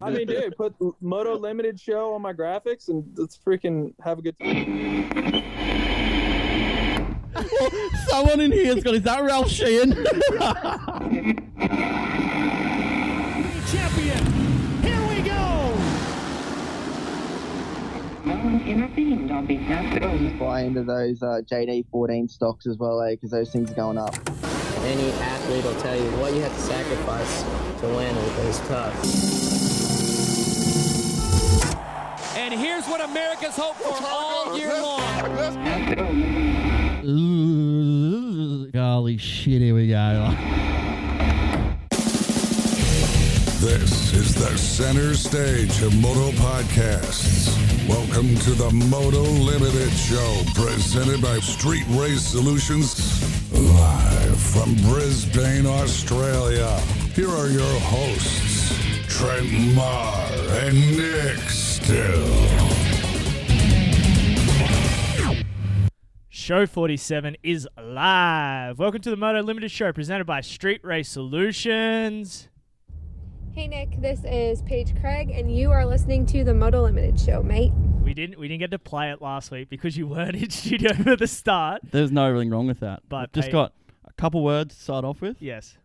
I mean, dude, put Moto Limited Show on my graphics and let's freaking have a good time. Someone in here has got, is that Ralph Sheehan? Champion, here we go! No one intervened on behalf of Just buy into those JD14 stocks as well, because those things are going up. Any athlete will tell you what you have to sacrifice to win is tough. And here's what America's hoped for all year long. Ooh, golly shit, here we go. This is the center stage of Moto Podcasts. Welcome to the Moto Limited Show, presented by Street Race Solutions, live from Brisbane, Australia. Here are your hosts, Trent and Nic Still. Show 47 is live. Welcome to the Moto Limited Show, presented by Street Race Solutions. Hey Nick, this is Paige Craig, and you are listening to the Moto Limited Show, mate. We didn't get to play it last week because you weren't in studio for the start. There's nothing wrong with that. But just got a couple words to start off with. Yes.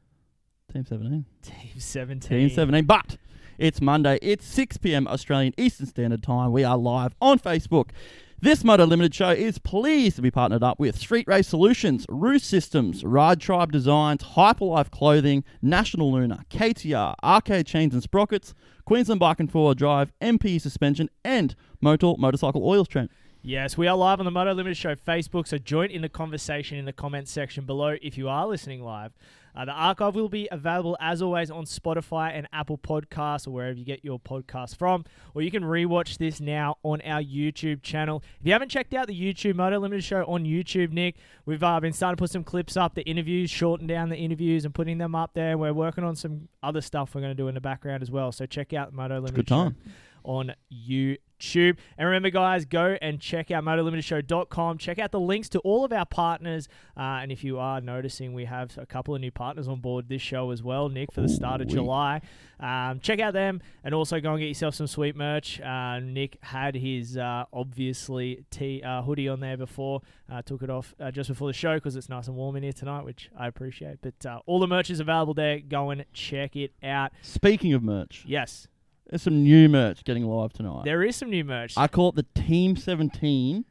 Team 17. Team 17. Team 17. But it's Monday. It's 6 p.m. Australian Eastern Standard Time. We are live on Facebook. This Moto Limited Show is pleased to be partnered up with Street Race Solutions, Roost Systems, Ride Tribe Designs, Hyperlife Clothing, National Lunar, KTR, Arcade Chains and Sprockets, Queensland Bike and Four Drive, MP Suspension, and Motorcycle Oils, Trent. Yes, we are live on the Moto Limited Show Facebook, so join in the conversation in the comments section below if you are listening live. The archive will be available, as always, on Spotify and Apple Podcasts or wherever you get your podcasts from. Or you can rewatch this now on our YouTube channel. If you haven't checked out the YouTube Moto Limited Show on YouTube, Nick, we've been starting to put some clips up, the interviews, shorten down the interviews and putting them up there. We're working on some other stuff we're going to do in the background as well. So check out the Moto Limited Show on YouTube. And remember, guys, go and check out MotoLimitedShow.com. Check out the links to all of our partners. And if you are noticing, we have a couple of new partners on board this show as well, Nick, for the start of July. Check out them and also go and get yourself some sweet merch. Nick had his, obviously, hoodie on there before. Took it off just before the show because it's nice and warm in here tonight, which I appreciate. But all the merch is available there. Go and check it out. Speaking of merch. Yes. There's some new merch getting live tonight. There is some new merch. I call it the Team 17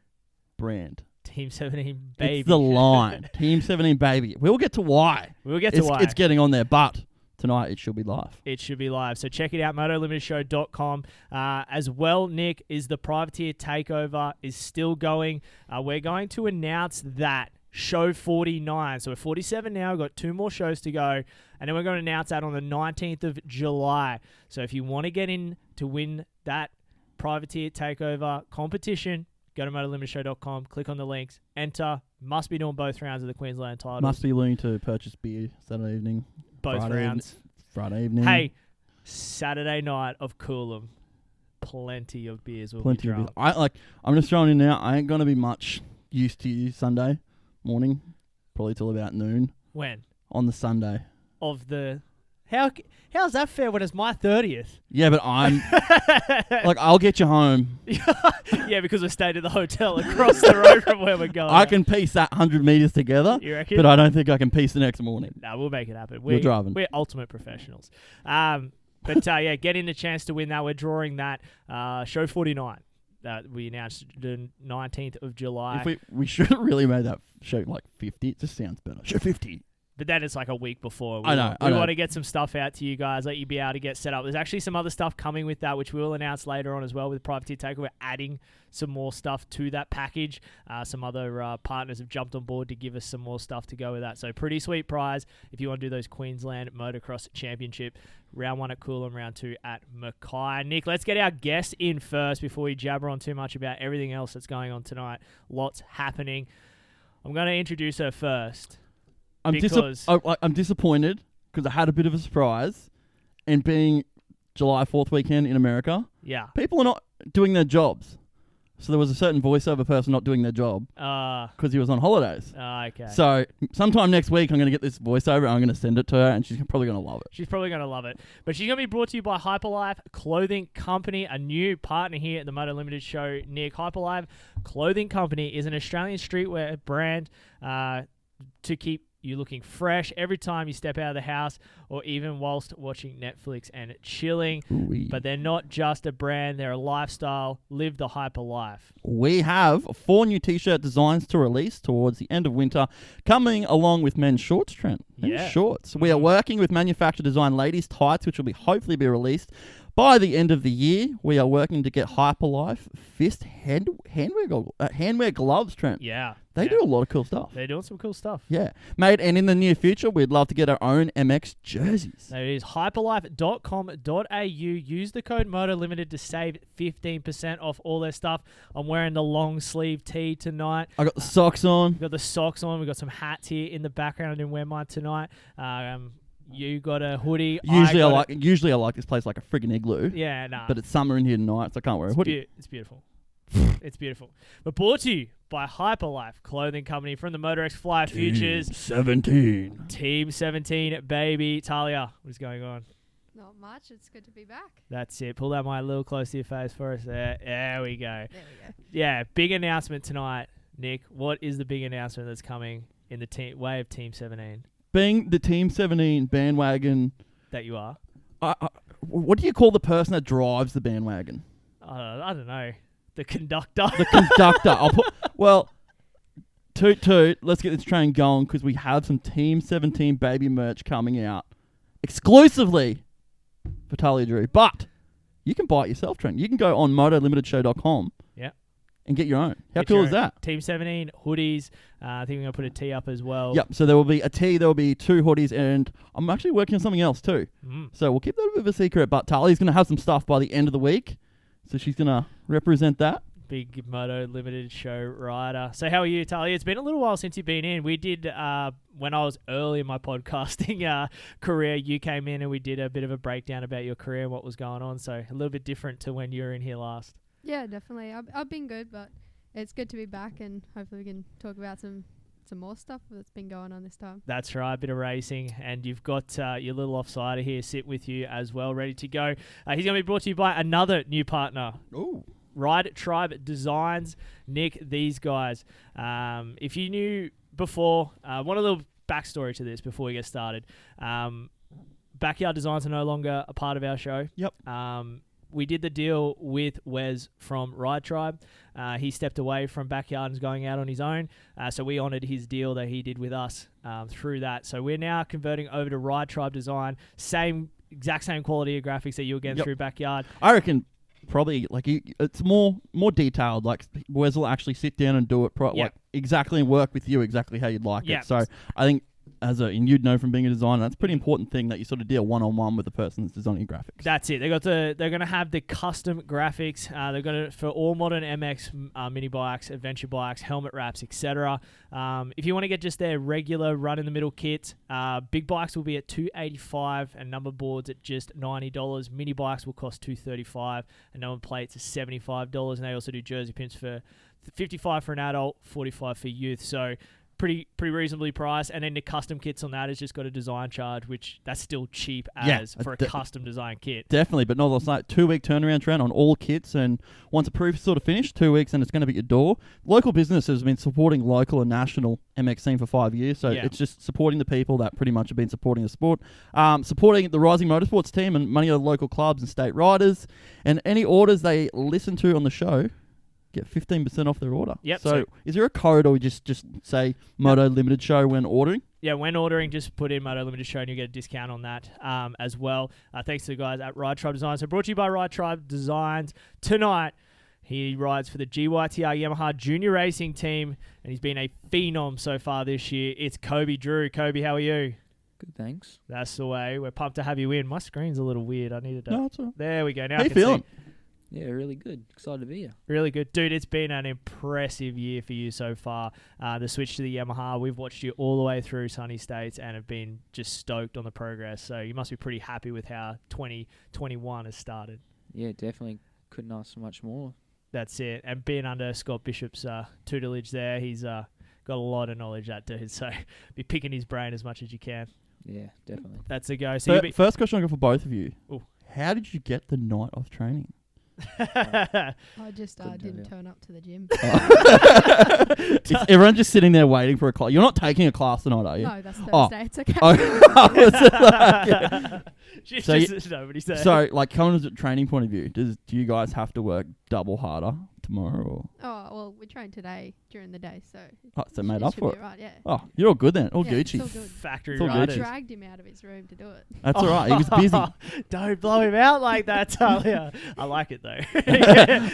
brand. Team 17 baby. It's the line. Team 17 baby. We'll get to why. It's getting on there, but tonight it should be live. It should be live. So check it out, MotoLimitedShow.com. As well, Nick, is the Privateer Takeover is still going. We're going to announce that. Show 49. So we're 47 now. We've got 2 more shows to go. And then we're going to announce that on the 19th of July. So if you want to get in to win that Privateer Takeover competition, go to MotoLimitedShow.com, click on the links, enter. Must be doing both rounds of the Queensland titles. Must be willing to purchase beer Saturday evening. Both rounds. Friday evening. Hey, Saturday night of Coolum. Plenty of beers will be drunk. I'm just throwing in now. I ain't going to be much used to you Sunday morning, probably till about noon. When? On the Sunday. Of the... How's that fair when it's my 30th? Yeah, but I'm... I'll get you home. Yeah, because we stayed at the hotel across the road from where we're going. I can piece that 100 metres together. You reckon? But I don't think I can piece the next morning. No, we'll make it happen. You're driving. We're ultimate professionals. But getting a chance to win that. We're drawing that. Show 49. We announced the 19th of July. We should have really made that show 50. It just sounds better. Show 50. But then it's a week before. We I know. want to get some stuff out to you guys, let you be able to get set up. There's actually some other stuff coming with that, which we'll announce later on as well with Privateer Takeover. We're adding some more stuff to that package. Some other partners have jumped on board to give us some more stuff to go with that. So pretty sweet prize if you want to do those Queensland Motocross Championship. Round 1 at Coolum, round 2 at Mackay. Nick, let's get our guest in first before we jabber on too much about everything else that's going on tonight. Lots happening. I'm going to introduce her first. I'm disappointed because I had a bit of a surprise, and being July 4th weekend in America, yeah, people are not doing their jobs. So there was a certain voiceover person not doing their job because he was on holidays. Okay. So sometime next week, I'm going to get this voiceover and I'm going to send it to her, and she's probably going to love it. She's probably going to love it. But she's going to be brought to you by Hyperlife Clothing Company, a new partner here at the Moto Limited Show. Nick, Hyperlife Clothing Company is an Australian streetwear brand to keep you looking fresh every time you step out of the house or even whilst watching Netflix and chilling. Ooh-wee. But they're not just a brand, they're a lifestyle. Live the hyper life. We have 4 new t-shirt designs to release towards the end of winter, coming along with men's shorts, Trent. Men's shorts. We are working with manufacturer design ladies' tights, which will hopefully be released by the end of the year. We are working to get Hyperlife fist handwear gloves, Trent. Yeah. They do a lot of cool stuff. They're doing some cool stuff. Yeah. Mate, and in the near future, we'd love to get our own MX jerseys. That is hyperlife.com.au. Use the code MOTOLIMITED to save 15% off all their stuff. I'm wearing the long sleeve tee tonight. I got the socks on. We've got the socks on. We've got some hats here in the background. I didn't wear mine tonight. You got a hoodie. Usually I like this place like a friggin' igloo. Yeah, nah. But it's summer in here tonight, so I can't wear a hoodie. It's beautiful. It's beautiful. But brought to you by Hyperlife Clothing Company from the Motrex Fly Futures. 17. Team 17, baby. Talia, what's going on? Not much. It's good to be back. That's it. Pull that mic a little close to your face for us. There we go. There we go. Yeah, big announcement tonight, Nick. What is the big announcement that's coming in the way of Team 17? Being the Team 17 bandwagon that you are. What do you call the person that drives the bandwagon? I don't know. The conductor. The conductor. Toot. Let's get this train going because we have some Team 17 baby merch coming out exclusively for Tahlia Drew. But you can buy it yourself, Trent. You can go on motolimited.show.com. Yeah. And get your own. How cool is that? Team 17 hoodies. I think we're going to put a tee up as well. Yep. So there will be a tee, there will be 2 hoodies, and I'm actually working on something else too. So we'll keep that a bit of a secret, but Talia's going to have some stuff by the end of the week. So she's going to represent that. Big Moto Limited Show rider. So how are you, Tahlia? It's been a little while since you've been in. We did, when I was early in my podcasting career, you came in and we did a bit of a breakdown about your career and what was going on. So a little bit different to when you were in here last. Yeah, definitely. I've been good, but it's good to be back, and hopefully we can talk about some more stuff that's been going on this time. That's right, a bit of racing, and you've got your little offsider here sit with you as well, ready to go. He's going to be brought to you by another new partner. Ooh. Ride Tribe Designs. Nick, these guys. If you knew before, one little backstory to this before we get started. Backyard Designs are no longer a part of our show. Yep. We did the deal with Wes from Ride Tribe. He stepped away from Backyard and is going out on his own. So we honoured his deal that he did with us through that. So we're now converting over to Ride Tribe Design. Exact same quality of graphics that you were getting through Backyard. I reckon probably it's more detailed. Like Wes will actually sit down and do it like exactly and work with you exactly how you'd like it. So I think and you'd know from being a designer, that's a pretty important thing that you sort of deal one-on-one with the person that's designing graphics. That's it. They're going to have the custom graphics. They're going to for all modern MX mini bikes, adventure bikes, helmet wraps, etc. If you want to get just their regular run-in-the-middle kit, big bikes will be at $285 and number boards at just $90. Mini bikes will cost $235 and number plates are $75. And they also do jersey pins for $55 for an adult, $45 for youth. So pretty reasonably priced, and then the custom kits on that has just got a design charge, which that's still cheap for a custom design kit. Definitely, but not like 2-week turnaround trend on all kits, and once a proof's sort of finished, 2 weeks, and it's going to be at your door. Local business has been supporting local and national MX scene for 5 years, so it's just supporting the people that pretty much have been supporting the sport, supporting the Rising Motorsports team and many of the local clubs and state riders, and any orders they listen to on the show get 15% off their order. Yep. So is there a code, or we just say Moto Limited Show when ordering? Yeah, when ordering, just put in Moto Limited Show and you get a discount on that as well. Thanks to the guys at Ride Tribe Designs. So brought to you by Ride Tribe Designs. Tonight, he rides for the GYTR Yamaha Junior Racing Team, and he's been a phenom so far this year. It's Kobe Drew. Kobe, how are you? Good, thanks. That's the way. We're pumped to have you in. My screen's a little weird. I needed to... No, it's all right. There we go. Now how I you can feeling? see. Yeah, really good. Excited to be here. Really good. Dude, it's been an impressive year for you so far. The switch to the Yamaha, we've watched you all the way through Sunny States and have been just stoked on the progress. So you must be pretty happy with how 2021 has started. Yeah, definitely. Couldn't ask for much more. That's it. And being under Scott Bishop's tutelage there, he's got a lot of knowledge, that dude. So be picking his brain as much as you can. Yeah, definitely. That's a go. So First question I got for both of you. Ooh. How did you get the night off training? I just didn't turn up to the gym. Is everyone just sitting there waiting for a class? You're not taking a class tonight, are you? No, that's Thursday. It's okay. Nobody's there. So, like, coming from a training point of view, do you guys have to work double harder tomorrow? Or? Oh, well, we trained today during the day, so... So made up for it? Right, yeah. Oh, you're all good then. All Gucci. It's all good. Factory all riders. Gucci. I dragged him out of his room to do it. That's all right. He was busy. Don't blow him out like that, Tahlia. I like it, though.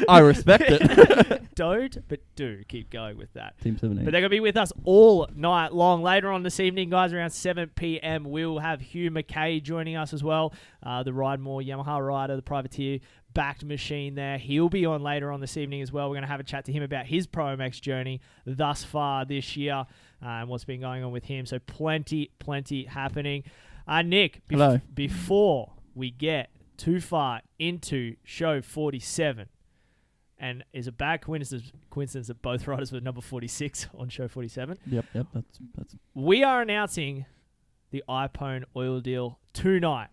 I respect it. Don't, but do. Keep going with that. Team 17. But they're going to be with us all night long. Later on this evening, guys, around 7 p.m, we'll have Hugh McKay joining us as well. The Ride More Yamaha rider, the privateer backed machine there. He'll be on later on this evening as well. We're going to have a chat to him about his Pro MX journey thus far this year and what's been going on with him. So plenty happening. Nick, Hello. Before we get too far into show 47, and is a bad coincidence that both riders were number 46 on show 47. Yep. That's. We are announcing the Ipone oil deal tonight.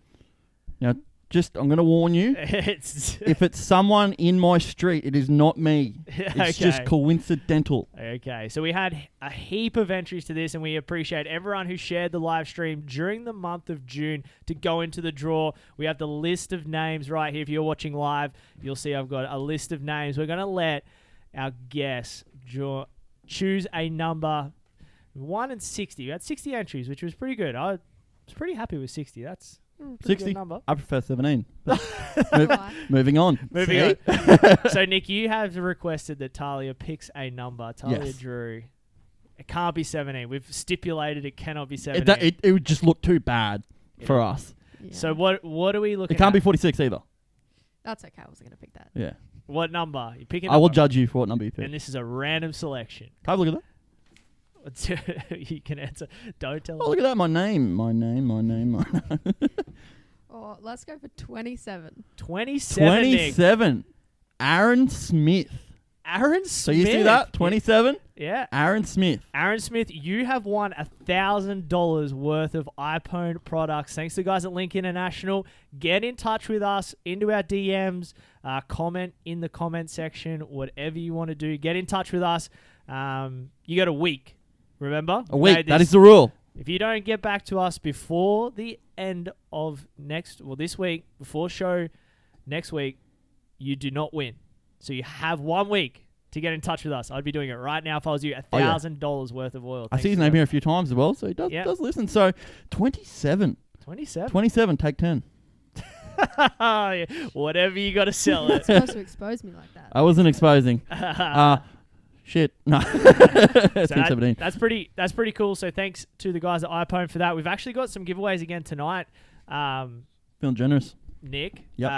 Now, I'm going to warn you. If it's someone in my street, it is not me. It's just coincidental. Okay, so we had a heap of entries to this, and we appreciate everyone who shared the live stream during the month of June to go into the draw. We have the list of names right here. If you're watching live, you'll see I've got a list of names. We're going to let our guests choose a number 1 and 60. We had 60 entries, which was pretty good. I was pretty happy with 60. That's... 60. Number. I prefer 17. Moving on. Moving on. So, Nick, you have requested that Tahlia picks a number. Tahlia drew. It can't be 17. We've stipulated it cannot be 17. It would just look too bad for us. Yeah. So what are we looking at? It can't be 46 either. That's okay. I wasn't going to pick that. Yeah. What number? You pick a I will number. judge you for what number you pick. And this is a random selection. Can I look at that? You can answer. Don't tell. Oh, look at that. My name. Oh, let's go for 27. 27. Aaron Smith. Aaron Smith. So you see that? 27? Yeah. Aaron Smith. Aaron Smith, you have won $1,000 worth of Ipone products. Thanks to the guys at Link International. Get in touch with us into our DMs. Comment in the comment section. Whatever you want to do, get in touch with us. You got a week. Remember? A week. That is the rule. If you don't get back to us before the end of this week, before show next week, you do not win. So you have 1 week to get in touch with us. I'd be doing it right now if I was you. $1,000 worth of oil. I see his name here a few times as well, so he does listen. So 27. 27, take 10. Whatever you got to sell it. You're supposed to expose me like that. I wasn't exposing. Shit. No. So 17. That's pretty cool. So thanks to the guys at Ipone for that. We've actually got some giveaways again tonight. Feeling generous. Nick. Yep.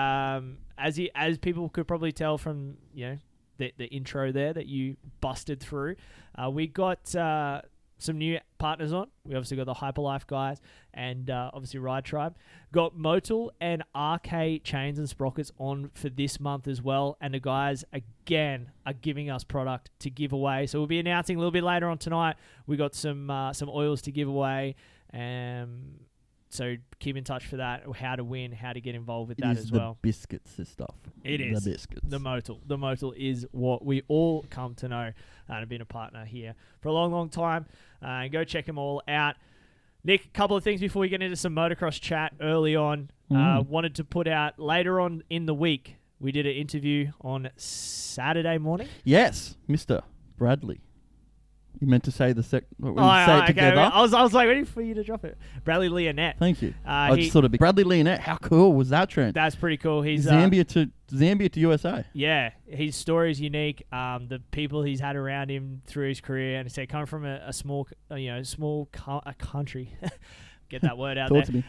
As people could probably tell from the intro there that you busted through, we got some new partners on. We obviously got the Hyperlife guys and obviously Ride Tribe. Got Moto and RK chains and sprockets on for this month as well. And the guys, again, are giving us product to give away. So we'll be announcing a little bit later on tonight. We got some oils to give away. So keep in touch for that, how to win, how to get involved with that as well. The biscuits and stuff. It is. The biscuits. The Moto. The Moto is what we all come to know and have been a partner here for a long, long time. Go check them all out. Nick, a couple of things before we get into some motocross chat early on. Wanted to put out later on in the week, we did an interview on Saturday morning. Yes, Mr. Bradley. You meant to say the say it together. I was like waiting for you to drop it. Bradley Leonette. Thank you. I just thought it'd be Bradley Leonette. How cool was that, Trent? That's pretty cool. He's Zambia to USA. Yeah, his story is unique. The people he's had around him through his career, and say coming from a small country. Get that word out Talk there. To me.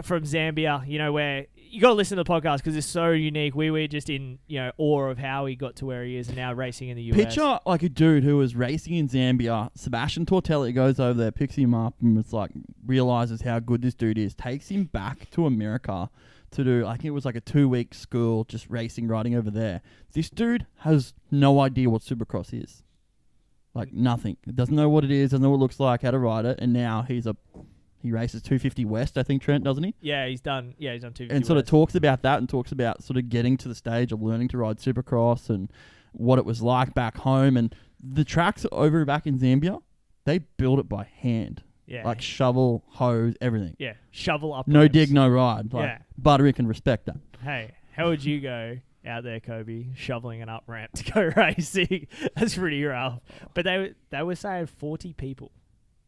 From Zambia, where you got to listen to the podcast because it's so unique. We were just in awe of how he got to where he is and now racing in the US. Picture like a dude who was racing in Zambia. Sebastian Tortelli goes over there, picks him up, and it's like realizes how good this dude is. Takes him back to America to do, I think it was like a 2-week school, just racing, riding over there. This dude has no idea what Supercross is. Like, nothing. Doesn't know what it is, doesn't know what it looks like, how to ride it, and now he races 250 West, I think, Trent, doesn't he? Yeah, he's done 250 And sort of West. talks about that and talks about sort of getting to the stage of learning to ride Supercross and what it was like back home. And the tracks over back in Zambia, they build it by hand. Yeah. Like shovel, hose, everything. Yeah, shovel up. No dig, no ride. Like, Yeah. Buttery can respect that. Hey, how would you go out there, Kobe, shoveling an up ramp to go racing? That's pretty rough. But they were saying 40 people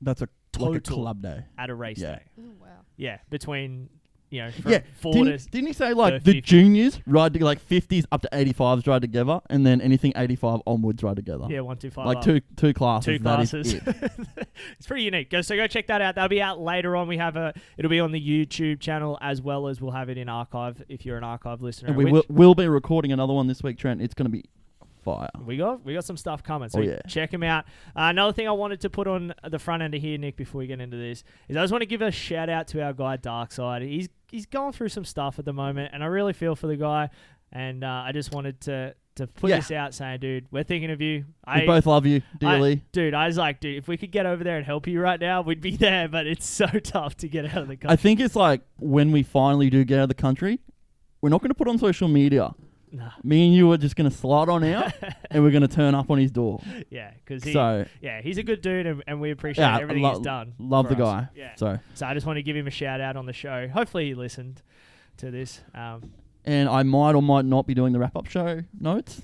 That's like a Total. club day. at a race Yeah. day. Oh, wow. Yeah, between from 4 Didn't he say to like the 50. juniors ride to like 50s up to 85s ride together, and then anything 85 onwards ride together? Yeah, 1, 2, 5. Like up. two classes. Two that is classes. it. It's pretty unique. Go check that out. That'll be out later on. It'll be on the YouTube channel, as well as we'll have it in archive if you're an archive listener. And we will be recording another one this week, Trent. It's going to be fire. We got some stuff coming, so yeah. check them out. Another thing I wanted to put on the front end of here, Nick, before we get into this, is I just want to give a shout out to our guy Darkside. He's going through some stuff at the moment, and I really feel for the guy. And I just wanted to put this out, saying, dude, we're thinking of you. We both love you dearly. I was like, dude, if we could get over there and help you right now, we'd be there. But it's so tough to get out of the country. I think it's like when we finally do get out of the country, we're not going to put on social media. Nah. Me and you are just going to slide on out, and we're going to turn up on his door. Yeah, because he's a good dude, and we appreciate everything he's done. Love the for us. guy. Yeah. So I just want to give him a shout out on the show. Hopefully he listened to this. And I might or might not be doing the wrap-up show notes.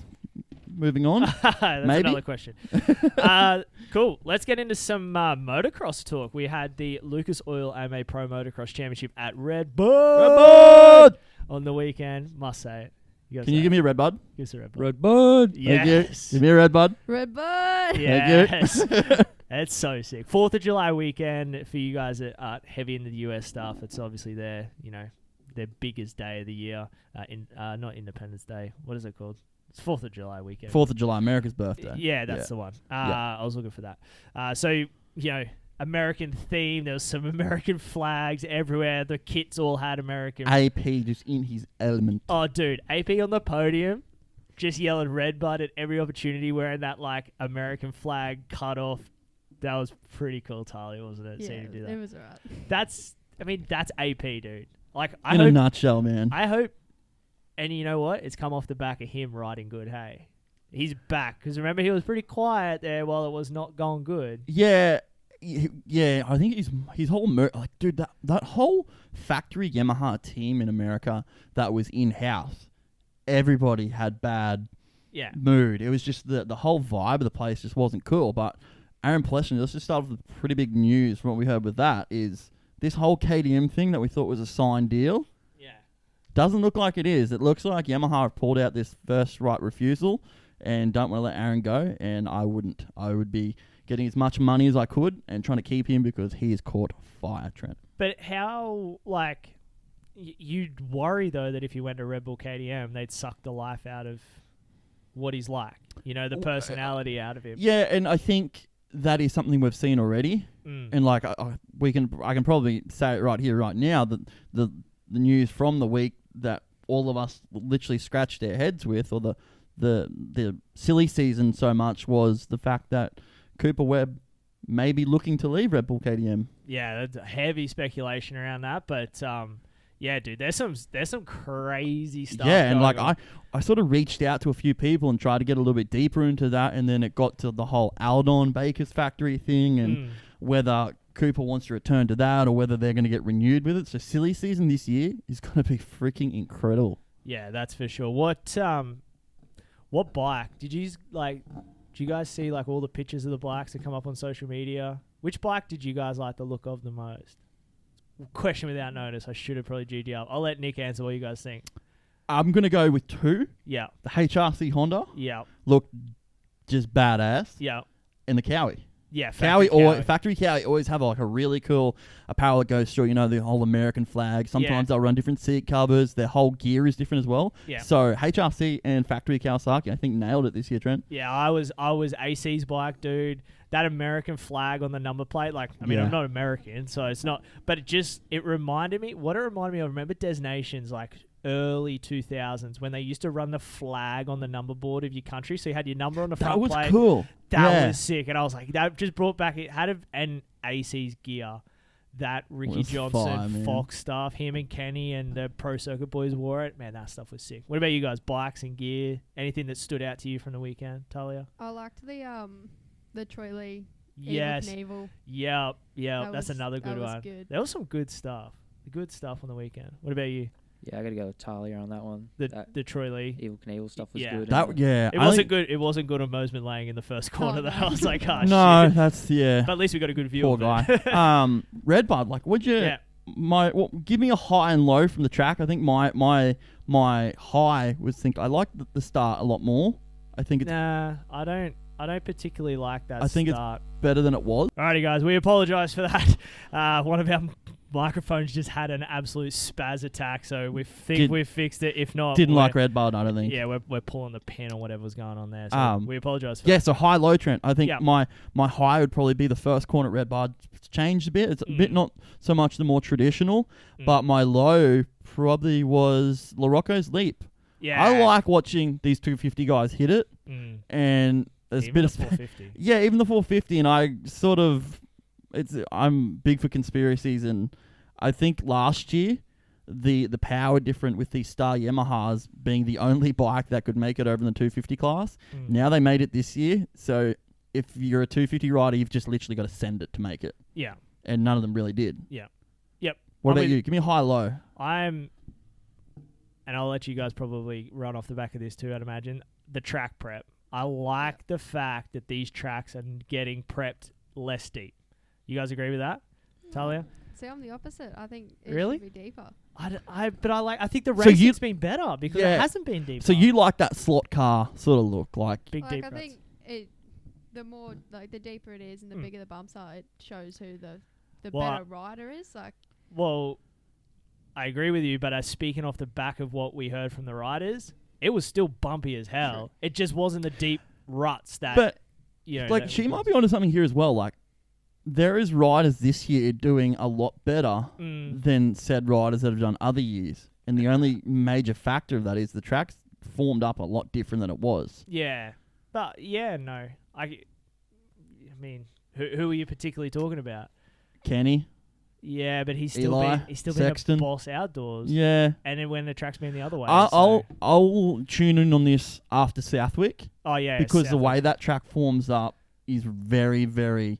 Moving on. That's Maybe. another question. Cool. Let's get into some motocross talk. We had the Lusas Oil Pro Motocross Championship at Red Buuud on the weekend. Must say it. Can you give me a Red Bud? Give us a Red Bud. Red Bud. Yes. Give me a Red Bud. Red Buuud. Yes. It's so sick. 4th of July weekend for you guys that are heavy into the US stuff. It's obviously their biggest day of the year. Not Independence Day. What is it called? It's 4th of July weekend. 4th of July, America's birthday. Yeah, that's the one. I was looking for that. So, American theme. There was some American flags everywhere. The kits all had American. AP just in his element. Oh, dude. AP on the podium, just yelling Red Bud at every opportunity, wearing that, like, American flag cut off. That was pretty cool, Tahlia, wasn't it? Yeah, Seeing him do that. it was alright. That's AP, dude. Like, In a nutshell, man. I hope, and you know what? It's come off the back of him riding good, hey? He's back. Because remember, he was pretty quiet there while it was not going good. Yeah. Yeah, I think his whole dude, that whole factory Yamaha team in America that was in-house, everybody had bad mood. It was just the whole vibe of the place just wasn't cool. But Aaron Plesson, let's just start with pretty big news from what we heard with that, is this whole KTM thing that we thought was a signed deal. Yeah. Doesn't look like it is. It looks like Yamaha have pulled out this first right refusal and don't want to let Aaron go, and I wouldn't. I would be getting as much money as I could and trying to keep him because he has caught fire, Trent. But how, like, you'd worry, though, that if he went to Red Bull KTM, they'd suck the life out of what he's like. The personality out of him. Yeah, and I think that is something we've seen already. And, like, I can probably say it right here, right now, that the news from the week that all of us literally scratched their heads with, or the silly season so much, was the fact that Cooper Webb may be looking to leave Red Bull KTM. Yeah, that's heavy speculation around that, but yeah, dude, there's some crazy stuff. Yeah, and like on. I sort of reached out to a few people and tried to get a little bit deeper into that, and then it got to the whole Aldon Baker's factory thing, and whether Cooper wants to return to that or whether they're going to get renewed with it. So silly season this year is going to be freaking incredible. Yeah, that's for sure. What bike did you like? Do you guys see like all the pictures of the bikes that come up on social media? Which bike did you guys like the look of the most? Question without notice. I should have probably G'd up. I'll let Nick answer what you guys think. I'm going to go with 2. Yeah. The HRC Honda. Yeah. Looked just badass. Yeah. And the Cowie. Yeah, Factory Cowie always have like a really cool apparel that goes through, you know, the whole American flag. Sometimes they'll run different seat covers. Their whole gear is different as well. Yeah. So HRC and Factory Kawasaki, I think, nailed it this year, Trent. Yeah, I was AC's bike, dude. That American flag on the number plate, like, I mean, I'm not American, so it's not, but it reminded me, remember Des Nations, like, early 2000s when they used to run the flag on the number board of your country, so you had your number on the front plate. That was cool. That was sick, and I was like, that just brought back, it had an AC's gear, that Ricky Johnson, Fox stuff, him and Kenny and the Pro Circuit boys wore it. Man, that stuff was sick. What about you guys? Bikes and gear? Anything that stood out to you from the weekend, Tahlia? I liked the Troy Lee. Yes. Evil. Yep. That's another good one. Good. There was some good stuff. Good stuff on the weekend. What about you? Yeah, I got to go with Tahlia on that one. The Troy Lee. Evil Knievel stuff was good. It wasn't good. It wasn't good on Mosman laying in the first corner. Though I was like, oh shit. No, that's But at least we got a good view. Poor of guy. it. Red Buuud, like, would you? Yeah. Give me a high and low from the track. I think my high was I like the start a lot more. I think it's. Nah, I don't particularly like that. I think start. It's better than it was. Alrighty, guys, we apologise for that. One of our microphones just had an absolute spaz attack, so we think we've fixed it. If not, didn't like Red Buuud, I don't think. Yeah, we're pulling the pin or whatever was going on there. So we apologise for that. Yeah, so high low Trent. I think my high would probably be the first corner at Red Buuud. It's changed a bit. It's a bit not so much the more traditional, but my low probably was LaRocco's Leap. Yeah, I like watching these 250 guys hit it, and there's even a bit of 450. Yeah, even the 450, and I sort of I'm big for conspiracies, and I think last year the power different with these Star Yamahas being the only bike that could make it over in the 250 class. Now they made it this year, so if you're a 250 rider, you've just literally got to send it to make it. Yeah, and none of them really did. Yeah, yep. What about you? Give me a high low. And I'll let you guys probably run off the back of this too, I'd imagine. The track prep. I like the fact that these tracks are getting prepped less deep. You guys agree with that, Tahlia? See, I'm the opposite. I think it really should be deeper. I think the racing's been better because it hasn't been deeper. So you like that slot car sort of look, like big deep I ruts. think the more the deeper it is and the bigger the bumps are, it shows who the better rider is. Like, well, I agree with you, but speaking off the back of what we heard from the riders, it was still bumpy as hell. True. It just wasn't the deep ruts that. But that she might be onto something here as well. Like, there is riders this year doing a lot better than said riders that have done other years, and the only major factor of that is the track's formed up a lot different than it was. Yeah, but no, I mean, who are you particularly talking about? Kenny. Yeah, but he's still Sexton. been a boss outdoors. Yeah, and then when the track's been the other way, I'll tune in on this after Southwick. Oh yeah, because Southwick. The way that track forms up is very, very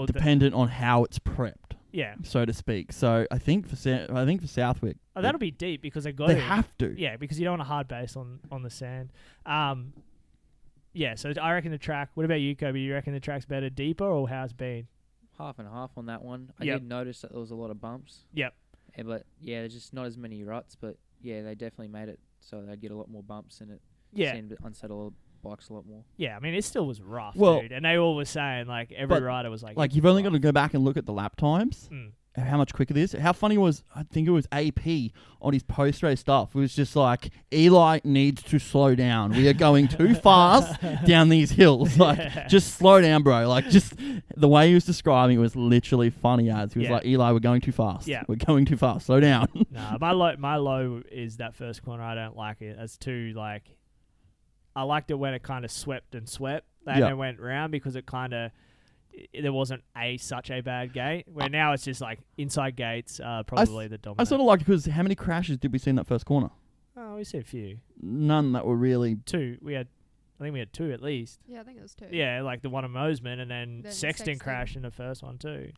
dependent on how it's prepped. Yeah, so to speak. So I think for Southwick, that'll be deep because they have to. Yeah, because you don't want a hard base on the sand. Yeah, so I reckon the track. What about you, Kobe? You reckon the track's better deeper or how it's been? Half and half on that one. I did notice that there was a lot of bumps. Yep. Yeah, but there's just not as many ruts. But yeah, they definitely made it so they'd get a lot more bumps in it. Seemed to unsettle bikes a lot more. Yeah, I mean it still was rough, dude. And they all were saying like every rider was like you've only got to go back and look at the lap times. How much quicker it is. How funny was, I think it was AP on his post-race stuff. It was just like, Eli needs to slow down. We are going too fast down these hills. Like, just slow down, bro. Like, just the way he was describing it was literally funny as. He was like, Eli, we're going too fast. Yeah. We're going too fast. Slow down. Nah, my low is that first corner. I don't like it. It's too, like, I liked it when it kind of swept and then went round because it kind of, there wasn't such a bad gate. Where now it's just like inside gates, probably the dominant. I sort of like it because how many crashes did we see in that first corner? Oh, we see a few. None that were really... Two. I think we had two at least. Yeah, I think it was two. Yeah, like the one at Mosman and then Sexton crashed in the first one too.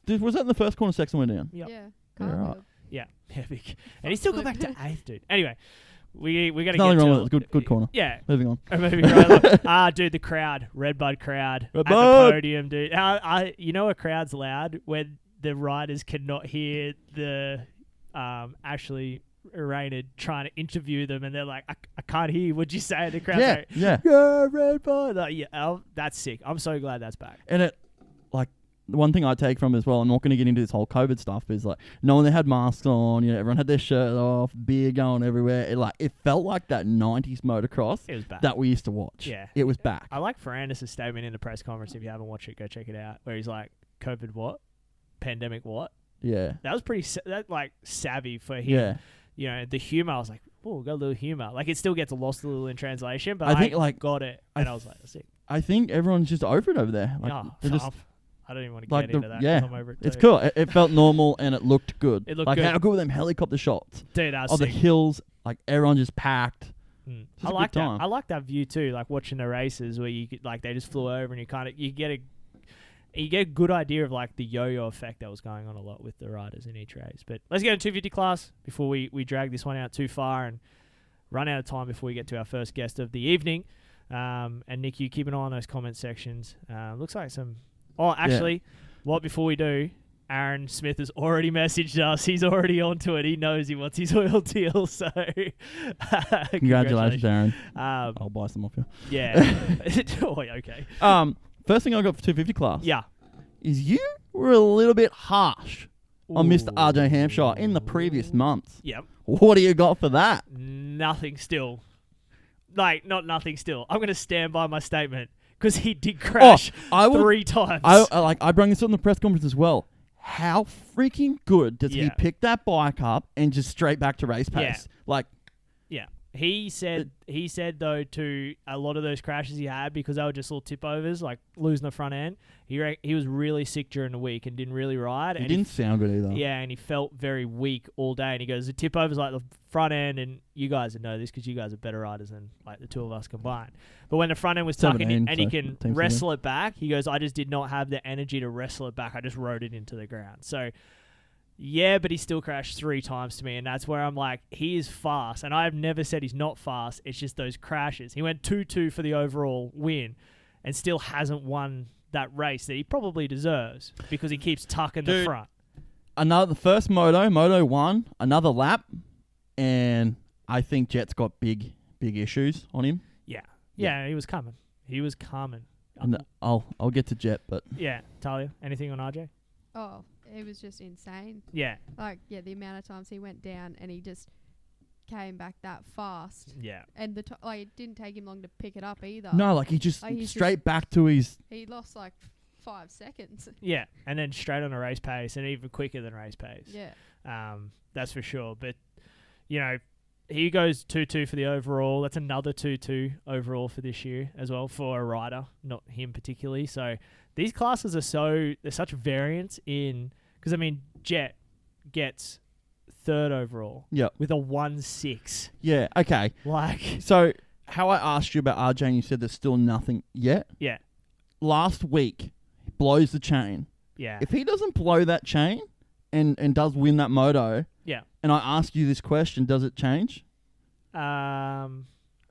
Was that in the first corner Sexton went down? Yep. Yeah. Right. Yeah. And he still got back to 8th, dude. Anyway. We got to get nothing to wrong with it. Good corner. Yeah. Moving on. Moving right dude, the crowd. Red Buuud crowd. Red at Buuud. the podium, dude. You know a crowd's loud when the riders cannot hear the Ashley Raynard trying to interview them and they're like, I can't hear you. What'd you say? And the crowd's like, yeah, Red Buuud. Like, that's sick. I'm so glad that's back. And like, the one thing I take from it as well, I'm not going to get into this whole COVID stuff, but is like, no one had masks on, you know, everyone had their shirt off, beer going everywhere. It felt like that 90s motocross It was back. that we used to watch. Yeah. It was back. I like Ferrandis' statement in the press conference. If you haven't watched it, go check it out. Where he's like, COVID what? Pandemic what? Yeah. That was pretty, savvy for him. Yeah. You know, the humor, I was like, oh, got a little humor. Like, it still gets lost a little in translation, but I think, like, got it. And I was like, that's it. I think everyone's just over it over there. Like, they're just, I don't even want to like get into that. Yeah, 'cause I'm over it it's too. cool. It felt normal and it looked good. It looked like good. how good were them helicopter shots? Dude, that was of the sick. hills, like everyone just packed. Mm. Just I a like good that. time. I like that view too. Like watching the races where you could, like they just flew over and you get a good idea of like the yo-yo effect that was going on a lot with the riders in each race. But let's get into 250 class before we drag this one out too far and run out of time before we get to our first guest of the evening. And Nick, you keep an eye on those comment sections. Looks like some. Oh, actually, what before we do? Aaron Smith has already messaged us. He's already onto it. He knows he wants his oil deal. So, Congratulations, Aaron. I'll buy some off you. Yeah. Oh, okay. First thing I got for 250 class. Yeah. Is you were a little bit harsh on Mr. RJ Hampshire in the previous months. Yep. What do you got for that? Nothing still. Like, not nothing still. I'm going to stand by my statement because he did crash 3 times. I bring this up in the press conference as well. How freaking good does he Yeah. pick that bike up and just straight back to race pace? Like, Yeah. He said though to a lot of those crashes he had because they were just little tip overs, like losing the front end. He was really sick during the week and didn't really ride. it And didn't sound good either. Yeah, and he felt very weak all day. And he goes, the tip overs like the front end, and you guys would know this because you guys are better riders than like the two of us combined. But when the front end was tucking in and he can wrestle it back, he goes, I just did not have the energy to wrestle it back. I just rode it into the ground. So. Yeah, but he still crashed 3 times to me, and that's where I'm like, he is fast, and I've never said he's not fast. It's just those crashes. He went 2-2 for the overall win, and still hasn't won that race that he probably deserves because he keeps tucking the front. The first Moto 1, another lap, and I think Jet's got big issues on him. Yeah, he was coming. And I'll get to Jet, but yeah, Tahlia, anything on RJ? Oh, it was just insane. Yeah. Like, the amount of times he went down and he just came back that fast. Yeah. And it didn't take him long to pick it up either. no, like he just Like, he's straight back to his. He lost like 5 seconds. Yeah, and then straight on a race pace, and even quicker than race pace. Yeah. That's for sure. But, you know, he goes 2-2 for the overall. That's another 2-2 overall for this year as well for a rider, not him particularly. So these classes there's such variance in, because I mean, Jet gets 3rd overall. Yep. With a 1-6. Yeah. Okay. Like. So how I asked you about RJ, and you said there's still nothing yet. Yeah. Last week, he blows the chain. Yeah. If he doesn't blow that chain and does win that moto, yeah. And I ask you this question, does it change? Are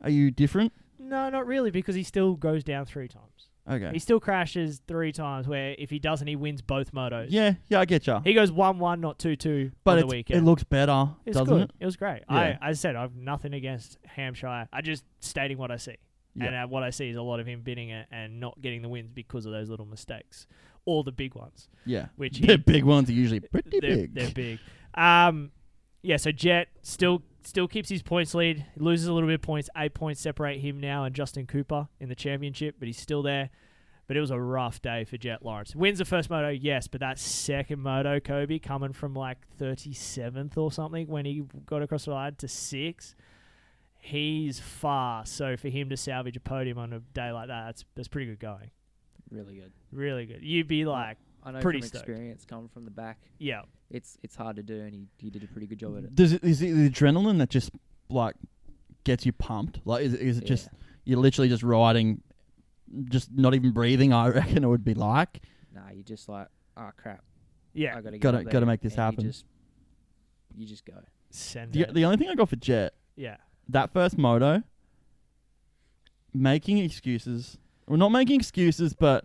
you different? No, not really, because he still goes down 3 times. Okay. He still crashes 3 times, where if he doesn't, he wins both motos. Yeah, I get you. He goes 1-1, not 2-2 but on the weekend. It looks better, doesn't good. it? It was great. Yeah. I said, I've nothing against Hampshire. I just stating what I see. Yeah. And what I see is a lot of him bidding it and not getting the wins because of those little mistakes. Or the big ones. Yeah. Which the big ones are usually pretty big. They're big. Yeah, so Jet still keeps his points lead. He loses a little bit of points. 8 points separate him now and Justin Cooper in the championship, but he's still there. But it was a rough day for Jet Lawrence. Wins the first moto, yes, but that second moto, Kobe, coming from like 37th or something when he got across the line to 6th, he's fast. So for him to salvage a podium on a day like that, that's pretty good going. Really good. Really good. You'd be like, I know pretty from stoked. Experience coming from the back. Yeah. It's hard to do, and he did a pretty good job at it. Is it the adrenaline that just like gets you pumped? Like is it just you're literally just riding, just not even breathing? I reckon it would be like. Nah, you just like, oh crap. Yeah, I gotta make this happen. You just go. The only thing I got for Jet, that first moto, making excuses. Well, not making excuses, but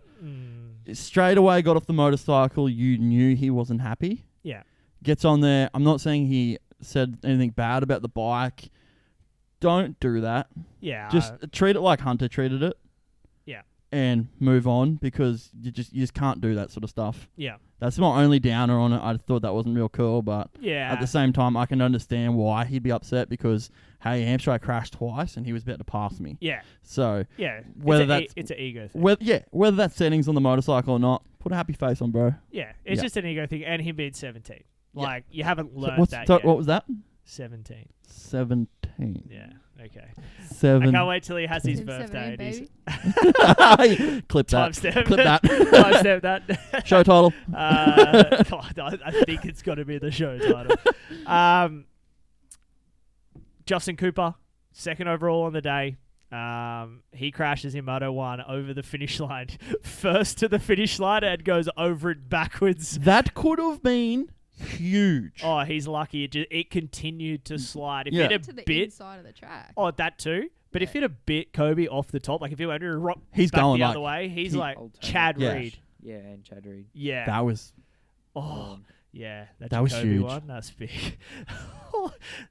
straight away got off the motorcycle. You knew he wasn't happy. Yeah. Gets on there. I'm not saying he said anything bad about the bike. Don't do that. Yeah. Just treat it like Hunter treated it. Yeah. and move on, because you just can't do that sort of stuff. Yeah. That's my only downer on it. I thought that wasn't real cool, but Yeah. at the same time, I can understand why he'd be upset, because, hey, Hampshire crashed twice and he was about to pass me. Yeah. So Yeah. whether it's an ego thing. whether that's settings on the motorcycle or not, put a happy face on, bro. Yeah. It's Yeah. just an ego thing, and him being 17. Like, you haven't learned So that yet. what was that? 17. 17. Yeah. Okay. 7. I can't wait till he has his Him birthday. 17, And he's baby. Clip that. Timestamp. Clip that. Timestamp that. Show title. I think it's got to be the show title. Justin Cooper, second overall on the day. He crashes in Moto 1 over the finish line. First to the finish line and goes over it backwards. That could have been huge. Oh, he's lucky. It continued to slide. If Yeah. it To the had bit, inside of the track. oh, that too. But if it had bit Kobe off the top, like if he went He's back going the like other way, he's like Old Tony. Chad Yeah. Reed. Yeah, and Chad Reed. Yeah. That was Oh, yeah. That was Jacoby huge. one. That's big.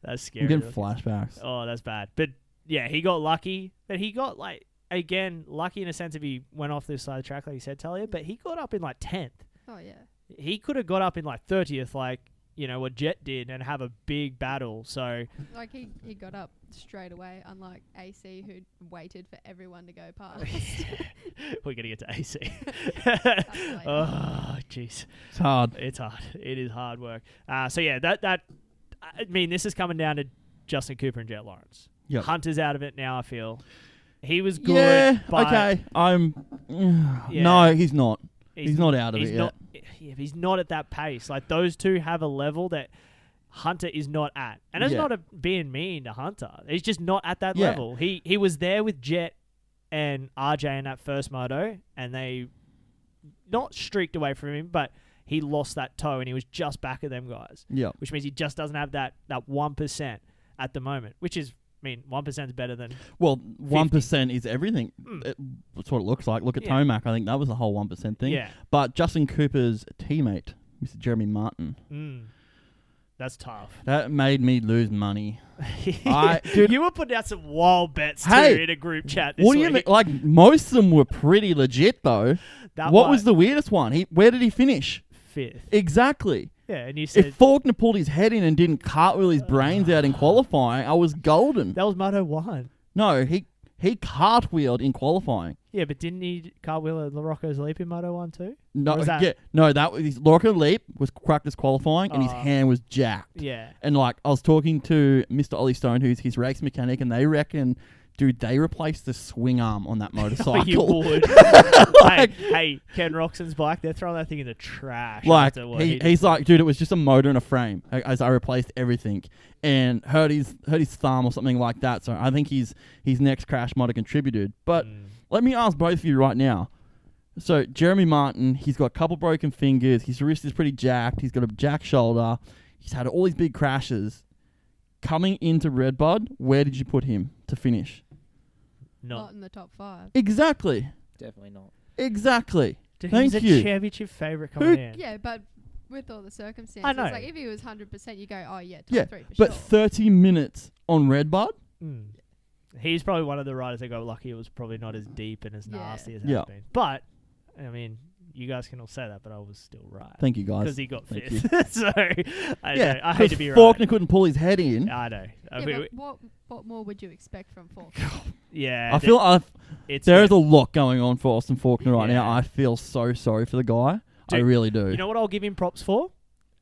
That's scary. I'm getting flashbacks. Oh, that's bad. But yeah, he got lucky. But he got like, again, lucky in a sense if he went off this side of the track, like you said, Tahlia. But he got up in like 10th. Oh, yeah. He could have got up in like 30th, like, you know, what Jet did, and have a big battle. So Like, he got up straight away, unlike AC, who waited for everyone to go past. we're going to get to AC. later. Oh, jeez. It's hard. It's hard. It is hard work. So yeah, that I mean, this is coming down to Justin Cooper and Jet Lawrence. Yep. Hunter's out of it now, I feel. He was good. Yeah. but Okay. Yeah. No, he's not. He's not out of he's it not, yeah, he's not at that pace. Like, those two have a level that Hunter is not at. And it's Yeah. not being mean to Hunter. He's just not at that Yeah. level. He was there with Jet and RJ in that first moto, and they not streaked away from him, but he lost that toe, and he was just back of them guys. Yeah. Which means he just doesn't have that 1% at the moment, which is, I mean, 1% is better than... Well, 1% is everything. That's what it looks like. Look at Yeah. Tomac. I think that was the whole 1% thing. Yeah. But Justin Cooper's teammate, Mr. Jeremy Martin, That's tough. that made me lose money. Dude, you were putting out some wild bets too Hey, in a group chat this What do week. you mean? Like, most of them were pretty legit, though. That What one- was the weirdest one? Where did he finish? 5th. Exactly. Yeah, and you said... If Faulkner pulled his head in and didn't cartwheel his brains out in qualifying, I was golden. That was Moto 1. No, he cartwheeled in qualifying. Yeah, but didn't he cartwheel at Larocco's Leap in Moto 1 too? No, Or was that... yeah, no, that was his Lorca Leap was cracked as qualifying, and his hand was jacked. Yeah. And like, I was talking to Mr. Ollie Stone, who's his race mechanic, and they reckon, dude, they replaced the swing arm on that motorcycle. Oh, you would. Like- hey, Ken Roxon's bike, they're throwing that thing in the trash. Like, after what he's like, dude, it was just a motor and a frame as I replaced everything, and hurt his thumb or something like that. So I think his next crash might have contributed. But let me ask both of you right now. So Jeremy Martin, he's got a couple broken fingers. His wrist is pretty jacked. He's got a jacked shoulder. He's had all these big crashes. Coming into Red Buuud, where did you put him to finish? Not in the top 5. Exactly. Definitely not. Exactly. Dude, Thank he's you. a championship favourite coming in. Yeah, but with all the circumstances, I know. like if he was 100%, you go, oh yeah, top Yeah, 3 for but sure. 30 minutes on Red Buuud? He's probably one of the riders that got lucky. It was probably not as deep and as nasty as it Yeah. has been. But, I mean, you guys can all say that, but I was still right. Thank you, guys. Because he got Thank 5th. So, I know. I hate because to be Faulkner right. couldn't pull his head in. I know. Yeah, but what more would you expect from Faulkner? Yeah. I feel it's there is a lot going on for Austin Faulkner right now. Yeah. I feel so sorry for the guy. I Dude, really do. You know what I'll give him props for?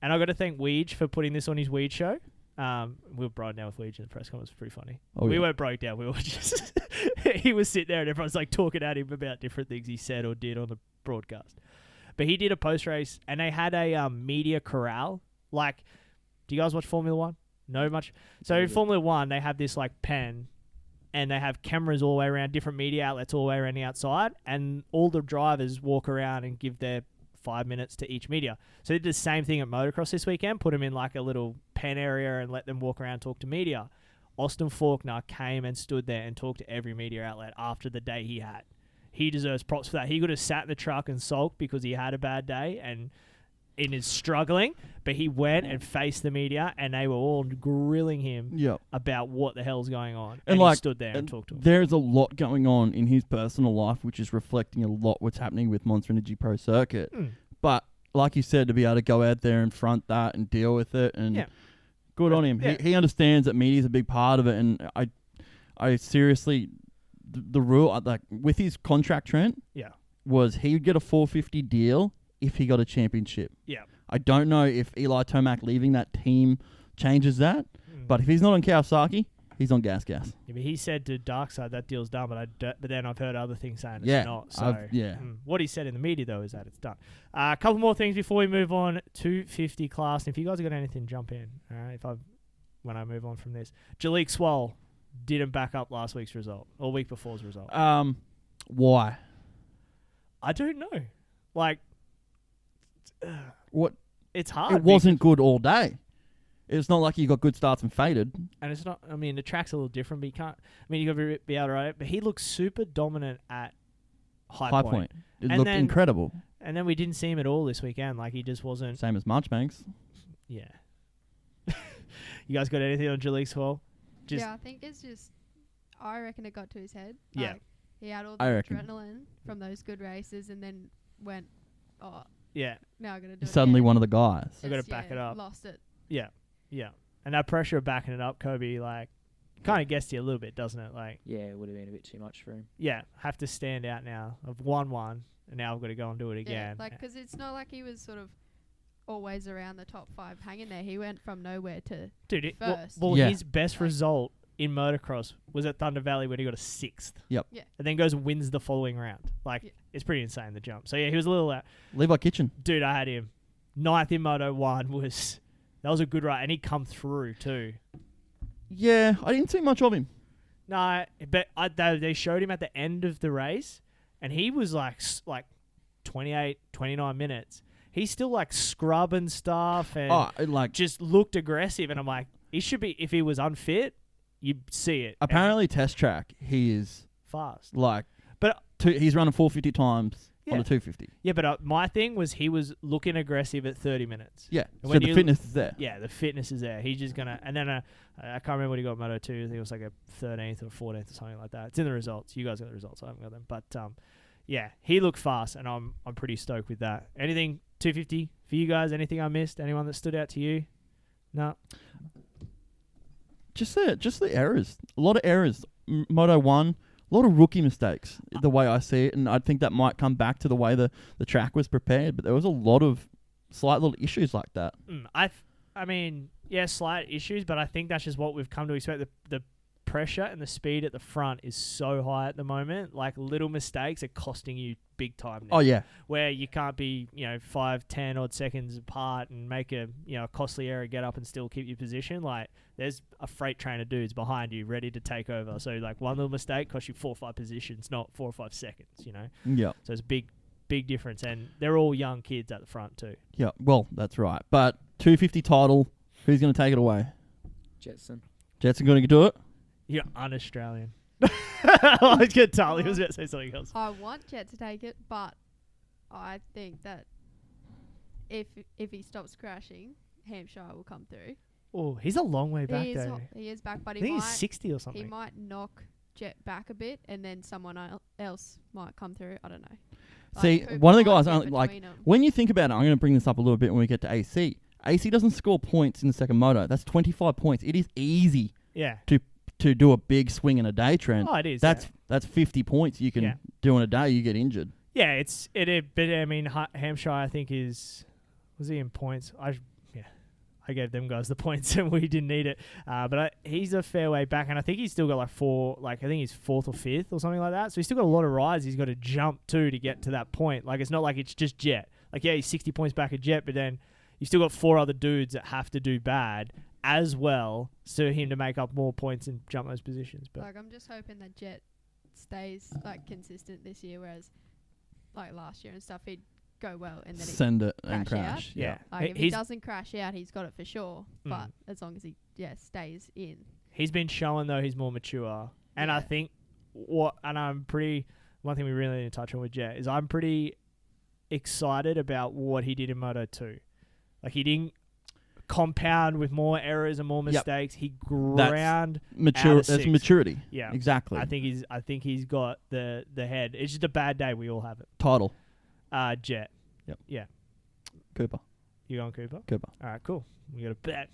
And I've got to thank Weege for putting this on his Weege show. We were broke down with Weege in the press conference. It was pretty funny. Oh, we yeah. weren't broke down. We were just... he was sitting there and everyone's like talking at him about different things he said or did on the broadcast. But he did a post-race and they had a media corral. Like, do you guys watch Formula 1? No much? So in Formula 1, they have this like pen and they have cameras all the way around, different media outlets all the way around the outside, and all the drivers walk around and give their 5 minutes to each media. So they did the same thing at motocross this weekend, put them in like a little pen area and let them walk around and talk to media. Austin Faulkner came and stood there and talked to every media outlet after the day he had. He deserves props for that. He could have sat in the truck and sulked because he had a bad day, and and is struggling, but he went and faced the media, and they were all grilling him about what the hell's going on. And he stood there and talked to him. There's a lot going on in his personal life, which is reflecting a lot what's happening with Monster Energy Pro Circuit. But like you said, to be able to go out there and front that and deal with it, and good on him. He understands that media is a big part of it, and I seriously, the rule like with his contract, Trent, was he would get a $450 deal if he got a championship. I don't know if Eli Tomac leaving that team changes that, but if he's not on Kawasaki, he's on Gas. Yeah, but he said to Darkside that deal's done, but then I've heard other things saying it's not. So what he said in the media though is that it's done. A couple more things before we move on to 50 class. And if you guys have got anything, jump in. All right, when I move on from this, Jalik Swole didn't back up last week's result or week before's result. Why? I don't know. Like, what? It's hard. It wasn't good all day. It's not like you got good starts and faded. And it's not. I mean, the track's a little different, but you can't. I mean, you got to be able to ride it. But he looked super dominant at High Point. It looked incredible. And then we didn't see him at all this weekend. Like he just wasn't. Same as Marchbanks. Yeah. You guys got anything on Jalik Swole? Yeah, I think it's just. I reckon it got to his head. Yeah. Like, he had all the adrenaline from those good races, and then went, oh. Yeah. Now I got to do it. Suddenly again. one of the guys. I got to back it up. Lost it. Yeah. Yeah. And that pressure of backing it up, Kobe, like, kind of gets you a little bit, doesn't it? Like. Yeah, it would have been a bit too much for him. Yeah. Have to stand out now. I've won one, and now I've got to go and do it again. Yeah, like, because it's not like he was sort of always around the top 5 hanging there. He went from nowhere to first. Well, his best result in motocross was at Thunder Valley when he got a 6th. Yep. Yeah. And then goes and wins the following round. Like, it's pretty insane, the jump. So, yeah, he was a little... Levi Kitchen. Dude, I had him. 9th in Moto 1 was... That was a good ride. And he come through, too. Yeah, I didn't see much of him. No, but they showed him at the end of the race, and he was like 28, 29 minutes. He's still, like, scrubbing stuff and just looked aggressive. And I'm like, he should be... If he was unfit... You'd see it. Apparently, test track, he is fast. Like, but he's running 450 times on a 250. Yeah, but my thing was he was looking aggressive at 30 minutes. Yeah, so the fitness is there. Yeah, the fitness is there. He's just gonna. And then I can't remember what he got in Moto 2. I think it was like a 13th or 14th or something like that. It's in the results. You guys got the results. I haven't got them. But yeah, he looked fast, and I'm pretty stoked with that. Anything 250 for you guys? Anything I missed? Anyone that stood out to you? No. Just the errors. A lot of errors. Moto 1, a lot of rookie mistakes, the way I see it. And I think that might come back to the way the track was prepared. But there was a lot of slight little issues like that. I mean, yeah, slight issues, but I think that's just what we've come to expect. The pressure and the speed at the front is so high at the moment. Like, little mistakes are costing you big time now. Oh, yeah. Where you can't be, 5, 10 odd seconds apart and make a costly error, get up and still keep your position. Like, there's a freight train of dudes behind you ready to take over. So, like, one little mistake costs you 4 or 5 positions, not 4 or 5 seconds, Yeah. So it's a big difference. And they're all young kids at the front too. Yeah, well, that's right. But 250 title, who's going to take it away? Jetson going to do it? You're un-Australian. I was going to tell you. I was about to say something else. I want Jet to take it, but I think that if he stops crashing, Hampshire will come through. Oh, he's a long way back, though. He is back, but I think he's 60 or something. He might knock Jet back a bit, and then someone else might come through. I don't know. See, one of the guys, when you think about it, I'm going to bring this up a little bit when we get to AC. AC doesn't score points in the second moto. That's 25 points. It is easy to do a big swing in a day, Trent. Oh, it is. That's 50 points you can do in a day. You get injured. Yeah, but I mean, Hampshire, I think was he in points? I gave them guys the points and we didn't need it. But he's a fair way back, and I think he's still got like 4, I think he's 4th or 5th or something like that. So he's still got a lot of rides he's got to jump to get to that point. Like, it's not like it's just Jet. Like, yeah, he's 60 points back at Jet, but then you've still got 4 other dudes that have to do bad as well for him to make up more points and jump those positions. But I'm just hoping that Jet stays consistent this year, whereas like last year and stuff, he'd go well and then send it and crash. Yeah. Like, if he doesn't crash out, he's got it for sure. But as long as he stays in. He's been showing though he's more mature. And I think one thing we really need to touch on with Jet is I'm pretty excited about what he did in Moto 2. Like he didn't compound with more errors and more mistakes. He ground That's maturity. Yeah, exactly. I think he's got the head. It's just a bad day. We all have it. Title. Jet. Yep. Yeah. Cooper. You going Cooper? Cooper. All right, cool. We got a bet.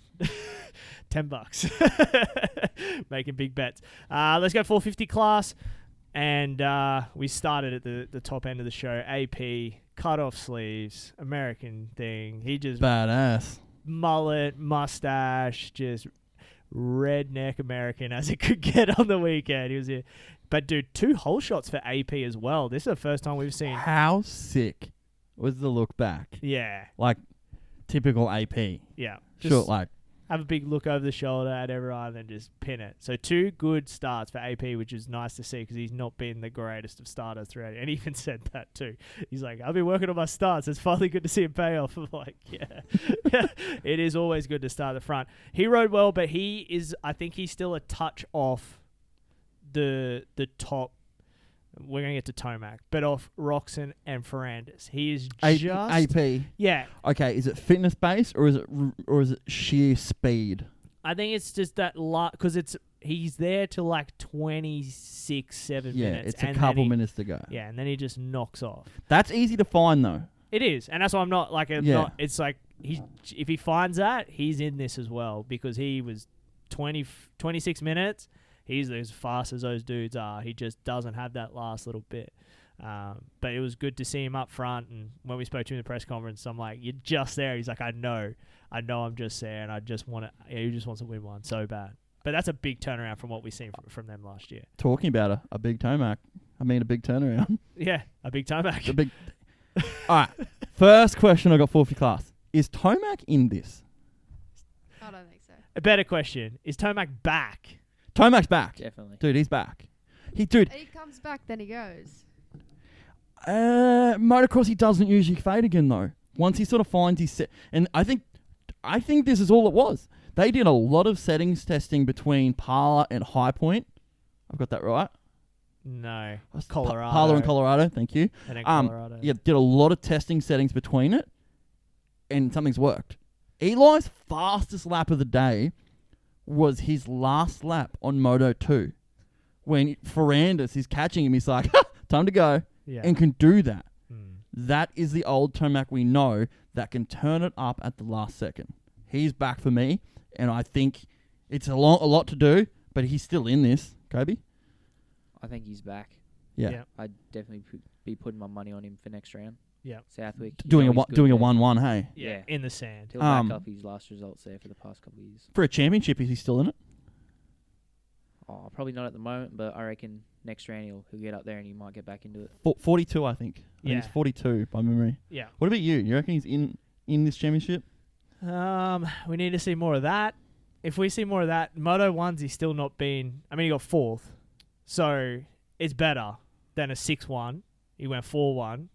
$10. Making big bets. Let's go 450 class. And we started at the top end of the show. AP, cut off sleeves, American thing. He just badass. Mullet, mustache, just redneck American as it could get on the weekend. He was here. But dude, 2 hole shots for AP as well. This is the first time we've seen. How sick was the look back? Yeah. Like typical AP. Yeah. Sure, like have a big look over the shoulder at everyone and just pin it. So 2 good starts for AP, which is nice to see because he's not been the greatest of starters throughout. And he even said that too. He's like, I've been working on my starts. It's finally good to see him pay off. I'm like, yeah. It is always good to start at the front. He rode well, but I think he's still a touch off the top. We're going to get to Tomac, but off Roxon and Ferrandis. He is just AP. Yeah. Okay, is it fitness based or is it sheer speed? I think it's just that because he's there till like 26-7 minutes. Yeah, it's a couple minutes to go. Yeah, and then he just knocks off. That's easy to find though. It is, and that's why I'm not like it's like if he finds that, he's in this as well because he was 26 minutes. He's as fast as those dudes are. He just doesn't have that last little bit. But it was good to see him up front. And when we spoke to him in the press conference, I'm like, "You're just there." He's like, "I know I'm just there, and I just want to." Yeah, he just wants to win one so bad. But that's a big turnaround from what we've seen from them last year. Talking about a big Tomac, I mean a big turnaround. Yeah, a big Tomac. A big. All right, first question I got for class: is Tomac in this? I don't think so. A better question: is Tomac back? Tomac's back. Definitely. Dude, he's back. He comes back, then he goes. Motocross, he doesn't usually fade again, though. Once he sort of finds his set. And I think this is all it was. They did a lot of settings testing between Parla and High Point. I've got that right? No. Colorado. Parla and Colorado, thank you. And then Colorado. Yeah, did a lot of testing settings between it. And something's worked. Eli's fastest lap of the day was his last lap on Moto 2. When Ferrandis is catching him, he's like, time to go. Yeah. And can do that. That is the old Tomac we know that can turn it up at the last second. He's back for me, and I think it's a lot to do, but he's still in this. Kobe? I think he's back. Yeah. I'd definitely be putting my money on him for next round. Yeah. Southwick. Doing a 1-1, hey? Yeah, in the sand. He'll back up his last results there for the past couple of years. For a championship, is he still in it? Oh, probably not at the moment, but I reckon next round he'll get up there and he might get back into it. 42, I think. I think he's 42 by memory. Yeah. What about you? You reckon he's in this championship? We need to see more of that. If we see more of that, Moto 1's he's still not been... I mean, he got 4th. So, it's better than a 6-1. He went 4-1.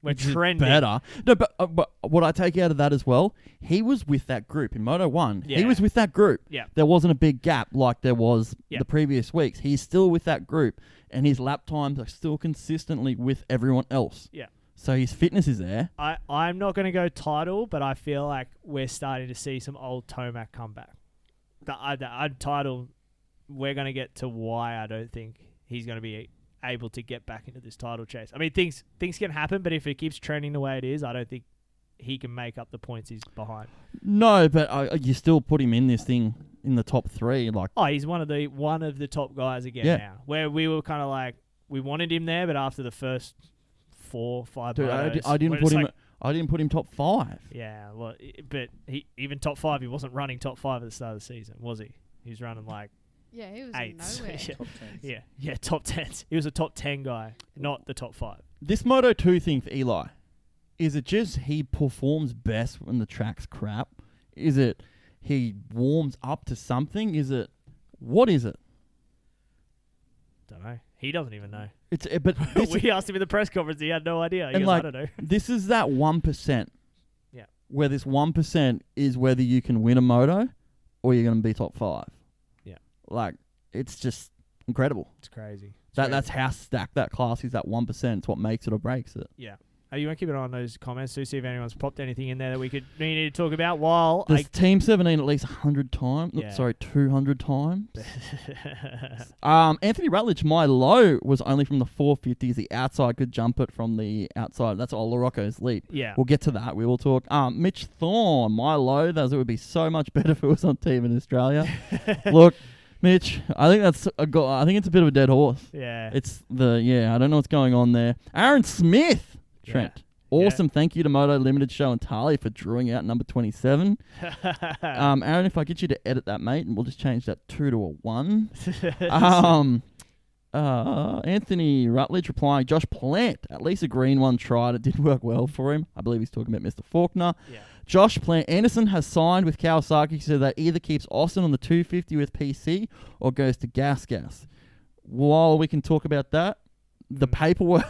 We're trending. Better. No, but what I take out of that as well, he was with that group in Moto 1. Yeah. He was with that group. Yeah. There wasn't a big gap like there was the previous weeks. He's still with that group, and his lap times are still consistently with everyone else. Yeah. So his fitness is there. I'm not going to go title, but I feel like we're starting to see some old Tomac come back. The title, we're going to get to why I don't think he's going to be able to get back into this title chase. I mean, things can happen, but if it keeps trending the way it is, I don't think he can make up the points he's behind. No, but you still put him in this thing in the top 3. Like, he's one of the top guys again now. Where we were kind of like, we wanted him there, but after the first 4, 5 dude, motos, I didn't put him top 5. Yeah, well, but even top 5, he wasn't running top 5 at the start of the season, was he? He was running like... Yeah, he was 8s. nowhere. Top 10s. Yeah, top 10s. He was a top 10 guy, not the top 5. This Moto 2 thing for Eli, is it just he performs best when the track's crap? Is it he warms up to something? What is it? Don't know. He doesn't even know. But we asked him in the press conference. He had no idea. He goes, I don't know. This is that 1%. Yeah. Where this 1% is whether you can win a moto or you're going to be top 5. Yeah. Like, it's just incredible. It's crazy. That's how stacked that class is, that 1%. It's what makes it or breaks it. Yeah. you want to keep an eye on those comments to see if anyone's popped anything in there that we need to talk about while There's Team 17 at least 100 times. Yeah. Sorry, 200 times. Anthony Rutledge, my low was only from the 450s. The outside could jump it from the outside. That's all LaRocco's leap. Yeah. We'll get to that. We will talk. Mitch Thorne, my low, it would be so much better if it was on Team in Australia. Look, Mitch, I think it's a bit of a dead horse. Yeah. I don't know what's going on there. Aaron Smith, Trent. Yeah. Awesome. Thank you to Moto Limited Show and Tahlia for drawing out number 27. Aaron, if I get you to edit that, mate, and we'll just change that 2 to a 1. Anthony Rutledge replying, Josh Plant, at least a green one tried. It did work well for him. I believe he's talking about Mr. Faulkner. Yeah. Josh Plant, Anderson has signed with Kawasaki, so that either keeps Austin on the 250 with PC or goes to Gas. While we can talk about that, the paperwork...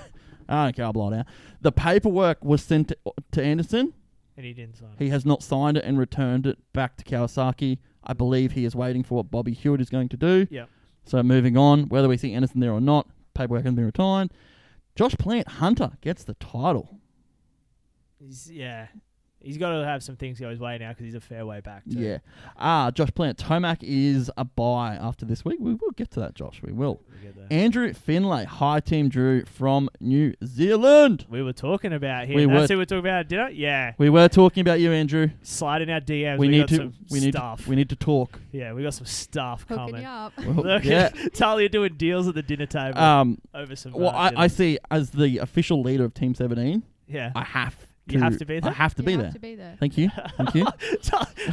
I don't care, I'll blow it out. The paperwork was sent to Anderson. And he didn't sign it. He has not signed it and returned it back to Kawasaki. I believe he is waiting for what Bobby Hewitt is going to do. Yep. So moving on, whether we see Anderson there or not, paperwork has been returned. Josh Plant, Hunter, gets the title. He's got to have some things go his way now because he's a fair way back too. Yeah. Josh Plant, Tomac is a buy after this week. We will get to that, Josh. We will. We'll get there. Andrew Finlay, hi Team Drew from New Zealand. We were talking about him. That's who we're talking about at dinner? Yeah. We were talking about you, Andrew. Slide in our DMs. We need to talk. Yeah, we got some stuff Hooking coming. you up. Look at Tahlia doing deals at the dinner table over some. Well, I see as the official leader of Team 17. Yeah. I have You have to be there? I have to be there. To be there. Thank you.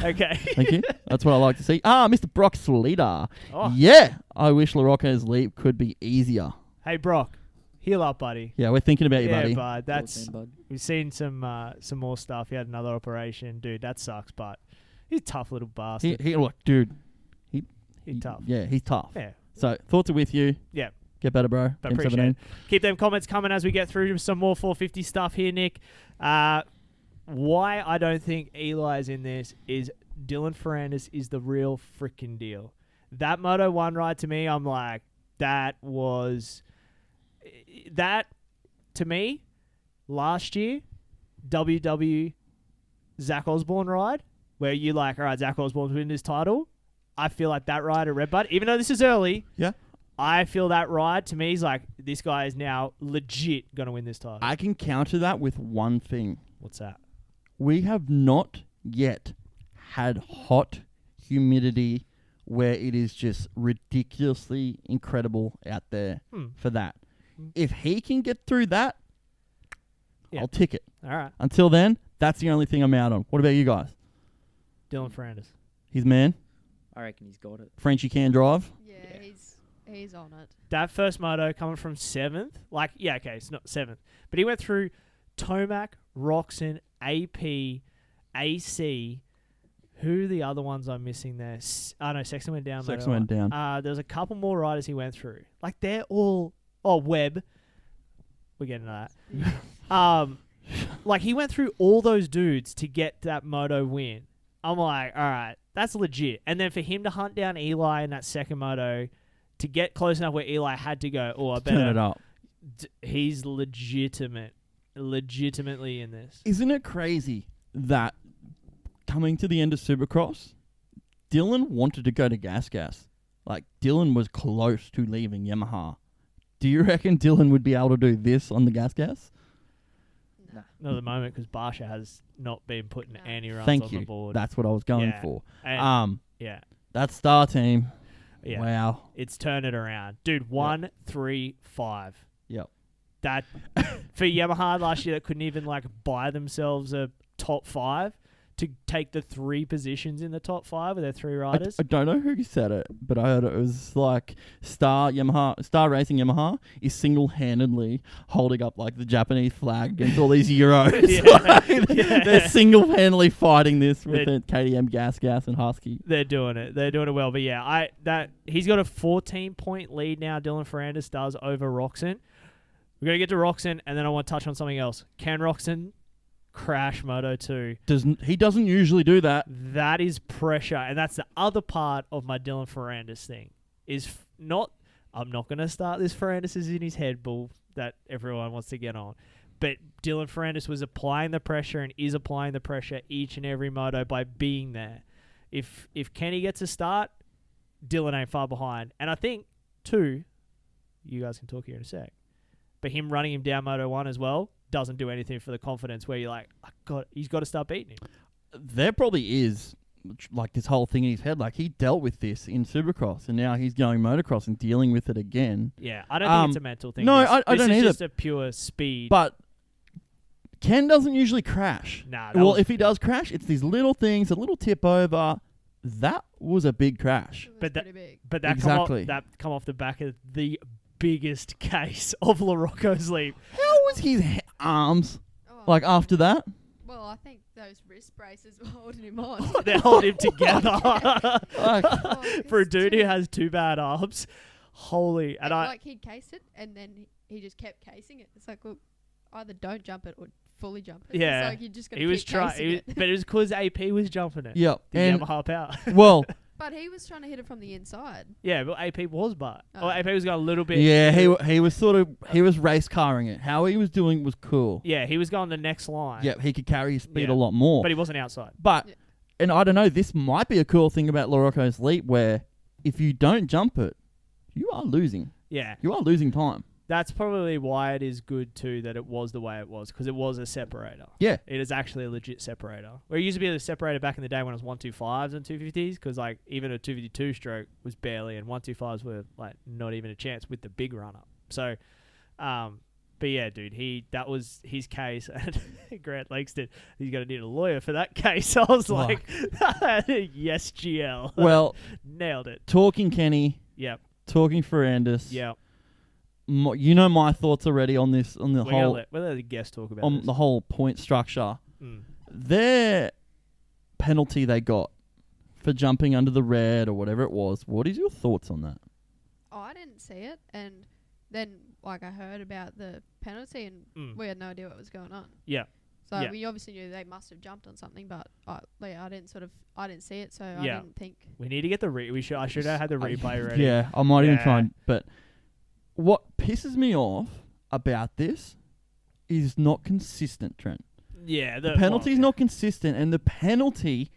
Okay. Thank you. That's what I like to see. Mr. Brock Slater. Oh. Yeah. I wish LaRocco's leap could be easier. Hey, Brock. Heal up, buddy. Yeah, we're thinking about you, buddy. Yeah, bud. We've seen some more stuff. He had another operation. Dude, that sucks, but he's a tough little bastard. He look, dude. He's tough. Yeah, he's tough. Yeah. So, thoughts are with you. Yeah. Get better, bro. I appreciate it. Keep them comments coming as we get through some more 450 stuff here, Nick. Why I don't think Eli is in this is Dylan Ferrandis is the real freaking deal. That Moto 1 ride to me, I'm like, that to me, last year, WW Zach Osborne ride, where you like, all right, Zach Osborne's winning this title. I feel like that ride at Red Buuud, even though this is early. Yeah. I feel that ride, to me, is like, this guy is now legit going to win this title. I can counter that with one thing. What's that? We have not yet had hot humidity where it is just ridiculously incredible out there for that. If he can get through that, I'll tick it. All right. Until then, that's the only thing I'm out on. What about you guys? Dylan Ferrandis. His man? I reckon he's got it. Frenchie can drive? Yeah, he's on it. That first moto coming from 7th, it's not 7th, but he went through Tomac, Roxon, AP, AC. Who are the other ones I'm missing there? Sexton went down. Sexton went down. There's a couple more riders he went through. Like, they're all... Oh, Webb. We're getting to that. Like, he went through all those dudes to get that moto win. I'm like, all right, that's legit. And then for him to hunt down Eli in that second moto to get close enough where Eli had to go, I better... Turn it up. He's legitimately in this. Isn't it crazy that coming to the end of Supercross, Dylan wanted to go to Gas? Like, Dylan was close to leaving Yamaha. Do you reckon Dylan would be able to do this on the Gas? Nah. Not at the moment, because Barsha has not been putting any runs Thank on you. the board. That's what I was going for. And, that star team. Yeah. Wow. It's turned it around. Dude, 1, 3, 5. Yep. That for Yamaha last year that couldn't even buy themselves a top 5 to take the 3 positions in the top 5 with their 3 riders. I don't know who said it, but I heard it was like Star Racing Yamaha is single-handedly holding up the Japanese flag against all these Euros. They're single-handedly fighting this with the KTM Gas and Husky. They're doing it. They're doing it well. But yeah, he's got a 14-point lead now. Dylan Ferrandis does over Roxon. We're gonna get to Roxon, and then I want to touch on something else. Can Roxon crash Moto 2? He doesn't usually do that. That is pressure, and that's the other part of my Dylan Ferrandis thing. I'm not going to start this Ferrandis is in his head bull that everyone wants to get on, But Dylan Ferrandis was applying the pressure and is applying the pressure each and every moto by being there. If Kenny gets a start, Dylan ain't far behind. And I think, too, you guys can talk here in a sec, but him running him down Moto 1 as well doesn't do anything for the confidence where you're like, he's got to start beating him. There probably is like this whole thing in his head. Like, he dealt with this in Supercross, and now he's going motocross and dealing with it again. Yeah, I don't think it's a mental thing. No, I don't This either. is just a pure speed. But Ken doesn't usually crash. Nah, well, if he does crash, it's these little things, a little tip over. That was a big crash. But that exactly. come off the back of the biggest case of LaRocco's leap. How was his arms like after that? Well, I think those wrist braces were holding him on. They're holding him together. Like, for a dude who has two bad arms, holy. And like he'd case it, and then he just kept casing it. It's like, well, either don't jump it or fully jump it. Yeah, it's like you're just gonna he was trying, but it was because AP was jumping it. Yeah, the and Yamaha power. Well, but he was trying to hit it from the inside. Yeah, but AP was AP was going a little bit. Yeah, he was he was race carring it. How he was doing was cool. Yeah, he was going the next line. Yeah, he could carry his speed a lot more. But he wasn't outside. But and I don't know, this might be a cool thing about LaRocco's leap, where if you don't jump it, you are losing. Yeah, you are losing time. That's probably why it is good, too, that it was the way it was, because it was a separator. Yeah. It is actually a legit separator. Where it used to be a separator back in the day when it was 125s and 250s, because like even a 252 stroke was barely, and 125s were like not even a chance with the big run-up. So, but yeah, dude, that was his case, and Grant Langston, he's going to need a lawyer for that case. I was like, yes, GL. Well, nailed it. Talking Kenny. Yep. Talking Ferrandis. Yep. You know my thoughts already on this, on the whole. We'll let the guest talk about on this. the whole point structure. Their penalty they got for jumping under the red or whatever it was. What is your thoughts on that? Oh, I didn't see it, and then like I heard about the penalty, and we had no idea what was going on. Yeah. So we obviously knew they must have jumped on something, but I didn't see it, so I didn't think. We need to get the I should have had the replay ready. Yeah, I might even try and. But what pisses me off about this is not consistent, Trent. Yeah, the penalty is not consistent, and the penalty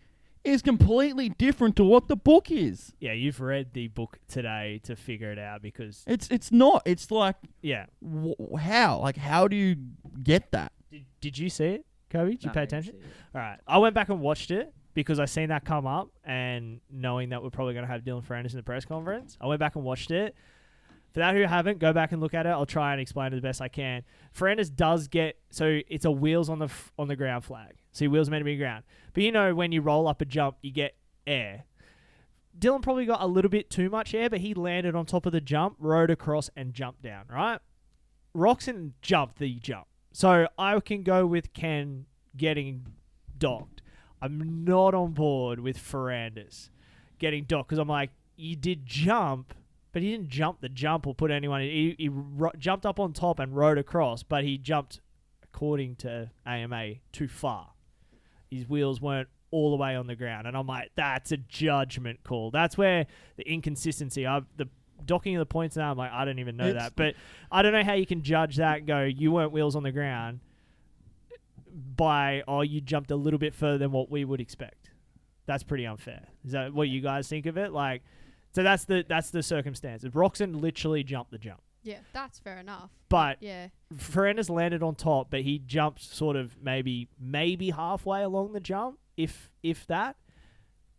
is completely different to what the book is. Yeah, you've read the book today to figure it out, because it's not. It's like, yeah, how? Like, how do you get that? Did you see it, Kobe? Did you pay attention? All right, I went back and watched it because I seen that come up, and knowing that we're probably going to have Dylan Ferrandis in the press conference, I went back and watched it. For that who haven't, go back and look at it. I'll try and explain it the best I can. Ferrandis does get, so it's a wheels on the ground flag. So your wheels are meant to be ground. But you know when you roll up a jump, you get air. Dylan probably got a little bit too much air, but he landed on top of the jump, rode across, and jumped down, right? Roczen jumped the jump. So I can go with Ken getting docked. I'm not on board with Ferrandis getting docked, because I'm like, you did jump, but he didn't jump the jump or put anyone in. He jumped up on top and rode across, but he jumped, according to AMA, too far. His wheels weren't all the way on the ground. And I'm like, that's a judgment call. That's where the inconsistency, the docking of the points now, I'm like, I don't even know that. But I don't know how you can judge that and go, you weren't wheels on the ground by, you jumped a little bit further than what we would expect. That's pretty unfair. Is that what you guys think of it? Like, so that's the circumstances. Roczen literally jumped the jump. Yeah, that's fair enough. But yeah, Ferrandis landed on top, but he jumped sort of maybe halfway along the jump, if that.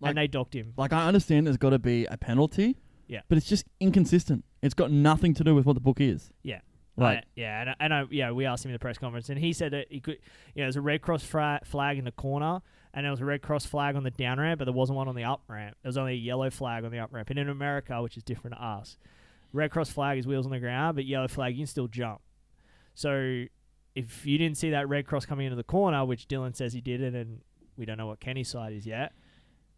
Like, and they docked him. Like, I understand there's got to be a penalty. Yeah. But it's just inconsistent. It's got nothing to do with what the book is. Yeah. Right. We asked him in the press conference, and he said that he could. There's a Red Cross flag in the corner, and there was a Red Cross flag on the down ramp, but there wasn't one on the up ramp. There was only a yellow flag on the up ramp. And in America, which is different to us, Red Cross flag is wheels on the ground, but yellow flag, you can still jump. So if you didn't see that Red Cross coming into the corner, which Dylan says he did it, and we don't know what Kenny's side is yet.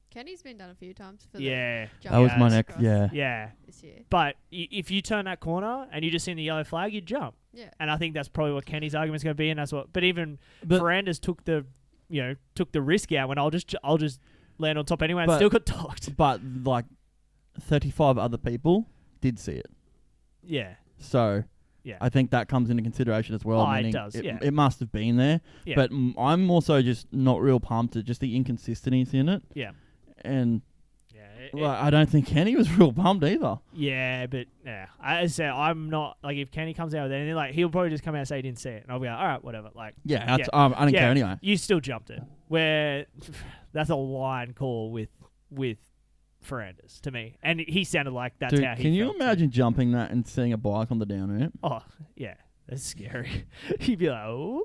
Kenny's been done a few times for the jump. That was my next, Yeah. This year. But if you turn that corner and you just seen the yellow flag, you jump. Yeah. And I think that's probably what Kenny's argument's going to be, and that's what. But even Ferrandis took the risk out when I'll just land on top anyway and still got docked. But like 35 other people did see it. Yeah. So Yeah. I think that comes into consideration as well. Oh, it meaning does, yeah. It must have been there. Yeah. But I'm also just not real pumped at just the inconsistencies in it. Yeah. And Yeah. I don't think Kenny was real pumped either. Yeah, but I said I'm not like if Kenny comes out with anything, like he'll probably just come out and say he didn't see it, and I'll be like, all right, whatever. Like, Yeah, I don't care anyway. You still jumped it. Where that's a line call with Ferrandis to me, and he sounded like that's Dude, how he. can you felt imagine jumping that and seeing a bike on the down ramp? Oh yeah, that's scary. He'd be like, oh.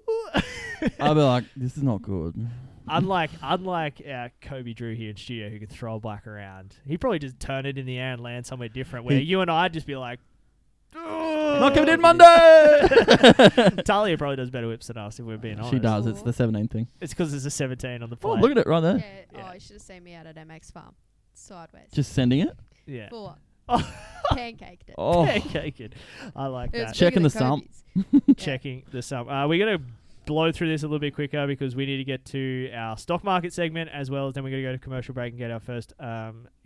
I'd be like, this is not good. Unlike Kobe Drew here in studio, who could throw a bike around, he'd probably just turn it in the air and land somewhere different. Where you and I'd just be like, not coming in Monday. Talia probably does better whips than us, if we're being honest. She does. It's the 17 thing. It's because there's a 17 on the Oh, plate. look at it right there. Yeah. Oh, you should have seen me out at MX Farm. Sideways. Just sending it. Yeah. Full on. Oh. Pancaked it. Oh, Pancaked it. I like It was that. Checking bigger the than sump. Kobe's. Checking the sum. We're going to blow through this a little bit quicker because we need to get to our stock market segment as well as then we're going to go to commercial break and get our first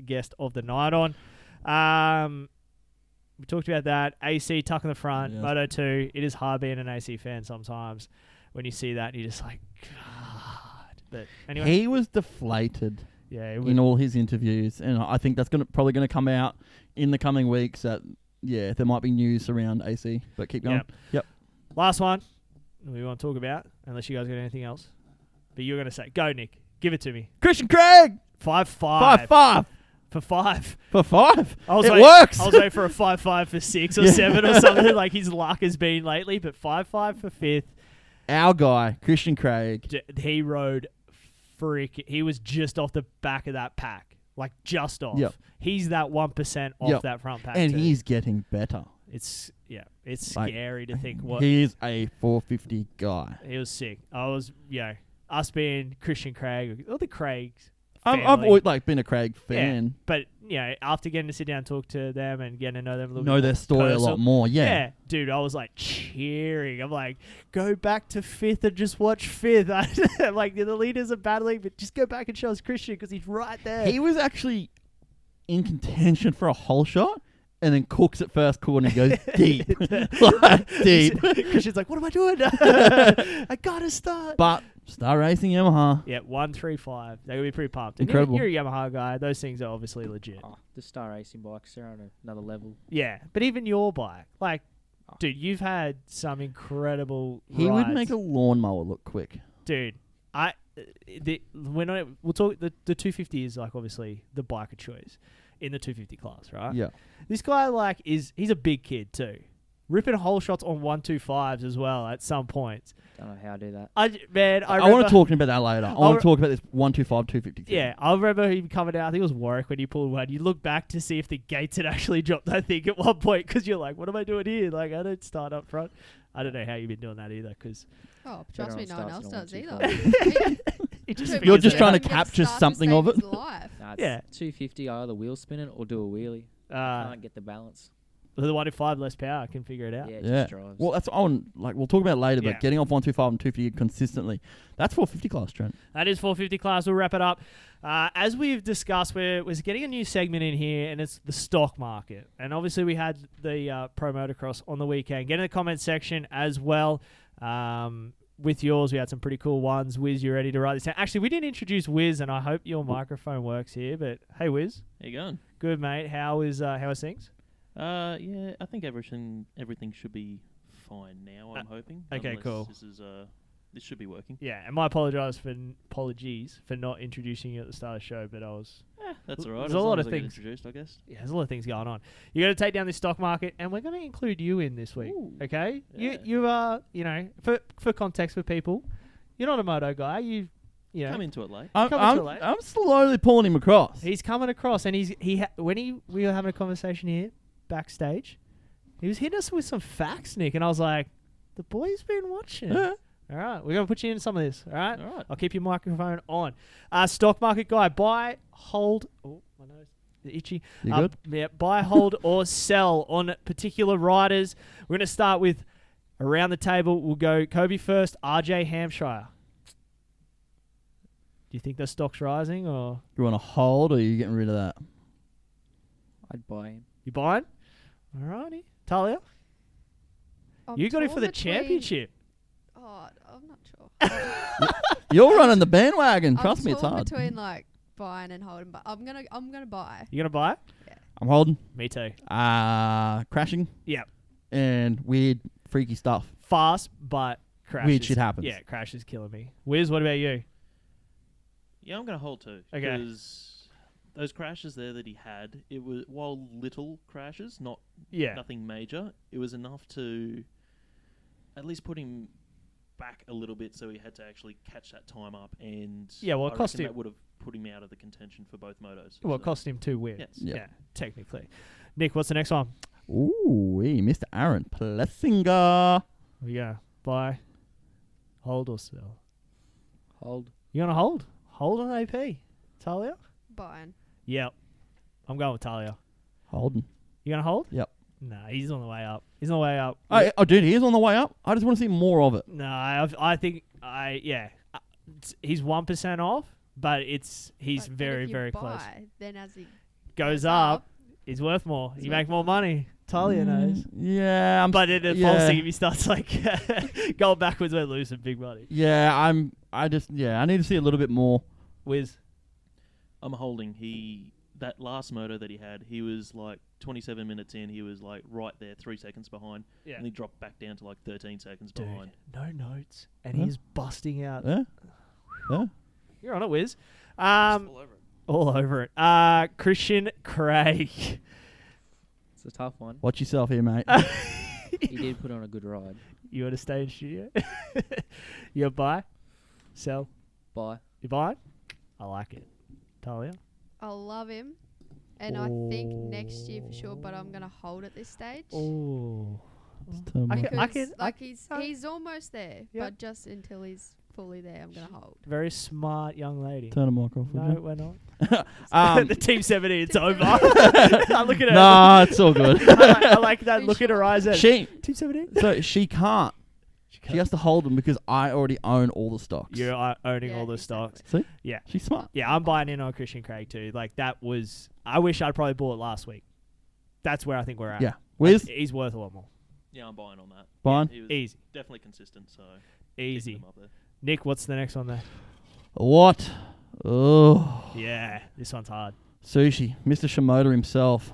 guest of the night on. We talked about that. AC tuck in the front. Yes. Moto 2. It is hard being an AC fan sometimes when you see that and you're just like, God. But anyway. He was deflated Yeah, in all his interviews, and I think that's probably going to come out in the coming weeks. That there might be news around AC, but keep going. Yep. Last one we want to talk about, unless you guys got anything else. But you're going to say, go Nick, give it to me. Christian Craig 5-5. 5-5 For 5. for 5. I was It waiting, works. I was waiting for a 5-5 for 6 or 7 or something like his luck has been lately, but 5-5 for 5th. Our guy Christian Craig. He rode he was just off the back of that pack. Like just off. Yep. He's that 1% off that front pack. And too. he's getting better. It's Like, scary to think what He is a 450 guy. he was sick. I was us being Christian Craig or the Craigs. I've family. always been a Craig fan. Yeah, but after getting to sit down and talk to them and getting to know them a little bit Know their story a lot personal, more. Yeah. Dude, I was like cheering. I'm like, go back to 5th and just watch 5th. Like the leaders are battling, but just go back and show us Christian because he's right there. He was actually in contention for a whole shot. And then cooks at first corner and goes deep. Like, deep. Christian's like, what am I doing? I gotta start. But Star Racing Yamaha. Yeah, 135. They're gonna be pretty pumped. Incredible. And you're a Yamaha guy. Those things are obviously legit. Oh, the Star Racing bikes, they're on another level. Yeah, but even your bike, like, dude, you've had some incredible. He rides. would make a lawnmower look quick. Dude, we'll talk. The 250 is like obviously the bike of choice in the 250 class, right? Yeah. This guy he's a big kid too, ripping hole shots on 125s as well at some points. Don't know how to do that. I want to talk about that later. I want to talk about this 125, 250 thing. Yeah, I remember him coming out. I think it was Warwick when he pulled one. You look back to see if the gates had actually dropped. I think at one point because you're like, what am I doing here? Like I don't start up front. I don't know how you've been doing that either because. Oh, trust me, no one else does either. You're just trying to capture something of it. Yeah, 250. I either wheel spin it or do a wheelie. I can't get the balance. The 125 less power, I can figure it out. Yeah, it just drives. Well, that's we'll talk about it later, but getting off 125 and 250 consistently, that's 450 class, Trent. That is 450 class. We'll wrap it up. As we've discussed, we're getting a new segment in here, and it's the stock market. And obviously, we had the Pro Motocross on the weekend. Get in the comment section as well. With yours, we had some pretty cool ones. Wiz, you ready to write this down? Actually, we didn't introduce Wiz, and I hope your microphone works here. But hey, Wiz. How you going? Good, mate. How is things? Yeah, I think everything should be fine now. I'm hoping. Okay, Unless cool. This should be working. Yeah, and my apologies for not introducing you at the start of the show, but I was. That's all right. There's as a lot long of as I get things introduced, I guess. Yeah, there's a lot of things going on. You got to take down the stock market, and we're going to include you in this week. Ooh, okay, yeah. you are for context for people, you're not a moto guy. You Come into it late. I'm slowly pulling him across. He's coming across, and we were having a conversation here backstage. He was hitting us with some facts, Nick, and I was like, the boy's been watching. Yeah. All right, we're going to put you in some of this, all right? All right. I'll keep your microphone on. Stock market guy, buy, hold... Oh, my nose is itchy. You good? Yeah, buy, hold, or sell on particular riders. We're going to start with around the table. We'll go Kobe first, RJ Hampshire. Do you think the stock's rising, or... You want to hold, or are you getting rid of that? I'd buy him. You buying? All righty. Tahlia? You got it for torn the between- championship. Oh, I'm not sure. You're running the bandwagon. Trust I'm me, it's torn hard. between like buying and holding, but I'm gonna buy. You gonna buy it? I'm holding. Me too. Crashing Yep. and weird, freaky stuff. Fast, but crashes. Weird shit happens. Yeah, crash is killing me. Wiz, what about you? Yeah, I'm going to hold too. Okay. Because those crashes there that he had, it was, while little crashes, nothing major, it was enough to at least put him back a little bit, so he had to actually catch that time up, and Yeah, well, it I cost reckon him. that would have put him out of the contention for both motos. Well, it cost him 2 wins. Yes. Yeah, technically. Nick, what's the next one? Ooh, Mr. Aaron Plessinger. Yeah, buy, hold or sell? Hold. You gonna hold? Hold on AP. Tahlia? Buying. Yep. I'm going with Tahlia. Holding. You gonna hold? Yep. Nah, he's on the way up. He's on the way up. Oh, dude, he is on the way up. I just want to see more of it. No, I think he's 1% off, but he's But very if you very buy, close. Then as he Goes up, he's worth more. You make more money. Tahlia knows. Yeah, But it falls yeah. if he starts like going backwards, we're losing big money. Yeah, I need to see a little bit more. Wiz. I'm holding. That last moto that he had, he was like 27 minutes in, he was like right there, 3 seconds behind. Yeah. And he dropped back down to like 13 seconds Dude, behind. no notes. And Huh? he's busting out. Yeah. Yeah. You're on it, Wiz. All over it. All over it. Christian Craig. It's a tough one. Watch yourself here, mate. He did put on a good ride. You want to stay in studio? You buy? Sell? Buy. You buy? I like it. Tahlia? I love him, and I think next year for sure. But I'm gonna hold at this stage. Oh. Because I he's almost there, Yep. but just until he's fully there, I'm gonna hold. Very smart young lady. Turn the mic off. No, we're not. Um, The Team 70, it's over. I look at her. Nah, it's all good. I like that look at her eyes. She, Team 70? so she can't. She has to hold them because I already own all the stocks. You're owning all the stocks. See? Yeah. She's smart. Yeah, I'm buying in on Christian Craig too. Like, that was... I wish I'd probably bought it last week. That's where I think we're at. Yeah. Wiz? He's worth a lot more. Yeah, I'm buying on that. Buying? He was Easy. definitely consistent, so... Easy. keeping him up there. Nick, what's the next one there? What? Oh. Yeah, this one's hard. Sushi. Mr. Shimoda himself.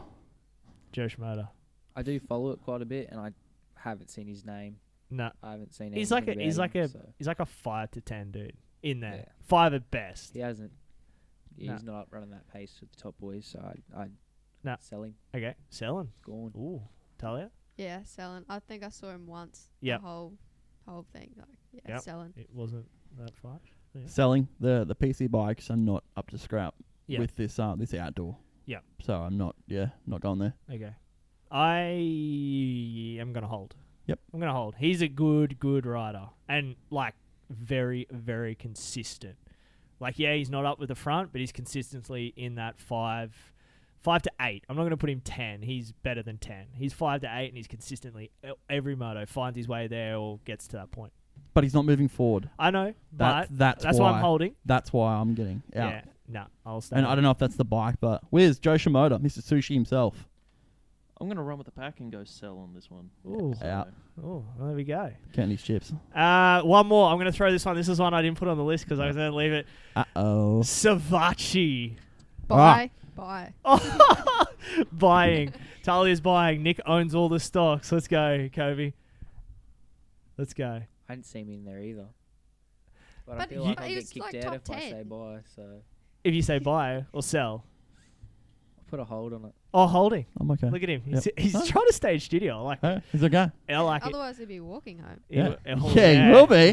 Joe Schmoder. I do follow it quite a bit, and I haven't seen his name. No. I haven't seen He's like anything about him, he's like a 5 to 10 dude in there. Yeah. 5 at best. He hasn't. No. He's not running that pace with the top boys, so I'd No. sell him. Okay, selling. Gone. Ooh, Tahlia? Yeah, selling. I think I saw him once. Yep. The whole thing. Like, yeah, Yep. selling. It wasn't that fast. Yeah. Selling. The PC bikes are not up to scrap Yeah. with this outdoor. Yeah. So I'm not going there. Okay. I am going to hold. Yep. I'm going to hold. He's a good rider. And, like, very, very consistent. Like, yeah, he's not up with the front, but he's consistently in that 5 to 8. I'm not going to put him 10. He's better than 10. He's 5 to 8, and he's consistently, every moto, finds his way there or gets to that point. But he's not moving forward. I know, but That's why I'm holding. That's why I'm getting out. Yeah, no, I'll stay. And I don't know if that's the bike, but where's Joe Shimoda, Mr. Sushi himself? I'm going to run with the pack and go sell on this one. Ooh. So Out. Oh, well, there we go. Counting his chips. One more. I'm going to throw this one. This is one I didn't put on the list because I was going to leave it. Uh-oh. Savachi. Buy. Buy. Buying. Talia's buying. Nick owns all the stocks. Let's go, Kobe. Let's go. I didn't see him in there either. But I But feel you- like I'll he get was kicked like out top if I say 10. buy, so If you say buy or sell. I'll put a hold on it. Oh, holding. I'm okay. Look at him. Yep. He's Huh? trying to stage studio. I like it. He's okay. I like it. Otherwise, he'd be walking home. Yeah. Yeah, he will be.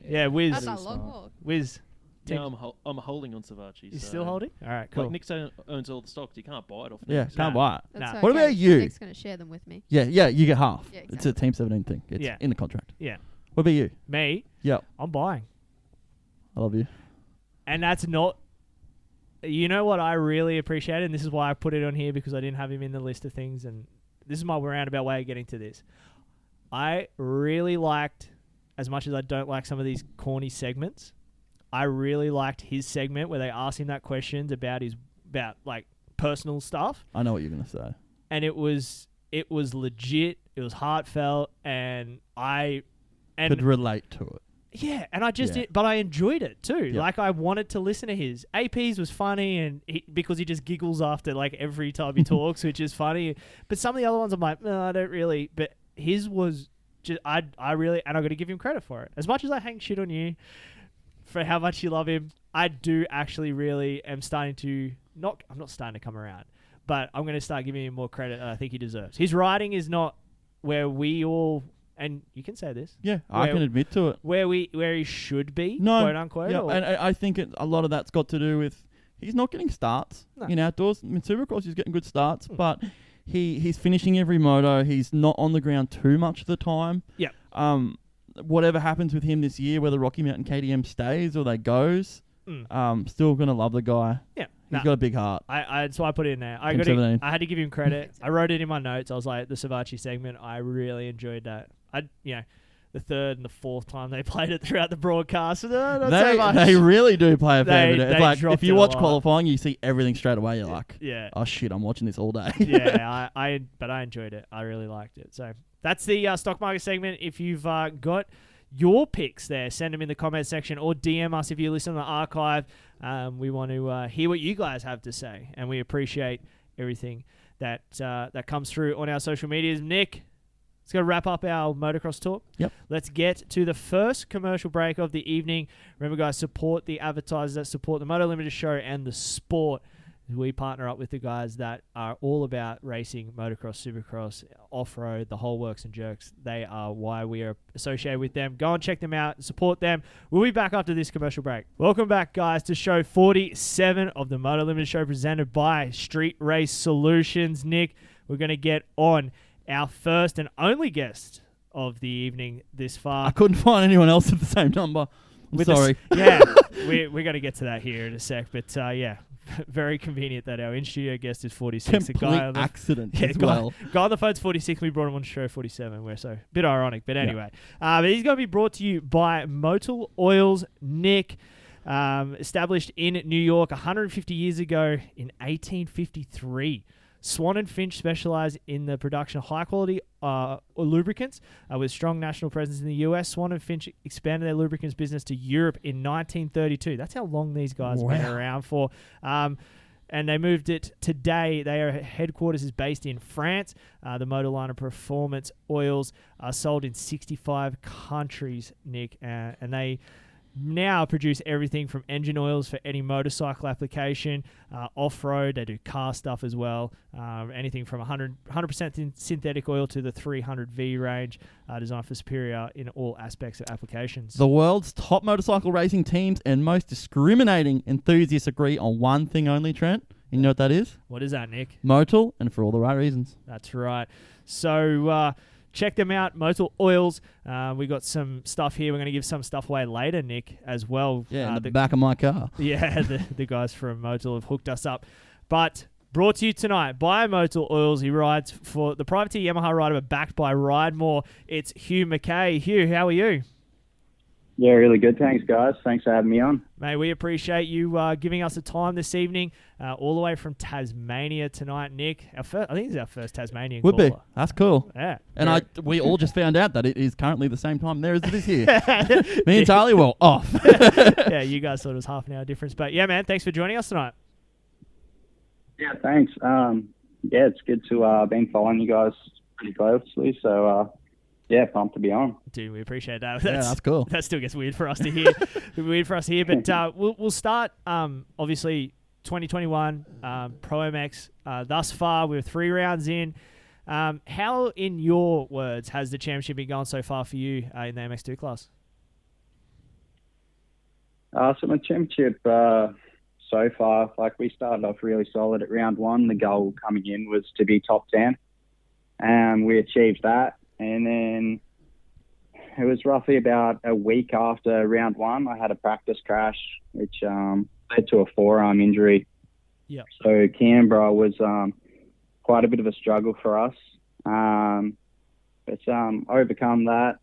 Yeah, Wiz. That's a Pretty long smart. walk. Wiz. Yeah, I'm holding on Savachi. You so still holding? All right, cool. Like Nick owns all the stocks. You can't buy it off Yeah, Nick. can't Nah. buy it. That's Nah. What okay. about you? Nick's going to share them with me. Yeah, you get half. Yeah, It's a Team 17 thing. It's Yeah. in the contract. Yeah. What about you? Me, Yep. I'm buying. I love you. And that's not... You know what I really appreciated, and this is why I put it on here, because I didn't have him in the list of things, and this is my roundabout way of getting to this. I really liked, as much as I don't like some of these corny segments, I really liked his segment where they asked him that questions about like personal stuff, I know what you're going to say. and it was it was legit. It was heartfelt, and I could relate to it. Yeah, and I just but I enjoyed it too. Yep. Like, I wanted to listen to his. AP's was funny, and because he just giggles after like every time he talks, which is funny. But some of the other ones I'm like, no, I don't really. But his was just I really, and I got to give him credit for it. As much as I hang shit on you for how much you love him, I do actually really am starting to I'm not starting to come around, but I'm going to start giving him more credit I think he deserves. His riding is not where we all. And you can say this. Yeah, I can admit to it. Where he should be, no, quote unquote. Yeah, and I think a lot of that's got to do with he's not getting starts in outdoors. In Supercross, he's getting good starts, but he's finishing every moto. He's not on the ground too much of the time. Yeah. Whatever happens with him this year, whether Rocky Mountain KTM stays or they goes, still gonna love the guy. Yeah. He's got a big heart. So I put it in there. I had to give him credit. I wrote it in my notes. I was like, the Savachi segment, I really enjoyed that. The third and the fourth time they played it throughout the broadcast. They really do play a fair bit. It's like, if you watch lot. Qualifying, you see everything straight away. You're like, yeah, oh shit, I'm watching this all day. Yeah, but I enjoyed it. I really liked it. So that's the stock market segment. If you've got your picks there, send them in the comment section or DM us if you listen to the archive. We want to hear what you guys have to say, and we appreciate everything that comes through on our social medias. Nick, let's go wrap up our motocross talk. Yep. Let's get to the first commercial break of the evening. Remember, guys, support the advertisers that support the Moto Limited Show and the sport. We partner up with the guys that are all about racing, motocross, supercross, off-road, the whole works and jerks. They are why we are associated with them. Go and check them out, support them. We'll be back after this commercial break. Welcome back, guys, to show 47 of the Moto Limited Show presented by Street Race Solutions. Nick, we're going to get on our first and only guest of the evening this far. I couldn't find anyone else with the same number. I'm sorry. We're going to get to that here in a sec. But, very convenient that our in-studio guest is 46. Complete accident as well. Guy on the phone's 46. We brought him on the show 47. We're so a bit ironic. But anyway, but he's going to be brought to you by Moto Oils Nic. Established in New York 150 years ago in 1853. Swan and Finch specialize in the production of high-quality lubricants with strong national presence in the US. Swan and Finch expanded their lubricants business to Europe in 1932. That's how long these guys have been around for. And they moved it today. Their headquarters is based in France. The motor line of performance oils are sold in 65 countries, Nick, and they now produce everything from engine oils for any motorcycle application, off-road. They do car stuff as well. Anything from 100% synthetic oil to the 300V range, designed for superior in all aspects of applications. The world's top motorcycle racing teams and most discriminating enthusiasts agree on one thing only, Trent. You know what that is? What is that, Nick? Motul, and for all the right reasons. That's right. So check them out, Moto Oils. We got some stuff here. We're going to give some stuff away later, Nick, as well. Yeah, in the back of my car. Yeah, the guys from Motul have hooked us up. But brought to you tonight by Moto Oils. He rides for the privateer Yamaha rider, but backed by Ride More. It's Hugh McKay. Hugh, how are you? Yeah, really good. Thanks, guys. Thanks for having me on. Mate, we appreciate you giving us the time this evening, all the way from Tasmania tonight, Nick. I think this is our first Tasmanian Would caller. be. That's cool. Yeah. And we all just found out that it is currently the same time there as it is here. Me and Tahlia were off. Yeah, you guys thought it was half an hour difference. But yeah, man, thanks for joining us tonight. Yeah, thanks. It's good to been following you guys pretty closely. So, pumped to be on. Dude, we appreciate that. That's cool. That still gets weird for us to hear. But we'll start. Obviously, 2021 Pro MX. Thus far, we're 3 rounds in. How, in your words, has the championship been going so far for you in the MX2 class? So my championship so far, we started off really solid at round 1. The goal coming in was to be top 10, and we achieved that. And then it was roughly about a week after round 1, I had a practice crash, which led to a forearm injury. Yeah. So Canberra was quite a bit of a struggle for us. But overcome that.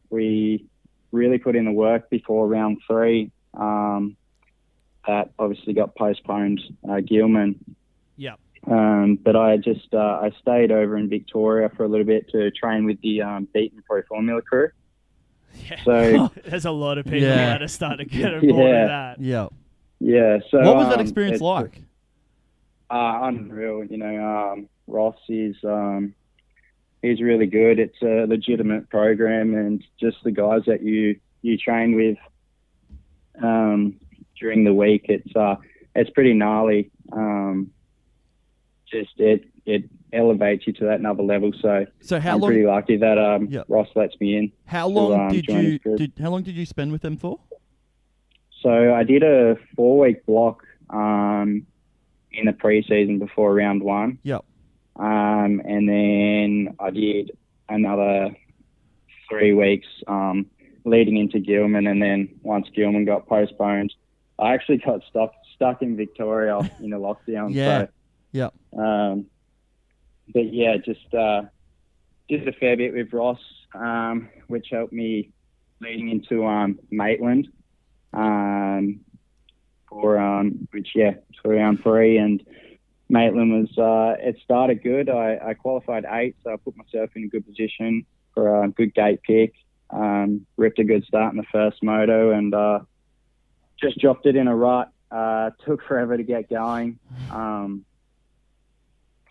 We really put in the work before round 3. That obviously got postponed. Gilman. Yeah. But I just I stayed over in Victoria for a little bit to train with the Beaton Pro Formula crew. Yeah. So there's a lot of people that are starting to get on board with that. Yeah. Yeah. So what was that experience like? Unreal. You know, Ross is he's really good. It's a legitimate program, and just the guys that you train with during the week, it's pretty gnarly. Just it elevates you to that another level. So how I'm long, pretty lucky that Ross lets me in. How long how long did you spend with them for? So I did a 4-week block in the preseason before round one. Yep. And then I did another 3 weeks leading into Gilman, and then once Gilman got postponed, I actually got stuck in Victoria in the lockdown. Yeah. So, yeah. But yeah, just a fair bit with Ross, which helped me leading into Maitland for round 3, and Maitland was it started good. I qualified 8th, so I put myself in a good position for a good gate pick. Ripped a good start in the first moto, and just dropped it in a rut. Took forever to get going.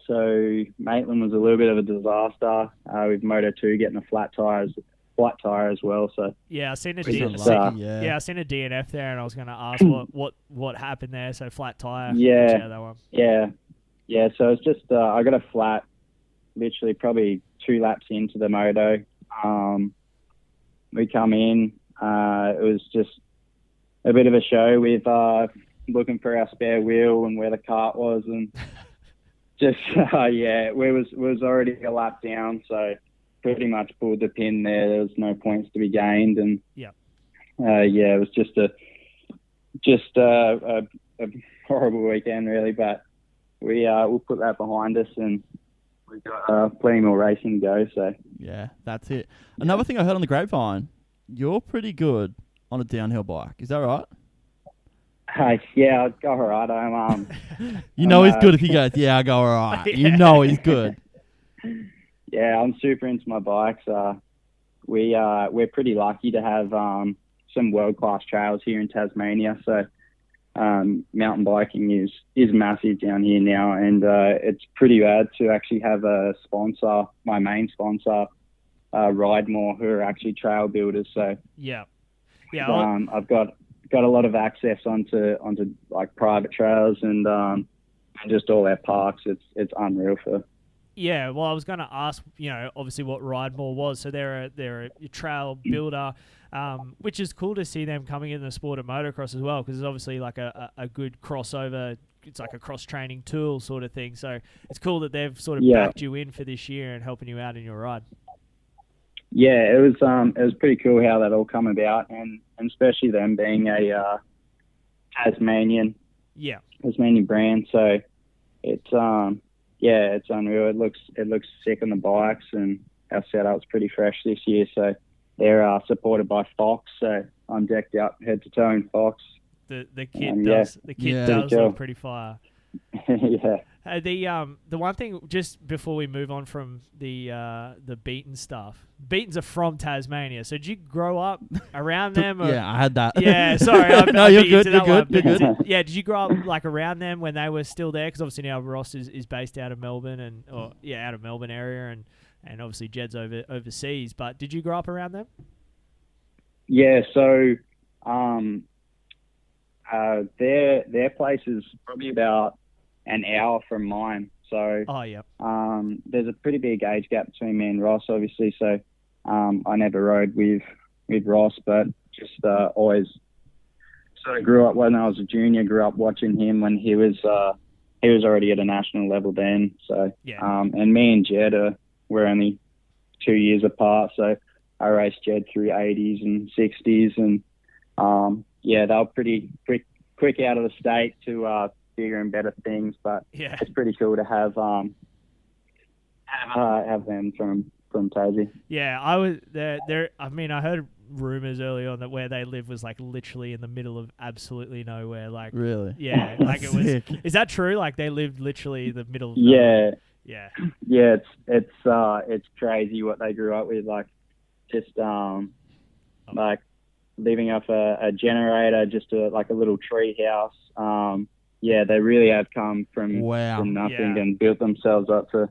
So Maitland was a little bit of a disaster with Moto 2 getting a flat tire as well. So yeah, I seen a I seen a DNF there, and I was going to ask what happened there. So flat tire. Yeah, that one. Yeah. So it's just I got a flat, literally probably 2 laps into the moto. We come in. It was just a bit of a show with looking for our spare wheel and where the cart was, and just we was already a lap down, so pretty much pulled the pin there. There was no points to be gained, and it was just a horrible weekend really, but we'll put that behind us, and we've got plenty more racing to go. So yeah, that's it. Another thing I heard on the grapevine, you're pretty good on a downhill bike. Is that right? Yeah, I go all right. I'm you know he's good if he goes, yeah, I go all right. You know he's good. Yeah, I'm super into my bikes. We're pretty lucky to have some world-class trails here in Tasmania. So mountain biking is massive down here now, and it's pretty rad to actually have a sponsor, my main sponsor, Ridemore, who are actually trail builders. So I've got a lot of access onto like private trails and just all our parks. It's unreal for. Yeah, well, I was going to ask, obviously what Ridemore was. So they're a trail builder, which is cool to see them coming in the sport of motocross as well, because it's obviously like a good crossover. It's like a cross-training tool sort of thing. So it's cool that they've sort of backed you in for this year and helping you out in your ride. Yeah, it was pretty cool how that all come about, and especially them being a Tasmanian brand. So it's it's unreal. It looks sick on the bikes, and our setup's pretty fresh this year. So they're supported by Fox. So I'm decked up head to toe in Fox. The kit does look pretty fire. Yeah. The one thing, just before we move on from the Beaton stuff, Beatons are from Tasmania. So did you grow up around them? Or? Yeah, I had that. Yeah, sorry. No, you're good. You're good. Yeah, did you grow up like around them when they were still there? Because obviously now Ross is based out of Melbourne out of Melbourne area, and obviously Jed's overseas. But did you grow up around them? Yeah. So their place is probably about an hour from mine. So there's a pretty big age gap between me and Ross, obviously. So I never rode with Ross, but just always sort of grew up when I was a junior. Grew up watching him when he was already at a national level then. So and me and Jed were only 2 years apart. So I raced Jed through 80s and 60s, and they were pretty quick out of the state to bigger and better things, but it's pretty cool to have them from Tassie. Yeah, I was there. I mean, I heard rumors early on that where they live was like literally in the middle of absolutely nowhere. Like really, yeah, like it was. Sick. Is that true? Like they lived literally in the middle of Yeah. nowhere? Yeah. Yeah, it's crazy what they grew up with. Like, just like living off a generator, just like a little tree house. Yeah, they really have come from nothing and built themselves up to.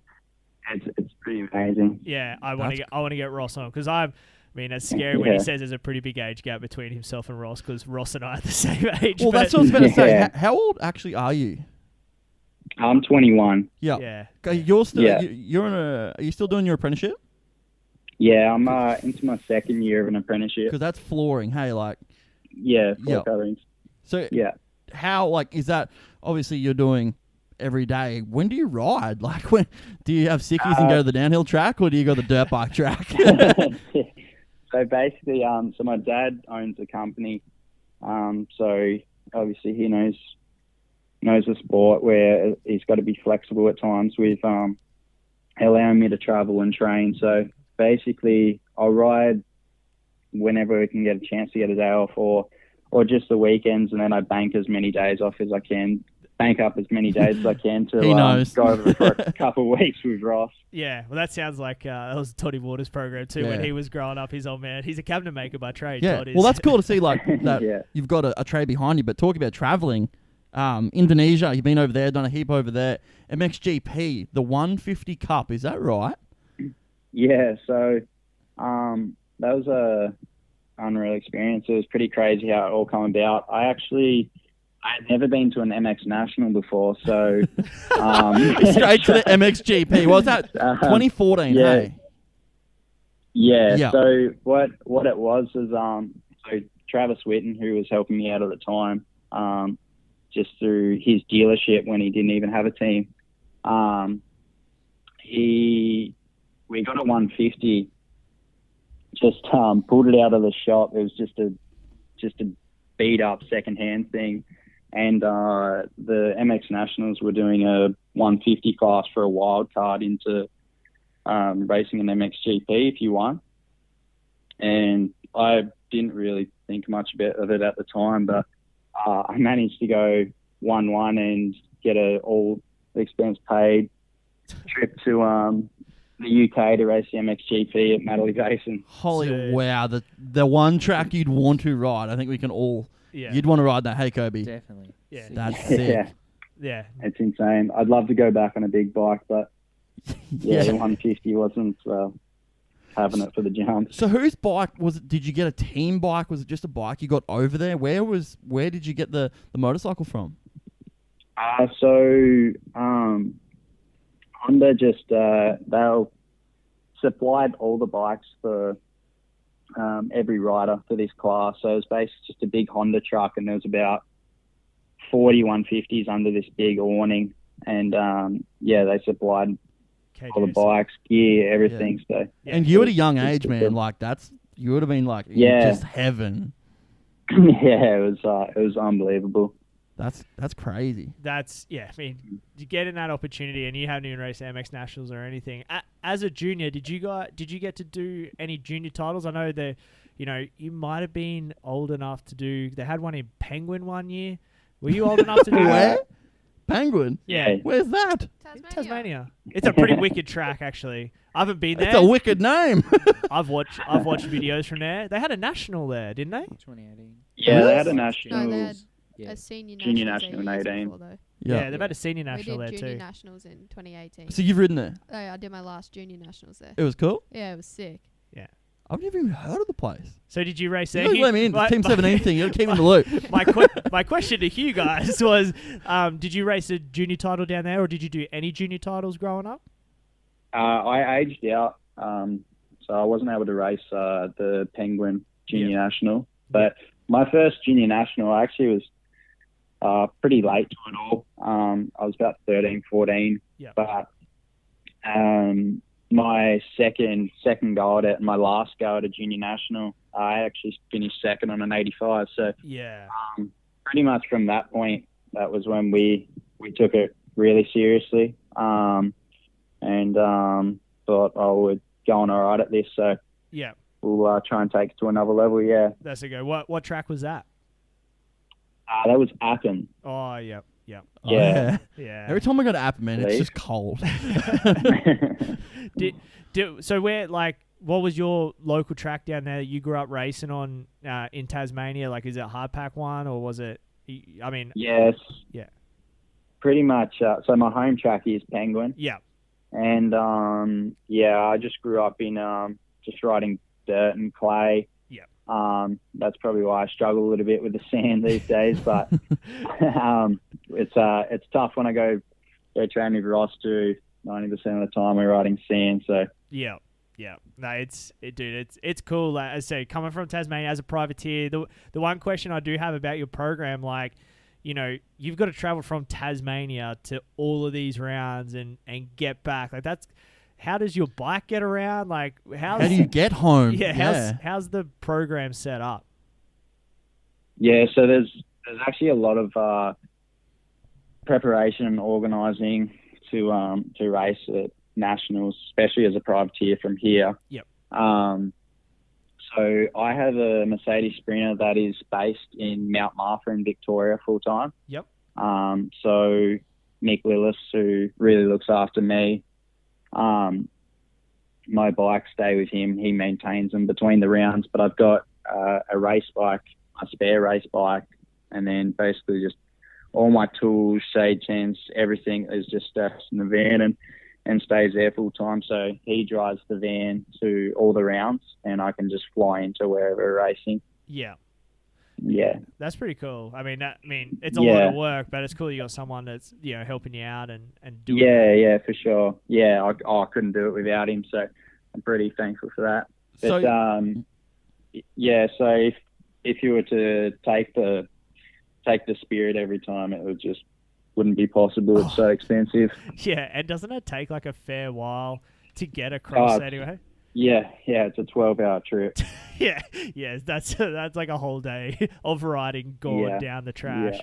It's pretty amazing. Yeah, I want to get Ross on because I mean, it's scary when he says there's a pretty big age gap between himself and Ross because Ross and I are the same age. Well, that's what I was about to say. How old actually are you? I'm 21. Yeah. Yeah. Okay, you're still are you still doing your apprenticeship? Yeah, I'm into my second year of an apprenticeship. Because that's flooring. Hey, like. Yeah, floor coverings. So how is that? Obviously, you're doing every day. When do you ride? Like, when do you have sickies and go to the downhill track, or do you go to the dirt bike track? So basically, so my dad owns a company, so obviously he knows the sport where he's got to be flexible at times with allowing me to travel and train. So basically, I'll ride whenever I can get a chance to get a day off, or just the weekends, and then I bank as many days off as I can. Bank up as many days as I can to go over for a couple of weeks with Ross. Yeah, well, that sounds like that was Toddy Waters' program too when he was growing up. His old man, he's a cabinet maker by trade. Yeah, Todd is. well, that's cool to see that you've got a trade behind you. But talk about traveling, Indonesia, you've been over there, done a heap over there. MXGP, the 150 Cup, is that right? Yeah, so that was a unreal experience. It was pretty crazy how it all came about. I had never been to an MX National before, so straight to the MXGP. What was that? 2014. Yeah. Hey. Yeah. So what it was is so Travis Whitten, who was helping me out at the time, just through his dealership when he didn't even have a team, we got a 150. Just pulled it out of the shop. It was just a beat up secondhand thing. And the MX Nationals were doing a 150 class for a wild card into racing an MXGP if you won. And I didn't really think much of it at the time, but I managed to go 1-1 and get a all expense paid trip to the UK to race the MXGP at Matterley Basin. Holy wow! The one track you'd want to ride. I think we can all. Yeah. You'd want to ride that. Hey, Kobe. Definitely. Yeah. That's sick. Yeah. It's insane. I'd love to go back on a big bike, but the 150 wasn't having it for the jump. So whose bike was it? Did you get a team bike? Was it just a bike you got over there? Where did you get the motorcycle from? So Honda just they supplied all the bikes for every rider for this class. So it was basically just a big Honda truck, and there was about 40 150s under this big awning. And they supplied all the bikes, gear, everything. Yeah. So and you at a young age, man, like you would have been like just heaven. Yeah, it was unbelievable. That's crazy. I mean, you get in that opportunity and you haven't even raced MX Nationals or anything. As a junior, did you get to do any junior titles? I know you might have been old enough to do. They had one in Penguin one year. Were you old enough to do Where? that? Penguin? Yeah. Where's that? Tasmania. It's a pretty wicked track, actually. I haven't been there. It's a wicked name. I've watched videos from there. They had a national there, didn't they? 2018. Yeah, they had a national. No, they had a junior national in 18. Yeah, they've had a senior national there too. We did too. junior nationals in 2018. So you've ridden there? Oh, yeah, I did my last junior nationals there. It was cool? Yeah, it was sick. Yeah. I've never even heard of the place. So did you race there? You let me in. Team 17 thing. You got to keep me in the loop. My question to you guys was, did you race a junior title down there, or did you do any junior titles growing up? I aged out, so I wasn't able to race the Penguin Junior National. But my first Junior National, I actually was pretty late to it all. I was about 13, 14. Yeah. But my second go at it and my last go at a Junior National, I actually finished second on an 85. So pretty much from that point, that was when we took it really seriously. And thought, we're going all right at this. So we'll try and take it to another level. Yeah. That's a go. What track was that? That was Ipone. Oh, yeah. Yeah. Yeah. Yeah. Every time I go to App, man, it's just cold. So where, like, what was your local track down there that you grew up racing on in Tasmania? Like, is it Hardpack one or was it? I mean. Yes. Yeah. Pretty much. So my home track is Penguin. Yeah. And I just grew up in just riding dirt and clay. Yeah. That's probably why I struggle a little bit with the sand these days. But it's tough when I go train with Ross too. 90% of the time we're riding sand. So yeah. Yeah, no, it's cool. Like I say, coming from Tasmania as a privateer, the one question I do have about your program, like, you know, you've got to travel from Tasmania to all of these rounds and get back. Like, that's, how does your bike get around? Like, how do you get home? Yeah, how's the program set up? Yeah, so there's actually a lot of preparation and organising to race at nationals, especially as a privateer from here. Yep. So I have a Mercedes Sprinter that is based in Mount Martha in Victoria full time. Yep. So Nick Lillis, who really looks after me, my bikes stay with him. He maintains them between the rounds, but I've got a race bike, a spare race bike, and then basically just all my tools, shade tents, everything is just stashed in the van and stays there full time. So he drives the van to all the rounds and I can just fly into wherever we're racing. Yeah. Yeah. That's pretty cool. I mean, it's a lot of work, but it's cool you got someone that's, you know, helping you out and doing it. Yeah, for sure. Yeah, I couldn't do it without him, so I'm pretty thankful for that. But, so if you were to take the Spirit every time, it wouldn't be possible. It's so expensive. Yeah, and doesn't it take like a fair while to get across anyway? Yeah, it's a 12-hour trip. yeah, that's like a whole day of riding going down the trash.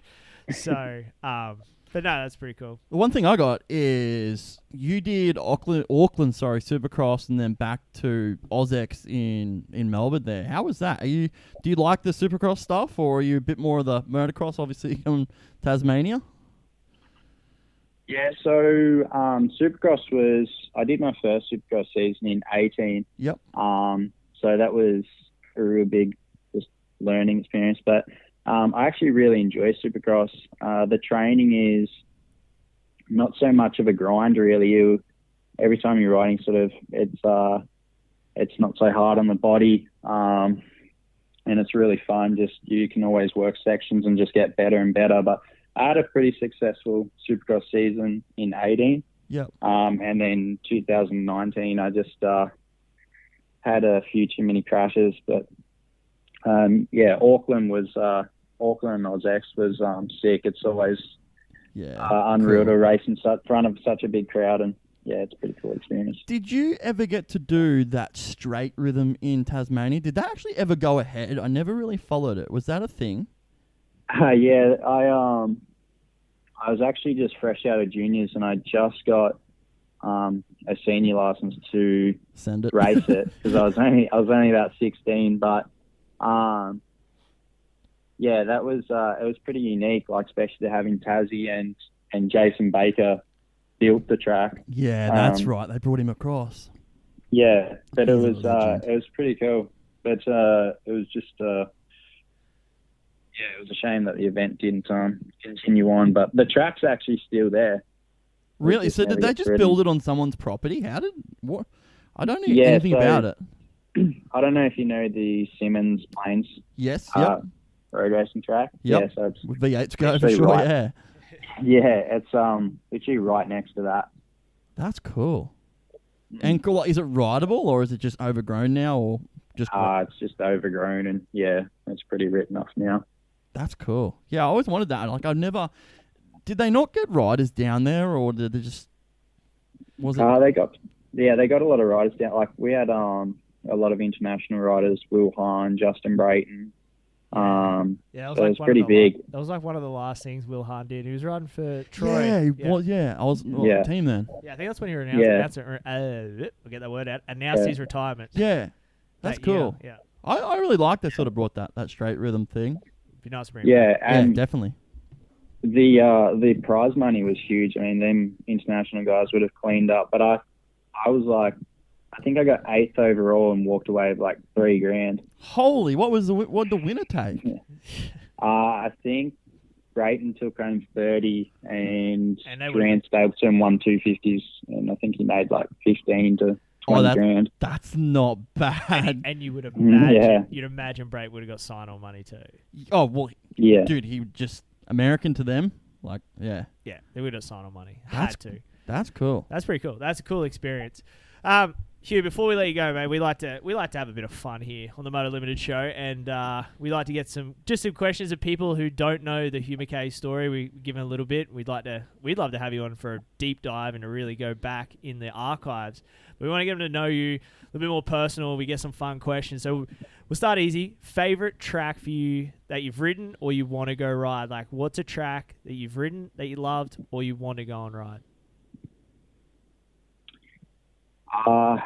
Yeah. So, but no, that's pretty cool. The one thing I got is you did Auckland, Supercross, and then back to AusX in Melbourne. There, how was that? Do you like the Supercross stuff, or are you a bit more of the motocross? Obviously, from Tasmania. Yeah, so Supercross I did my first Supercross season in 2018. Yep. So that was a real big just learning experience. But I actually really enjoy Supercross. The training is not so much of a grind, really. Every time you're riding, sort of, it's not so hard on the body, and it's really fun. Just you can always work sections and just get better and better. But I had a pretty successful Supercross season in 2018. Yep. And then 2019, I just had a few too many crashes. But Auckland and AusX was sick. It's always unreal to race in front of such a big crowd, and it's a pretty cool experience. Did you ever get to do that straight rhythm in Tasmania? Did that actually ever go ahead? I never really followed it. Was that a thing? I was actually just fresh out of juniors, and I just got a senior license to race it because I was only about 16. But that was it was pretty unique, like especially having Tassie and Jason Baker built the track. Yeah, that's right. They brought him across. Yeah, but it was pretty cool. But it was just. It was a shame that the event didn't continue on, but the track's actually still there. Really? So did they just build it on someone's property? What? I don't know anything about it. I don't know if you know the Simmons Plains. Yes. Yep. Road racing track. Yep. Yeah, so it's with V8s go for sure. Right. Yeah. Yeah, it's literally right next to that. That's cool. And cool. Is it rideable or is it just overgrown now, or just? It's just overgrown, and it's pretty written off now. That's cool. Yeah, I always wanted that. Like, did they not get riders down there, or did they just? Was it? They got a lot of riders down. Like we had a lot of international riders: Will Hahn, Justin Brayton. So it was pretty big. That was like one of the last things Will Hahn did. He was riding for Troy. I was on the team then. Yeah, I think that's when he announced. We'll get that word out. Announced his retirement. Yeah. That's that cool. year. Yeah. I really like they sort of brought that straight rhythm thing. Be nice to bring Yeah, back. and definitely. the prize money was huge. I mean, them international guys would have cleaned up, but I was like, I think I got 8th overall and walked away with like $3,000. Holy, what did the winner take? I think Brayton took home 30 and they Grant Stapleton won 250s, and I think he made like 15 to 20 grand. That's not bad. And you would imagine, Yeah. you'd imagine Brake would have got sign-on money too. Oh well, Yeah. dude, he just American to them, like yeah. Yeah, they would have sign-on money. That's Had to. That's cool. That's pretty cool. That's a cool experience. Hugh, before we let you go, mate, we like to have a bit of fun here on the Moto Limited Show, and we like to get some questions of people who don't know the Hugh McKay story. We give them a little bit. We'd love to have you on for a deep dive and to really go back in the archives. But we want to get them to know you a little bit more personal. We get some fun questions. So we'll start easy. Favorite track for you that you've ridden or you want to go ride? Like, what's a track that you've ridden that you loved or you want to go and ride? I'd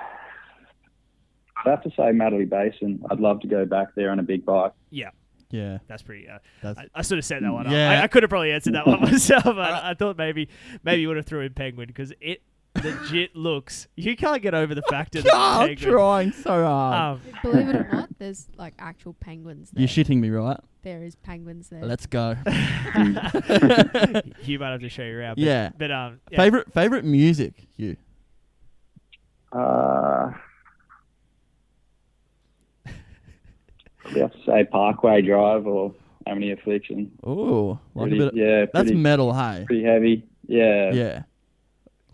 have to say Madeley Basin. I'd love to go back there on a big bike. Yeah. Yeah. That's pretty... I sort of set that one Yeah. up. I could have probably answered that one myself, but I thought maybe you would have threw in Penguin because it legit looks... You can't get over the fact that I'm Penguin... trying so hard. Believe it or not, there's like actual penguins there. You're shitting me, right? There is penguins there. Let's go. You might have to show you around. Yeah. But yeah. Favorite music, Hugh? Probably have to say Parkway Drive or Amity Affliction. Oh, like Pretty- a bit. yeah, That's pretty- metal, hey. Pretty heavy. Yeah. Yeah.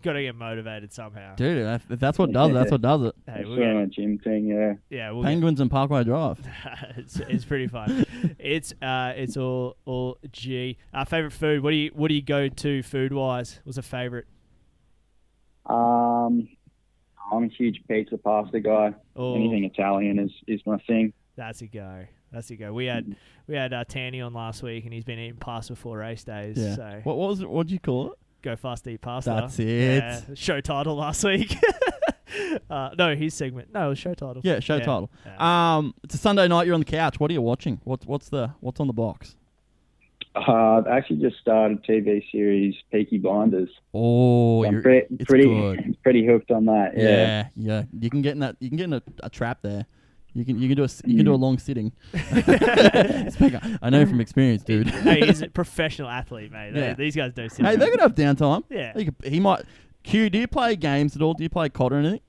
Got to get motivated somehow. Dude, if that's what does it, that's what does it. Hey, we'll Sort of get, a gym thing, yeah. yeah, we'll Penguins and Parkway Drive. it's pretty fun. It's all G. Favorite food. What do you go to food wise? What's a favorite? I'm a huge pizza pasta guy. Oh. Anything Italian is my thing. That's a go. We had Tanny on last week, and he's been eating pasta before race days. Yeah. So What was it? What'd you call it? go fast, eat pasta. That's it. Yeah. Show title last week. No, his segment. No, it was show title. Yeah, show title. Yeah. It's a Sunday night. You're on the couch. What are you watching? What's on the box? I've actually just started TV series Peaky Blinders. Oh, So I'm it's good. pretty hooked on that. Yeah. Yeah. You can get in that. You can get in a trap there. You can do a long sitting. I know from experience, dude. Hey, he's a professional athlete, mate. Yeah. These guys don't sit. Hey, they're gonna have downtime. Yeah. He might. Q, do you play games at all? Do you play COD or anything?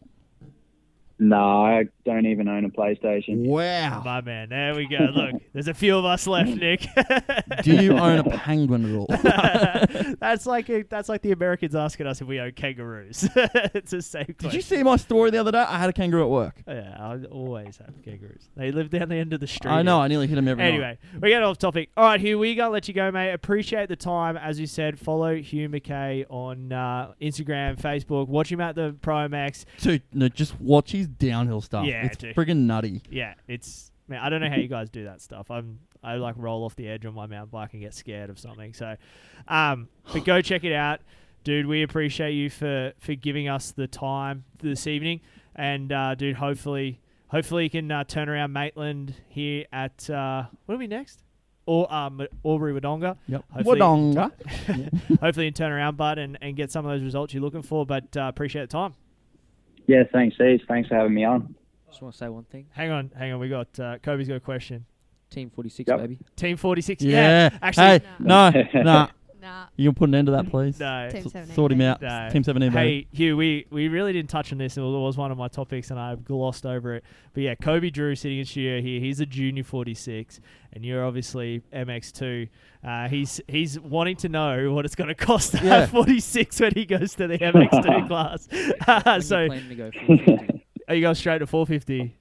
No, I don't even own a PlayStation. Wow. My man, there we go. Look, there's a few of us left, Nick. Do you own a penguin at all? That's like the Americans asking us if we own kangaroos. It's the same question. Did you see my story the other day? I had a kangaroo at work. Yeah, I always have kangaroos. They live down the end of the street. I know. I nearly hit him every night. Anyway, we're getting off topic. All right, Hugh, we got to let you go, mate. Appreciate the time. As you said, follow Hugh McKay on Instagram, Facebook. Watch him at the Pro MX. Dude, no, just watch his downhill stuff. Yeah, it's dude. friggin' nutty. Yeah, man, I don't know how you guys do that stuff. I like roll off the edge on my mountain bike and get scared of something. So, but go check it out, dude. We appreciate you for giving us the time this evening, and dude, hopefully you can turn around Maitland here at what are we next? Or Albury Wodonga. Yep. Wodonga. Hopefully you can turn around, bud, and get some of those results you're looking for. But appreciate the time. Yeah, thanks, Steve. Thanks for having me on. Just want to say one thing. Hang on. We got Kobe's got a question. Team 46, Yep. baby. Team 46. Yeah. Actually, Hey, no. Nah. You can put an end to that, please. No. Team 17. Sort him out. No. Team 17, baby. Hey, Hugh, we really didn't touch on this. It was one of my topics, and I glossed over it. But yeah, Kobe Drew sitting in studio here. He's a junior 46, and you're obviously MX2. He's wanting to know what it's going to cost to have 46 when he goes to the MX2 class. So, Planning to go 450. are you going straight to 450?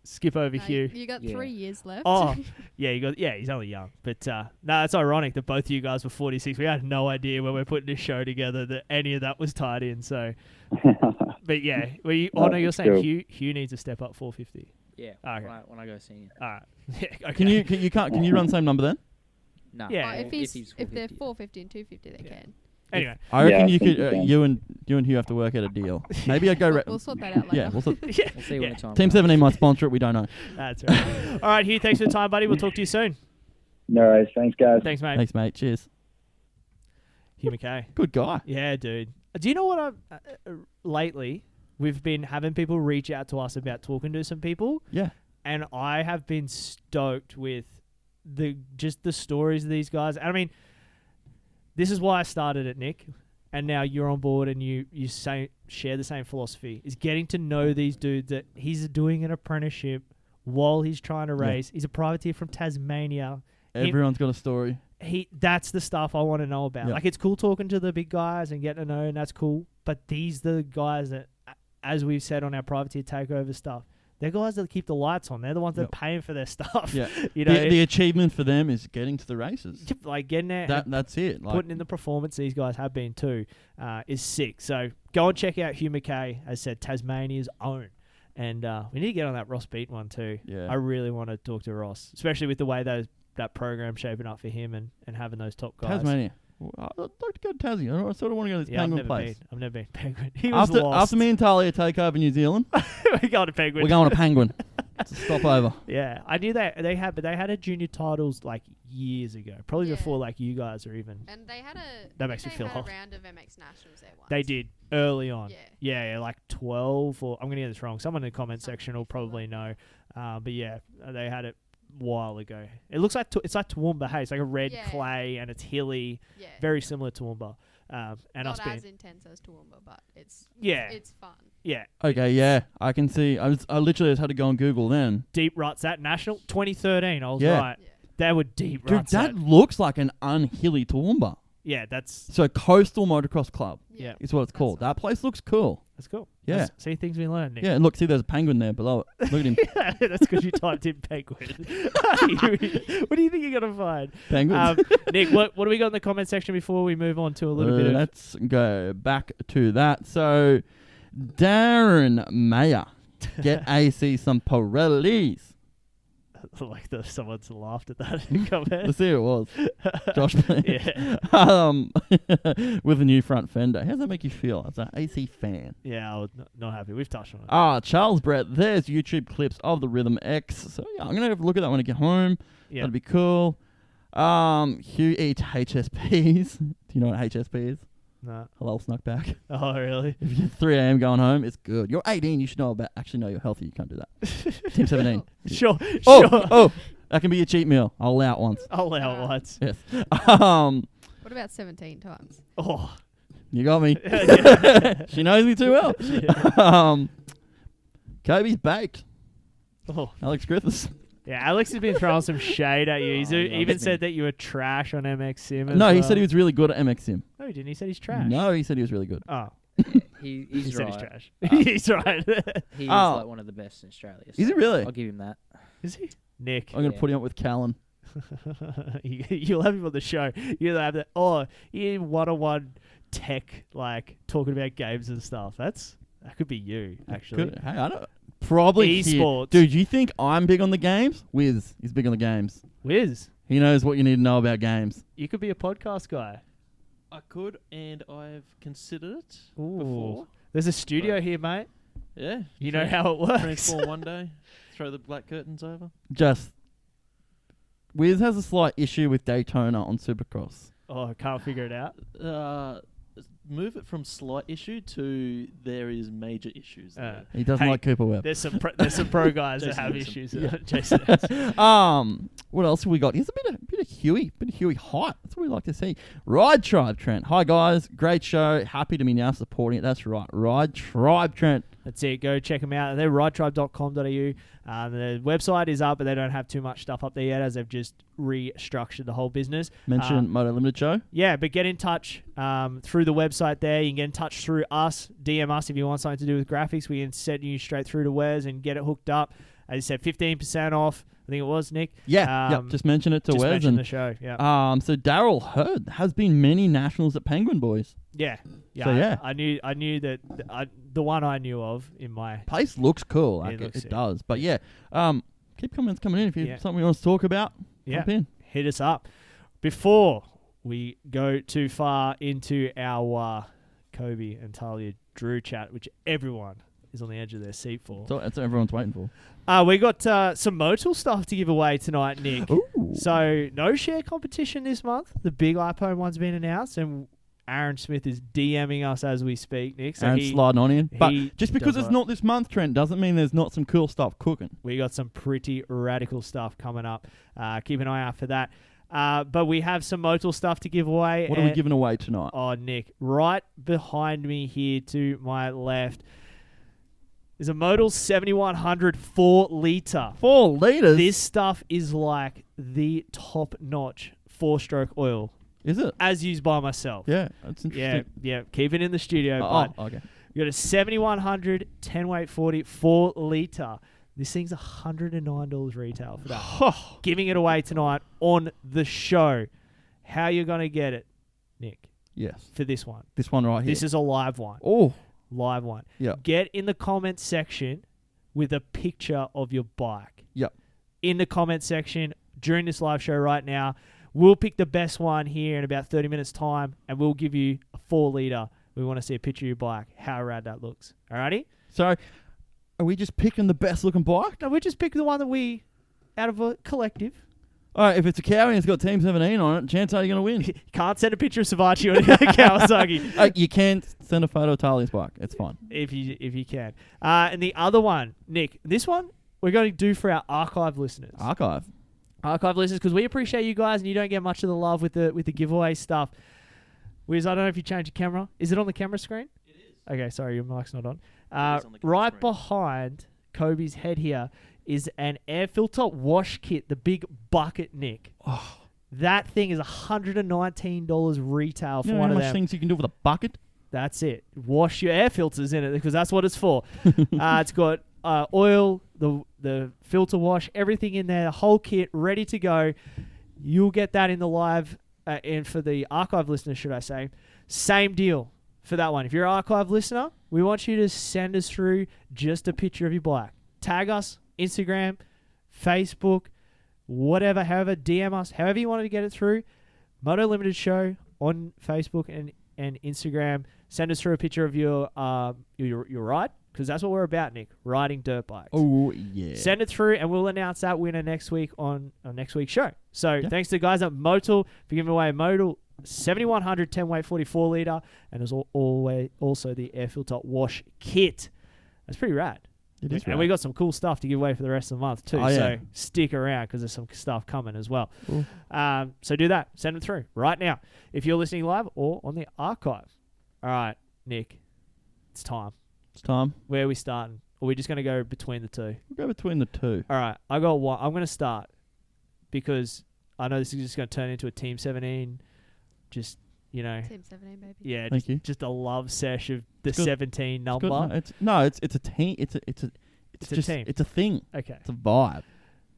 Skip over No, Hugh. you got 3 years left. Oh, yeah, he's only young. But no, it's ironic that both of you guys were 46. We had no idea when we we're putting this show together that any of that was tied in. So, but yeah, no, you're saying cool. Hugh needs to step up 450. Yeah, Okay. when I go senior. All right. Yeah, okay. Can you run the same number then? No. Yeah. Oh, if he's they're 450. 450 and 250, they can. Anyway, I reckon you could. think You and Hugh have to work out a deal. Maybe I go. We'll sort that out later. Yeah, we'll We'll see when the time Team comes. 17 might sponsor it. We don't know. that's right. All right, Hugh, thanks for the time, buddy. We'll talk to you soon. No worries. Thanks, guys. Thanks, mate. Thanks, mate. Cheers. Hugh McKay. Good guy. Yeah, dude. Do you know what I've lately? We've been having people reach out to us about talking to some people. Yeah. And I have been stoked with the stories of these guys. I mean, this is why I started at Nick, and now you're on board and you share the same philosophy. Is getting to know these dudes that he's doing an apprenticeship while he's trying to race. He's a privateer from Tasmania. Everyone's got a story. That's the stuff I want to know about. Yeah. Like, it's cool talking to the big guys and getting to know, and that's cool. But these are the guys that, as we've said on our privateer takeover stuff, they're guys that keep the lights on. They're the ones that are paying for their stuff. Yeah. You know, the achievement for them is getting to the races. like getting there. That's it. Like, putting in the performance these guys have been too is sick. So go and check out Hugh McKay, as said, Tasmania's own. And we need to get on that Ross Beat one too. Yeah. I really want to talk to Ross, especially with the way that program's shaping up for him and having those top guys. Tasmania. I'd like to go to Tassie. I sort of want to go to this Penguin place. I've never been Penguin. He was After lost. me and Tahlia take over New Zealand, We're going to Penguin. we're going to Penguin. It's a stopover. Yeah, I knew they had a junior titles like years ago, probably Yeah. before like you guys are even. And they had That makes me feel a old. round of MX Nationals there once. They did early on. Yeah. Yeah, like 12 or I'm going to get this wrong. Someone in the comment section will probably know. But yeah, they had it a while ago. It looks like it's like Toowoomba. Hey, it's like a red clay and it's hilly. Yeah. Very similar to Toowoomba. And Not us being as intense as Toowoomba, but it's fun. Yeah. Okay, yeah, I can see. I literally just had to go on Google then. Deep ruts at National 2013. I was Yeah. right. They were deep Dude, ruts. that looks like an unhilly Toowoomba. Yeah, that's So Coastal Motocross Club. Yeah. Is what it's called. That place looks cool. that's cool. Yeah. See things we learn, Nick. Yeah, look, see, there's a penguin there below it. Look at him. That's because you typed in penguin. What do you think you're gonna find? Penguins. Nick, what do we got in the comment section before we move on to a little bit of? Let's go back to that. So, Darren Mayer, get AC some Pirellis. Like someone's laughed at that in the comment. Let's see who it was. Josh. Yeah. With a new front fender. How does that make you feel as an AC fan? Yeah, I was not happy. We've touched on it. Charles Brett, there's YouTube clips of the Rhythm X. So yeah, I'm gonna have a look at that when I get home. Yeah. That'd be cool. Hugh eats HSPs. Do you know what HSP is? No. Hello, snuck back. Oh, really? If you're 3 a.m. going home, it's good. You're 18. You should know you're healthy. You can't do that. Team 17. Sure. Oh, that can be a cheat meal. I'll allow it once. I'll allow it once. Yes. What about 17 times? Oh. You got me. She knows me too well. Kobe's baked. Oh. Alex Griffiths. Yeah, Alex has been throwing some shade at you. He's even said that you were trash on MX Sim. No, he said he was really good at MX Sim. No, he didn't. He said he's trash. No, he said he was really good. Oh. He's He said right. he's trash. He's right. He's like one of the best in Australia. Is he so really? I'll give him that. Is he? Nick. I'm going to put him up with Callan. You'll have him on the show. You'll have that. Oh, you one-on-one tech, like talking about games and stuff. That could be you, actually. Hey, I don't. Probably esports. Dude, you think I'm big on the games? Wiz is big on the games. Wiz? He knows what you need to know about games. You could be a podcast guy. I could, and I've considered it Ooh. before. There's a studio here, mate. Yeah. You know how it works. Transform one day, throw the black curtains over. Wiz has a slight issue with Daytona on Supercross. Oh, I can't figure it out. Move it from slight issue to there is major issues there. He doesn't like Cooper Webb. There's some pro guys that have issues. Jason. What else have we got? Here's a bit of Huey hot. That's what we like to see. Ride Tribe Trent. Hi guys, great show. Happy to be now supporting it. That's right. Ride Tribe Trent. That's it. Go check them out. They're ridetribe.com.au. The website is up, but they don't have too much stuff up there yet as they've just restructured the whole business. Mention Moto Limited Show. Yeah, but get in touch through the website there. You can get in touch through us. DM us if you want something to do with graphics. We can send you straight through to Wes and get it hooked up. As you said, 15% off. I think it was, Nick. Yeah, yep. Just mention it to Wes. Mention the show, yeah. So Daryl Hurd has been many nationals at Penguin Boys. Yeah. So, yeah. I knew that the one I knew of in my place looks cool. Like it does. But yeah, keep comments coming in if you have something you want to talk about. Yeah. Jump in. Hit us up. Before we go too far into our Kobe and Tahlia Drew chat, which everyone is on the edge of their seat for. That's what everyone's waiting for. We got some Moto stuff to give away tonight, Nick. Ooh. So no share competition this month. The big Ipone one's been announced, and Aaron Smith is DMing us as we speak, Nick. So Aaron's sliding on in. But just because it's right. not this month, Trent, doesn't mean there's not some cool stuff cooking. We got some pretty radical stuff coming up. Keep an eye out for that. But we have some Moto stuff to give away. What are we giving away tonight? Oh, Nick, right behind me here to my left is a Moto 7100 4-litre. 4 litres? This stuff is like the top-notch 4-stroke oil. Is it? As used by myself. Yeah, that's interesting. Yeah. Keep it in the studio. Okay. We got a 7100 10-weight 40 4-litre. This thing's $109 retail for that. Giving it away tonight on the show. How you going to get it, Nick? Yes. For this one. This one right here. This is a live one. Oh. Live one. Yeah. Get in the comment section with a picture of your bike. Yep. In the comment section during this live show right now. We'll pick the best one here in about 30 minutes time, and we'll give you a 4-litre. We want to see a picture of your bike. How rad that looks. Alrighty? So, are we just picking the best looking bike? No, we just pick the one that we, out of a collective. All right, if it's a Cowie and it's got Team 17 on it, chance are you going to win? Can't send a picture of Savachi on Kawasaki. You can send a photo of Talia's bike. It's fine. If you can. And the other one, Nick, this one we're going to do for our archive listeners. Archive listeners, because we appreciate you guys and you don't get much of the love with the giveaway stuff. Wiz, I don't know if you changed your camera. Is it on the camera screen? It is. Okay, sorry, your mic's not on. Right screen. Behind Kobe's head here is an air filter wash kit, the big bucket, Nick. Oh. That thing is $119 retail for one of them. How much things you can do with a bucket? That's it. Wash your air filters in it because that's what it's for. It's got oil, the filter wash, everything in there, the whole kit ready to go. You'll get that in the live and for the archive listeners, should I say. Same deal for that one. If you're an archive listener, we want you to send us through just a picture of your bike. Tag us, Instagram, Facebook, whatever, however, DM us, however you wanted to get it through. Moto Limited Show on Facebook and Instagram. Send us through a picture of your ride, because that's what we're about, Nick. Riding dirt bikes. Oh, yeah. Send it through, and we'll announce that winner next week on next week's show. So thanks to the guys at Moto for giving away a Moto 7100 10-weight 44-litre, and as always, also the air filter wash kit. That's pretty rad. It is rad. And we got some cool stuff to give away for the rest of the month too. So stick around because there's some stuff coming as well. So do that. Send it through right now if you're listening live or on the archive. All right, Nick, it's time. It's time. Where are we starting? Or are we just going to go between the two? We'll go between the two. All right, I got one. I'm going to start because I know this is just going to turn into a Team 17. Just, you know. Team 17, baby. Yeah, Thank you. Just a love sesh of the 17 number. It's a team. It's a team. It's a thing. Okay. It's a vibe.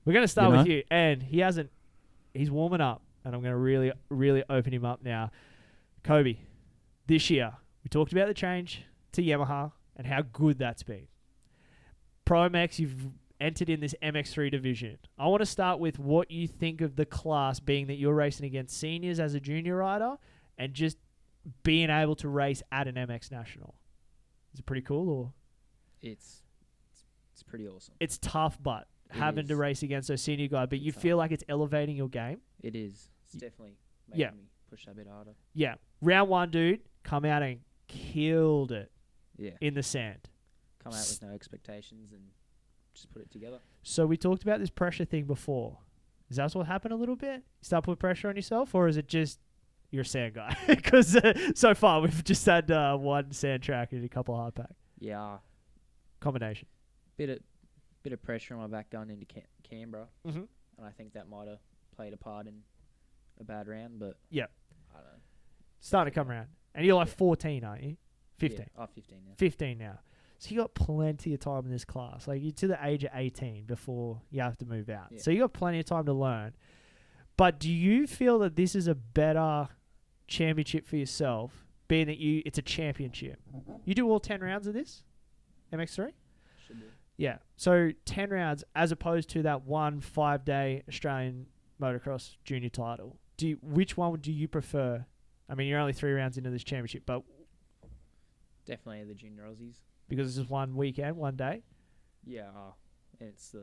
We're going to start with you. And he's warming up. And I'm going to really, really open him up now. Kobe, this year, we talked about the change to Yamaha and how good that's been. Pro MX, you've entered in this MX3 division. I want to start with what you think of the class, being that you're racing against seniors as a junior rider and just being able to race at an MX National. Is it pretty cool? Or It's pretty awesome. It's tough, but having to race against those senior guys, but you feel like it's elevating your game? It is. It's definitely making me push that a bit harder. Yeah. Round one, dude, come out and killed it in the sand. Come out with no expectations and just put it together. So we talked about this pressure thing before. Is that what happened a little bit? You start putting pressure on yourself, or is it just you're a sand guy? Because so far we've just had one sand track and a couple of hard pack. Yeah. Combination. Bit of pressure on my back going into Canberra. Mm-hmm. And I think that might have played a part in a bad round, but I don't know. Starting to come around. And you're like 14, aren't you? 15. Yeah, 15 now. 15 now. So you got plenty of time in this class. Like you're to the age of 18 before you have to move out. Yeah. So you got plenty of time to learn. But do you feel that this is a better championship for yourself, being that it's a championship? You do all 10 rounds of this? MX3? Should do. Yeah. So 10 rounds as opposed to that 1 5-day Australian motocross junior title. which one do you prefer? I mean, you're only 3 rounds into this championship, but Definitely the junior Aussies. Because it's just one weekend, one day. Yeah, it's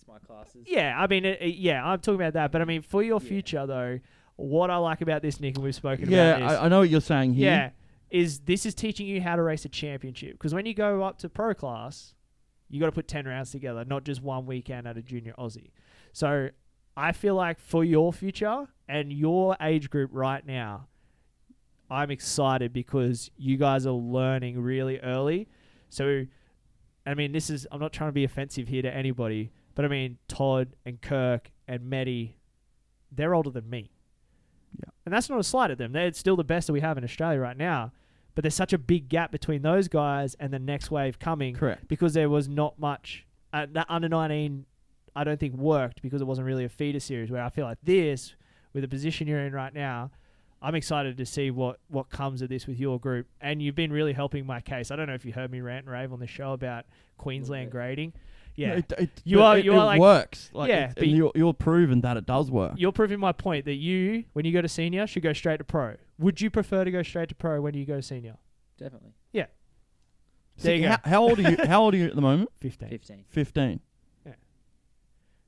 my classes. Yeah, I mean, I'm talking about that. But I mean, for your future though, what I like about this, Nick, and we've spoken about this. I know what you're saying here. Yeah, this is teaching you how to race a championship. Because when you go up to pro class, you got to put 10 rounds together, not just one weekend at a junior Aussie. So I feel like for your future and your age group right now, I'm excited because you guys are learning really early. So, I mean, I'm not trying to be offensive here to anybody, but I mean, Todd and Kirk and Medi, they're older than me. Yeah. And that's not a slight at them. They're still the best that we have in Australia right now. But there's such a big gap between those guys and the next wave coming. Correct. Because there was not much. That under 19, I don't think worked because it wasn't really a feeder series. Where I feel like this, with the position you're in right now, I'm excited to see what comes of this with your group. And you've been really helping my case. I don't know if you heard me rant and rave on the show about Queensland grading. Yeah, No, it works. Like, yeah, and you're proving that it does work. You're proving my point that you, when you go to senior, should go straight to pro. Would you prefer to go straight to pro when you go senior? Definitely. Yeah. There you go. How old are you? How old are you at the moment? 15. 15. Yeah.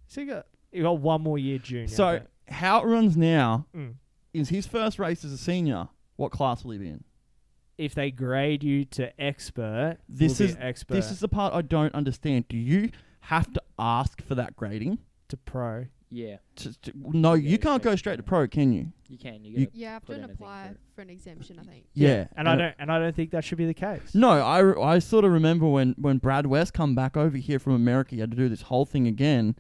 So you got one more year junior. So how it runs now Mm. is his first race as a senior. What class will he be in? If they grade you to expert, This we'll is be expert this is the part I don't understand. Do you have to ask for that grading? to pro. Yeah. No, you can't go straight to pro, can you? You can. You- You have put to in a thing apply for it. for an exemption, I think. Yeah, And I don't think that should be the case. No, I sort of remember when Brad West come back over here from America, he had to do this whole thing again,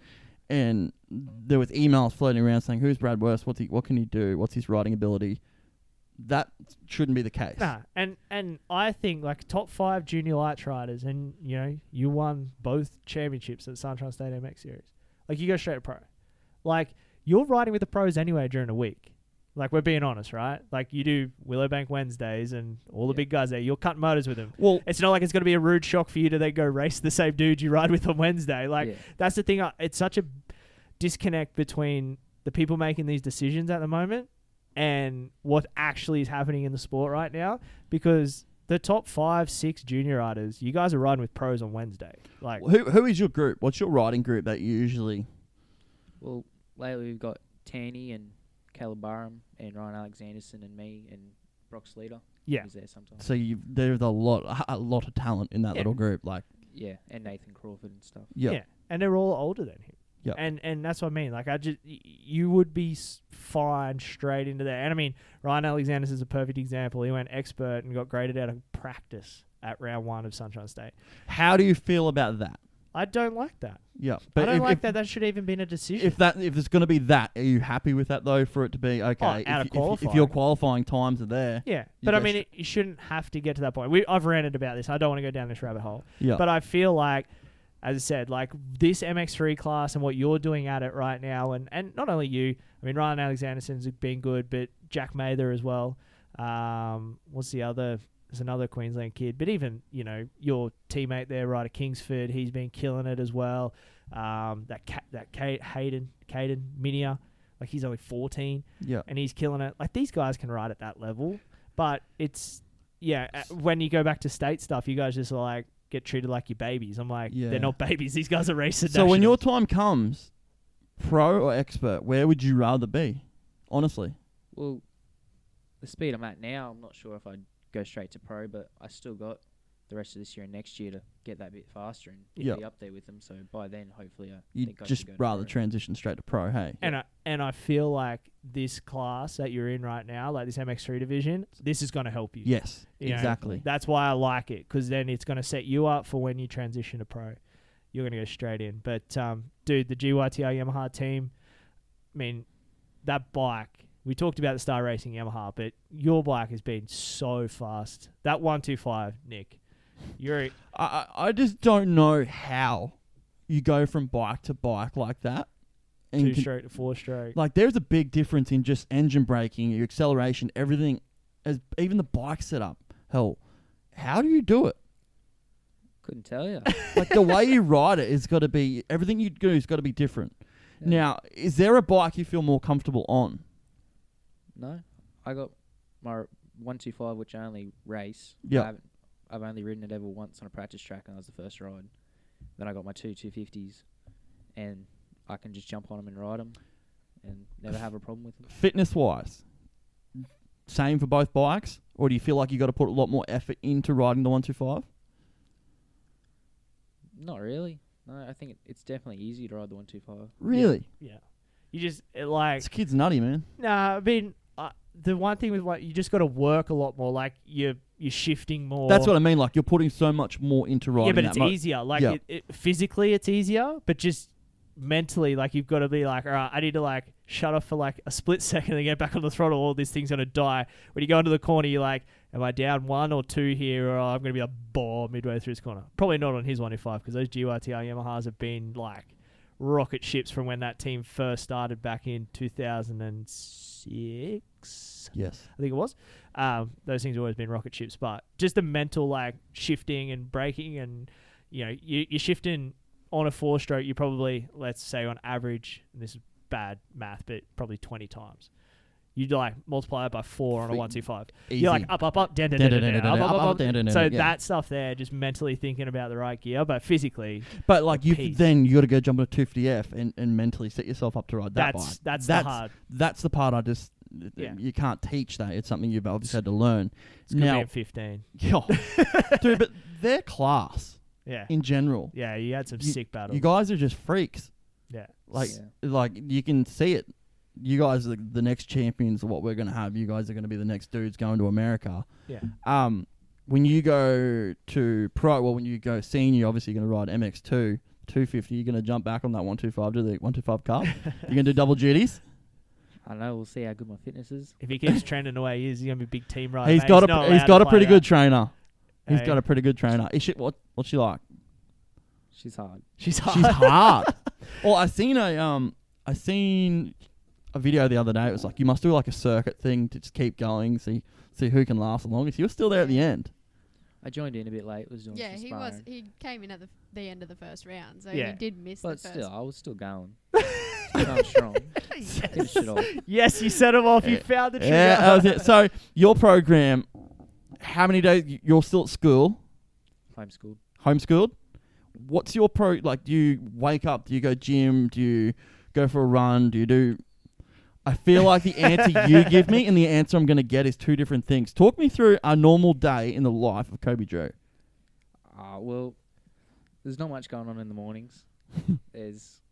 and there was emails floating around saying, "Who's Brad West? What can he do? What's his riding ability?" That shouldn't be the case. Nah, and I think like top 5 junior lights riders, and you won both championships at Sunshine State MX Series. Like you go straight to pro. Like you're riding with the pros anyway during a week. Like we're being honest, right? Like you do Willowbank Wednesdays and all the big guys there. You'll cut motors with them. Well, it's not like it's going to be a rude shock for you to then go race the same dude you ride with on Wednesday. Like that's the thing. It's such a disconnect between the people making these decisions at the moment and what actually is happening in the sport right now, because the top 5, 6 junior riders, you guys are riding with pros on Wednesday. Like who is your group? What's your riding group that you usually? Well, lately we've got Tanny and Caleb Barham and Ryan Alexanderson and me and Brock Sleater. Yeah. He's there sometimes. So there's a lot of talent in that little group. Like and Nathan Crawford and stuff. Yeah, and they're all older than him. Yeah, and that's what I mean. Like you would be fine straight into there. And I mean, Ryan Alexander is a perfect example. He went expert and got graded out of practice at round 1 of Sunshine State. How do you feel about that? I don't like that. Yeah, but I don't like that. That should even been a decision. If there's going to be that, are you happy with that though? For it to be okay, if your qualifying times are there, yeah. But I mean, you shouldn't have to get to that point. I've ranted about this. I don't want to go down this rabbit hole. Yeah. But I feel like, as I said, like this MX3 class and what you're doing at it right now, and not only you. I mean, Ryan Alexanderson's been good, but Jack Mather as well. What's the other? There's another Queensland kid, but even your teammate there, Ryder Kingsford, he's been killing it as well. Caden Minia, like he's only 14, and he's killing it. Like these guys can ride at that level, but it's when you go back to state stuff, you guys just like get treated like your babies. I'm like, they're not babies. These guys are racing. So when your time comes, pro or expert, where would you rather be? Honestly, well, the speed I'm at now, I'm not sure if I'd go straight to pro, but I still got the rest of this year and next year to get that bit faster and be up there with them. So by then, hopefully, you'd just rather transition straight to pro. Hey, and I feel like this class that you're in right now, like this MX3 division, this is going to help you. Yes, exactly. That's why I like it, because then it's going to set you up for when you transition to pro. You're going to go straight in. But dude, the GYTR Yamaha team, I mean, that bike. We talked about the Star Racing Yamaha, but your bike has been so fast. That 125, Nick. I just don't know how you go from bike to bike like that. And 2 straight to 4 straight. Like there's a big difference in just engine braking, your acceleration, everything, even the bike setup. Hell, how do you do it? Couldn't tell you. Like the way you ride it is got to be, everything you do has got to be different. Yeah. Now, is there a bike you feel more comfortable on? No, I got my 125, which I only race. Yeah. I've only ridden it ever once on a practice track, and that was the first ride. Then I got my 250s, and I can just jump on them and ride them, and never have a problem with them. Fitness-wise, same for both bikes, or do you feel like you got to put a lot more effort into riding the 125? Not really. No, I think it's definitely easy to ride the 125. Really? Yeah. You just like This kid's nutty, man. Nah, I mean, the one thing with you just got to work a lot more. Like you're shifting more. That's what I mean. Like you're putting so much more into riding. Yeah, but it's easier. Like physically, it's easier, but just mentally, like you've got to be like, all right, I need to like shut off for like a split second and get back on the throttle. All this thing's gonna die. When you go into the corner, you're like, am I down 1 or 2 here, or I'm gonna be a bore midway through this corner? Probably not on his 125 because those GYTR Yamahas have been like rocket ships from when that team first started back in 2006. Yes, I think it was. Those things have always been rocket ships, but just the mental like shifting and braking, and you're shifting on a 4-stroke. You probably, let's say on average, and this is bad math, but probably 20 times. You'd like multiply it by 4 on a 125. Easy. You're like up, down, down, down. So that stuff there, just mentally thinking about the right gear, but physically. But like you got to go jump on a 250F and mentally set yourself up to ride that bike. That's the hard. That's the part you can't teach that. It's something you've obviously had to learn. It's now, good 15. Dude, but their class. Yeah. In general. Yeah, you had some sick battles. You guys are just freaks. Yeah. Like you can see it. You guys are the next champions of what we're going to have. You guys are going to be the next dudes going to America. Yeah. When you go to pro, when you go senior, obviously you're going to ride MX2, 250. You're going to jump back on that 125 to the 125 Cup. You're going to do double duties. I don't know. We'll see how good my fitness is. If he keeps trending the way he is, he's going to be a big team rider. He's got a pretty good trainer. He's got a pretty good trainer. Is she, what's she like? She's hard. She's hard. She's hard. Well, I seen a video the other day. It was like you must do like a circuit thing to just keep going, see who can last the longest. You were still there at the end. I joined in a bit late. Was doing some sparring. He came in at the end of the first round, so he did miss the first. But still, I was still going. Going strong. Yes, you set him off. You found the trigger. Yeah, that was it. So your program, how many days you're still at school? Homeschooled. What's your like? Do you wake up? Do you go gym? Do you go for a run? Do you do? I feel like the answer you give me and the answer I'm going to get is two different things. Talk me through a normal day in the life of Kobe Drew. Well, there's not much going on in the mornings. It's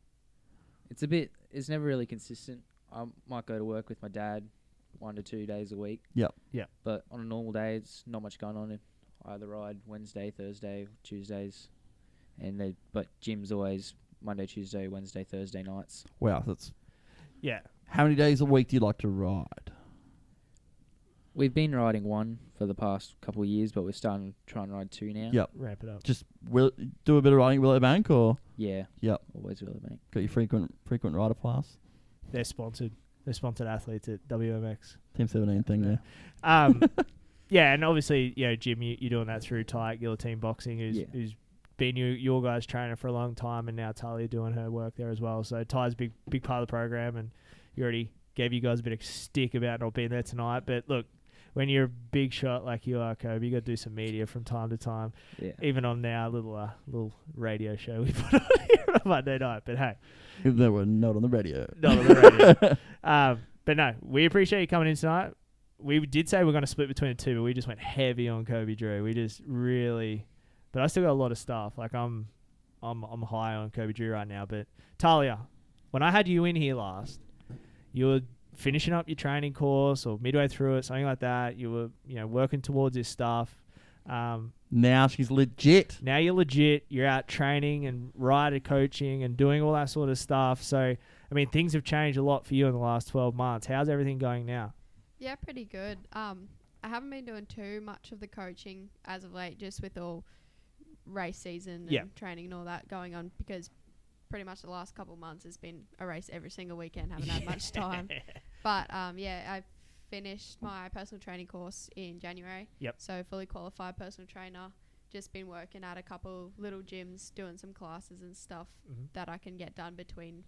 never really consistent. I might go to work with my dad 1 to 2 days a week. Yep. But on a normal day, it's not much going on. I either ride Wednesday, Thursday, Tuesdays, but gym's always Monday, Tuesday, Wednesday, Thursday nights. Wow, that's... Yeah. How many days a week do you like to ride? We've been riding 1 for the past couple of years, but we're starting to try and ride 2 now. Yep. Ramp it up. Just do a bit of riding at Willowbank, or? Yeah. Yep. Always Willowbank. Got your frequent rider pass? They're sponsored. They're sponsored athletes at WMX. Team 17 thing there. Yeah, and obviously, Jim, you're doing that through Ty Guillotine Boxing, who's been your guys' trainer for a long time, and now Tahlia doing her work there as well. So Ty's a big part of the program, and he already gave you guys a bit of stick about not being there tonight. But look, when you're a big shot like you are, Kobe, you got to do some media from time to time. Yeah. Even on our little radio show we put on here on Monday night. But hey, if they were not on the radio. Not on the radio. But no, we appreciate you coming in tonight. We did say we're going to split between the two, but we just went heavy on Kobe Drew. We just really, but I still got a lot of stuff. Like I'm high on Kobe Drew right now. But Tahlia, when I had you in here last, you were finishing up your training course or midway through it, something like that. You were, working towards this stuff. Now she's legit. Now you're legit. You're out training and rider coaching and doing all that sort of stuff. So, I mean, things have changed a lot for you in the last 12 months. How's everything going now? Yeah, pretty good. I haven't been doing too much of the coaching as of late, just with all race season and training and all that going on, because pretty much the last couple of months has been a race every single weekend. Haven't had much time. But, I finished my personal training course in January. Yep. So fully qualified personal trainer. Just been working at a couple little gyms, doing some classes and stuff that I can get done between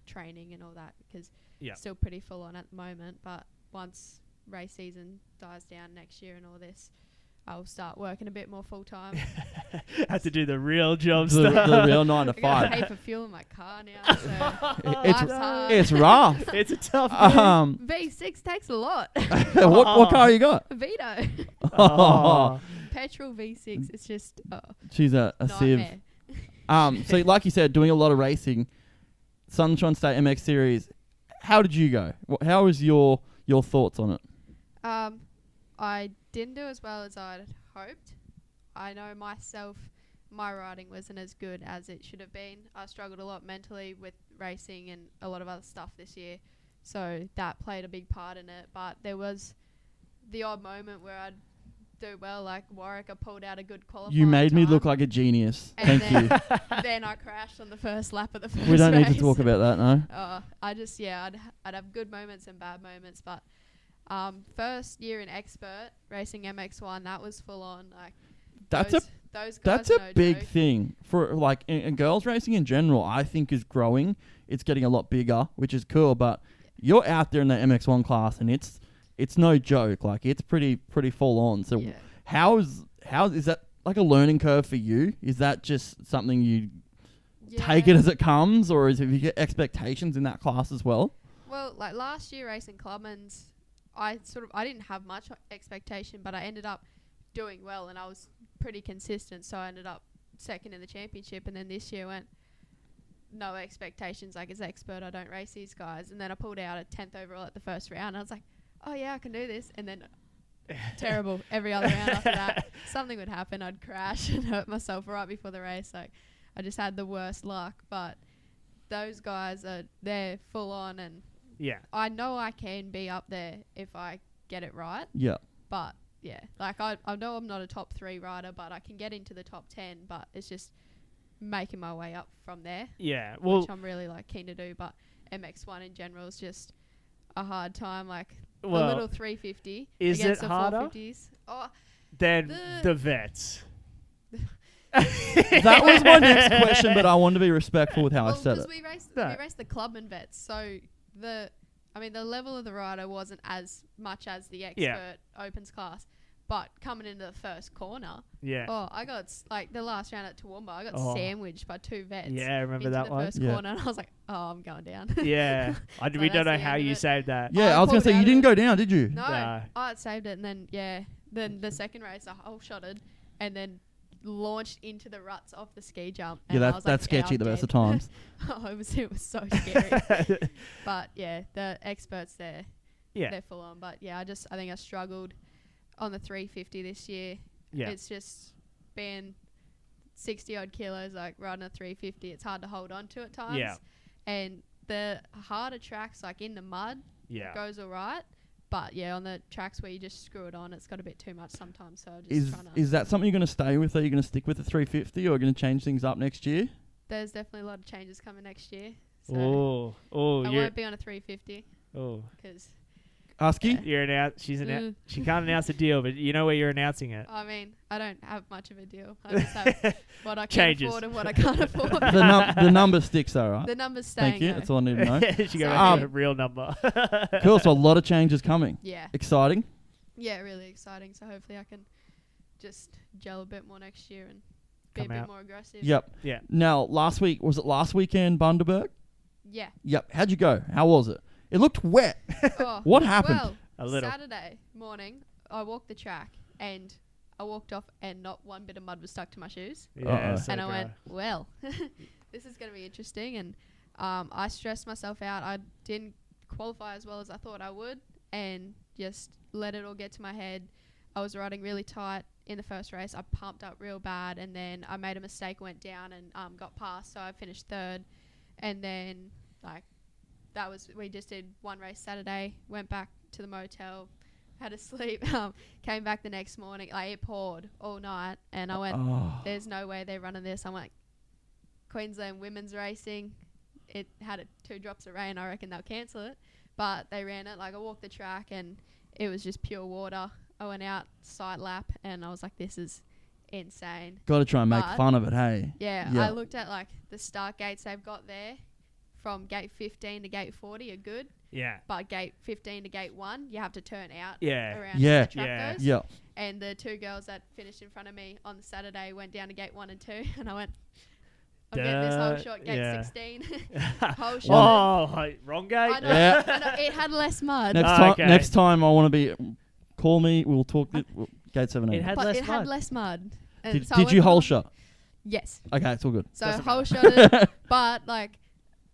training and all that, because still pretty full on at the moment. But once race season dies down next year and all this, I'll start working a bit more full time. Have to do the real job The stuff. real 9 to I gotta 5. pay for fuel in my car now. So It's life's hard. it's rough. It's a tough V6 takes a lot. what car you got? A Vito. Oh. Petrol V6. It's just She's a sieve. nightmare. So like you said, doing a lot of racing, Sunshine State MX Series. How did you go? How was your thoughts on it? I didn't do as well as I'd hoped. I know myself, my riding wasn't as good as it should have been. I struggled a lot mentally with racing and a lot of other stuff this year, so that played a big part in it. But there was the odd moment where I'd do well, like Warwick. I pulled out a good qualifying You made me time, look like a genius. and Thank you. Then I crashed on the first lap of the first We don't race. need to talk about that, no. I'd have good moments and bad moments, but first year in expert racing MX1, that was full on. Like That's those guys That's are a no big joke. thing for like in girls racing in general. I think is growing. It's getting a lot bigger, which is cool. But you're out there in the MX1 class, and it's no joke. Like it's pretty full on. So Yeah. how is that like a learning curve for you? Is that just something you take it as it comes, or is it you get expectations in that class as well? Well, like last year racing Clubman's, I didn't have much expectation, but I ended up doing well, and I was pretty consistent. So I ended up second in the championship, and then this year went no expectations. Like as expert, I don't race these guys, and then I pulled out a 10th overall at the first round. And I was like, oh yeah, I can do this, and then terrible every other round after that. Something would happen. I'd crash and hurt myself right before the race. Like I just had the worst luck. But those guys they're full on, and yeah, I know I can be up there if I get it right. Yeah. But yeah, like I know I'm not a top 3 rider, but I can get into the top 10. But it's just making my way up from there. Yeah, well, which I'm really like keen to do. But MX1 in general is just a hard time. Like the Well, little 350 is against it the harder 450s. Oh, than the vets? That was my next question, but I wanted to be respectful with how I said it. we raced the Clubman vets, so the level of the rider wasn't as much as the expert opens class, but coming into the first corner, I got like the last round at Toowoomba, I got sandwiched by 2 vets. Yeah, I remember into that the one. first corner, and I was like, oh, I'm going down. Yeah, we don't know how you saved that. Yeah, I was gonna say you didn't go down, did you? No, I saved it, and then the second race I whole shotted, and then launched into the ruts off the ski jump. And Yeah, I was that's like, sketchy I'm the best of dead. times. It was so scary. But yeah, the experts there, they're full on. But yeah, I think I struggled on the 350 this year. Yeah, it's just been 60 odd kilos, like riding a 350. It's hard to hold on to at times. Yeah, and the harder tracks, like in the mud, it goes all right. But yeah, on the tracks where you just screw it on, it's got a bit too much sometimes. So Is that something you're going to stay with? Are you going to stick with the 350, or are you going to change things up next year? There's definitely a lot of changes coming next year. So I won't be on a 350. Oh, because Husky, she can't announce a deal, but you know where you're announcing it. I mean, I don't have much of a deal. I just have what I can Changes. afford and what I can't afford. The number sticks though, right? The number's staying. Thank you. Though. That's all I need to know. She got a real number. Cool. So a lot of changes coming. Yeah. Exciting. Yeah, really exciting. So hopefully I can just gel a bit more next year and be Come a bit out. more aggressive. Yep. Yeah. Now, last weekend, Bundaberg? Yeah. Yep. How'd you go? How was it? It looked wet. What happened? Well, a little. Saturday morning, I walked the track and I walked off and not one bit of mud was stuck to my shoes. Yeah, and I went, well, this is going to be interesting. And I stressed myself out. I didn't qualify as well as I thought I would and just let it all get to my head. I was riding really tight in the first race. I pumped up real bad, and then I made a mistake, went down and got past, so I finished 3rd. And then we just did one race Saturday, went back to the motel, had a sleep, came back the next morning. It poured all night, and I went, there's no way they're running this. I'm like, Queensland women's racing, it had 2 drops of rain. I reckon they'll cancel it, but they ran it. I walked the track and it was just pure water. I went out side lap and I was like, this is insane. Got to try and make fun of it, hey? Yeah, I looked at the start gates they've got there from gate 15 to gate 40 are good. Yeah. But gate 15 to gate 1, you have to turn out Yeah. around Yeah. where the track Yeah. goes. Yeah. And the 2 girls that finished in front of me on the Saturday went down to gate 1 and 2, and I went, I'm getting this whole shot, gate 16. Whole shot. Oh, wrong gate? I know, Yeah. I know, it had less mud. Next time I want to be, call me, we'll talk, gate 17. It had But less it had mud. less mud. And Did, so I did went you whole on- shot? Yes. Okay, it's all good. So Doesn't whole matter. shotted, but like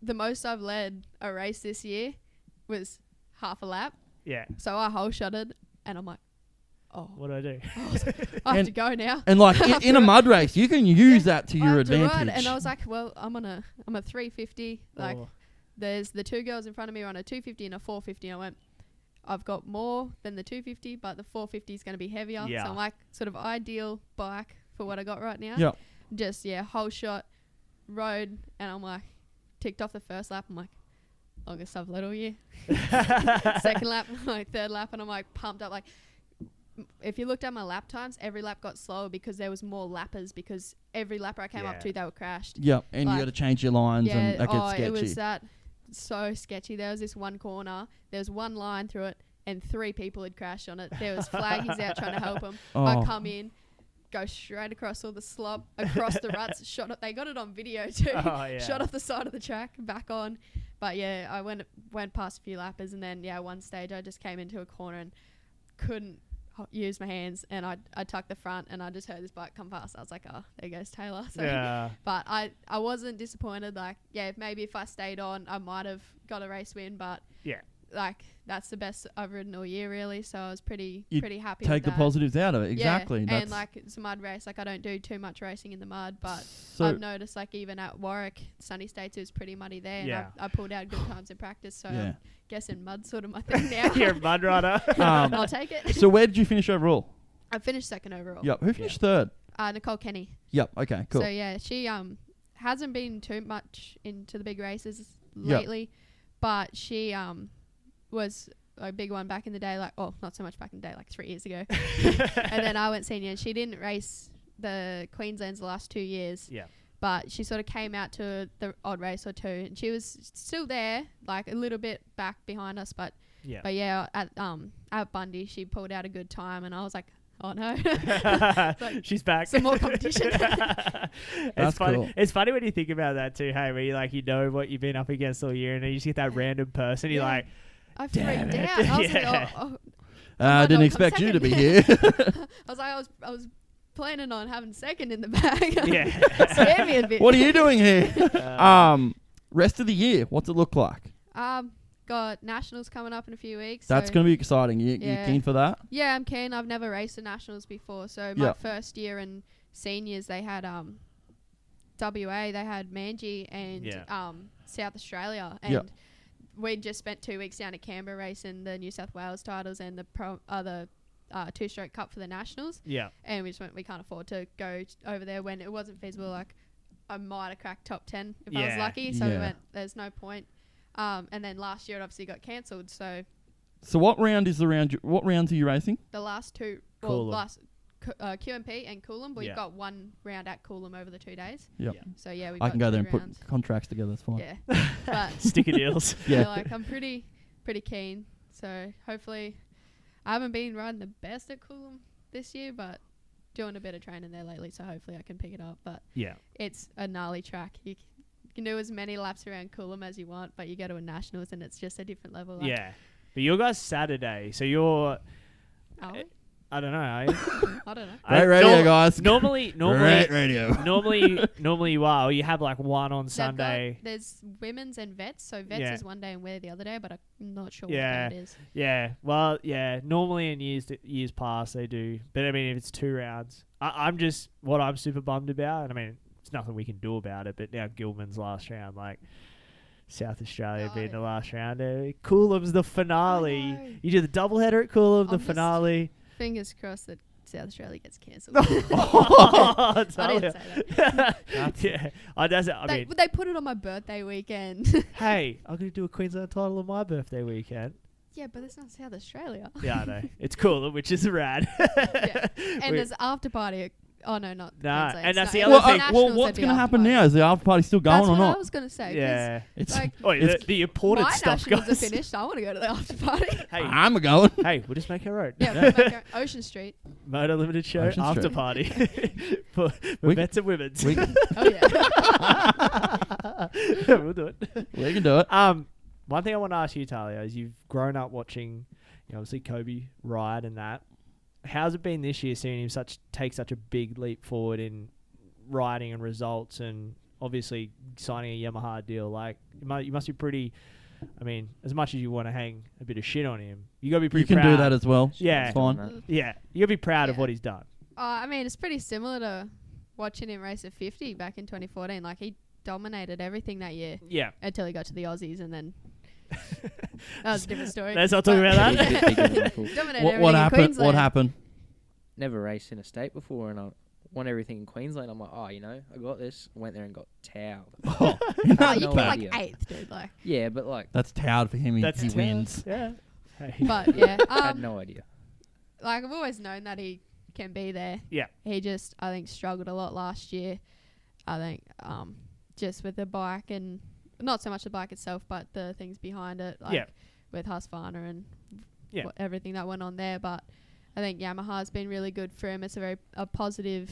the most I've led a race this year was half a lap. Yeah. So I whole shotted, and I'm like, oh, What do I do? I have to go now. And like I have in to a ri- mud race, you can use that to I your have to ride, advantage. and I was like, well, I'm a 350. Like, Oh. there's the 2 girls in front of me are on a 250 and a 450. I went, I've got more than the 250, but the 450 is going to be heavier. Yeah. So I'm like, sort of ideal bike for what I got right now. Yep. Just, whole shot, rode, and I'm like, ticked off the first lap. I'm like, longest I've led all year. Second lap, like third lap, and I'm like pumped up. Like, if you looked at my lap times, every lap got slower because there was more lappers, because every lapper I came up to, they were crashed. Yep, and you got to change your lines, and that gets sketchy. It was so sketchy. There was this one corner, there was one line through it, and 3 people had crashed on it. There was flaggies out trying to help them. I come in, go straight across all the slop, across the ruts, shot up. They got it on video too. Shot off the side of the track, back on. But yeah, I went past a few lappers, and then one stage I just came into a corner and couldn't use my hands, and I tucked the front, and I just heard this bike come past. I was like, oh, there goes Taylor. So, Yeah. But I wasn't disappointed. Like, maybe if I stayed on, I might have got a race win, but like, that's the best I've ridden all year, really. So I was pretty happy. Take with the that. positives out of it. Exactly. Yeah, and like, it's a mud race. Like, I don't do too much racing in the mud, but So- I've noticed, like, even at Warwick, Sunny States, it was pretty muddy there. And Yeah. I pulled out good times in practice. So Yeah. I'm guessing mud's sort of my thing now. You're a mud rider. I'll take it. So where did you finish overall? I finished second overall. Yep. Who finished third? Nicole Kenny. Yep. Okay. Cool. So yeah, she hasn't been too much into the big races Yep. lately, but she was a big one back in the day. Like, not so much back in the day, like 3 years ago. And then I went senior. She didn't race the Queenslands the last 2 years. Yeah. But she sort of came out to the odd race or two, and she was still there, like a little bit back behind us. But yeah, at Bundy, she pulled out a good time, and I was like, oh no, like, she's back. Some more competition. It's funny. cool. It's funny when you think about that too. Hey, where you know what you've been up against all year, and then you just get that random person. You're like, I damn freaked it. out. I was Yeah. like, I didn't expect you to be here. I was planning on having second in the bag. Yeah. Scared me a bit. What are you doing here? Rest of the year, what's it look like? Got nationals coming up in a few weeks. That's so going to be exciting. You yeah. keen for that? Yeah, I'm keen. I've never raced the nationals before. So my first year in seniors, they had WA, they had Manji and South Australia, and we just spent 2 weeks down at Canberra racing the New South Wales titles and the two-stroke cup for the nationals. Yeah. And we just went, we can't afford to go over there when it wasn't feasible. Like, I might have cracked top 10 if I was lucky. So we went, there's no point. And then last year it obviously got cancelled. So what round is the round? What rounds are you racing? the last two, QMP and Coolum, but you've got one round at Coolum over the 2 days. Yep. So yeah, we've I got can go there and 2 rounds. put contracts together. That's fine. Yeah. But sticker deals. Yeah. So, like, I'm pretty keen. So hopefully, I haven't been riding the best at Coolum this year, but doing a bit of training there lately. So hopefully I can pick it up. But it's a gnarly track. You can do as many laps around Coolum as you want, but you go to a nationals and it's just a different level. Like, But your guys Saturday, so you're. Are we? I don't know. Are you? I don't know. Great radio, guys. Normally, Great radio. normally you are. Or you have like one on Sunday. There's women's and vets. So vets is one day and we're the other day, but I'm not sure what day it is. Yeah. Well, yeah. Normally in years past they do, but I mean if it's 2 rounds, I'm just what I'm super bummed about. And I mean it's nothing we can do about it. But now Gilman's last round, like. South Australia being the last round. Coolum's the finale. You do the doubleheader at Coolum, the finale. Fingers crossed that South Australia gets cancelled. I didn't say that. I mean, they put it on my birthday weekend. Hey, I'm going to do a Queensland title on my birthday weekend. Yeah, but it's not South Australia. Yeah, I know. It's Coolum, which is rad. And there's after party Oh no, not Nah, Queensland. and that's No, the it other was thing. Nationals, Well, what's they'd be going to after happen party. now? Is the after party still going That's or what not? I was gonna say. 'cause, Yeah. It's like, The important my stuff, nationals guys. are finished. I want to go to the after party. Hey, I'm going. hey, we'll just make our own. Yeah, we'll make our Ocean Street. Moto Limited Show Ocean after Street. party for We- vets and women's. we- Oh yeah. We'll do it. We can do it. One thing I want to ask you, Tahlia, is you've grown up watching, obviously Kobe ride and that. How's it been this year seeing him take such a big leap forward in riding and results, and obviously signing a Yamaha deal? Like, you must be pretty. I mean, as much as you want to hang a bit of shit on him, you gotta be pretty. You can proud. do that as well. Yeah, It's fine. Yeah, you gotta be proud of what he's done. I mean, it's pretty similar to watching him race at 50 back in 2014. Like, he dominated everything that year. Yeah. Until he got to the Aussies, and then that was a different story. Let's not talk about that. Dominated What everything in happened? Queensland. What happened? Never raced in a state before, and I won everything in Queensland. I'm like, I got this. Went there and got towed. Oh, you No came like idea. 8th, dude. Like, Yeah, but like, That's towed for him. He That's wins. Yeah. Hey. but yeah, I had no idea. like I've always known that he can be there. Yeah. He just, I think, struggled a lot last year. I think just with the bike, and not so much the bike itself, but the things behind it, like with Husqvarna and everything that went on there. But I think Yamaha's been really good for him. It's a positive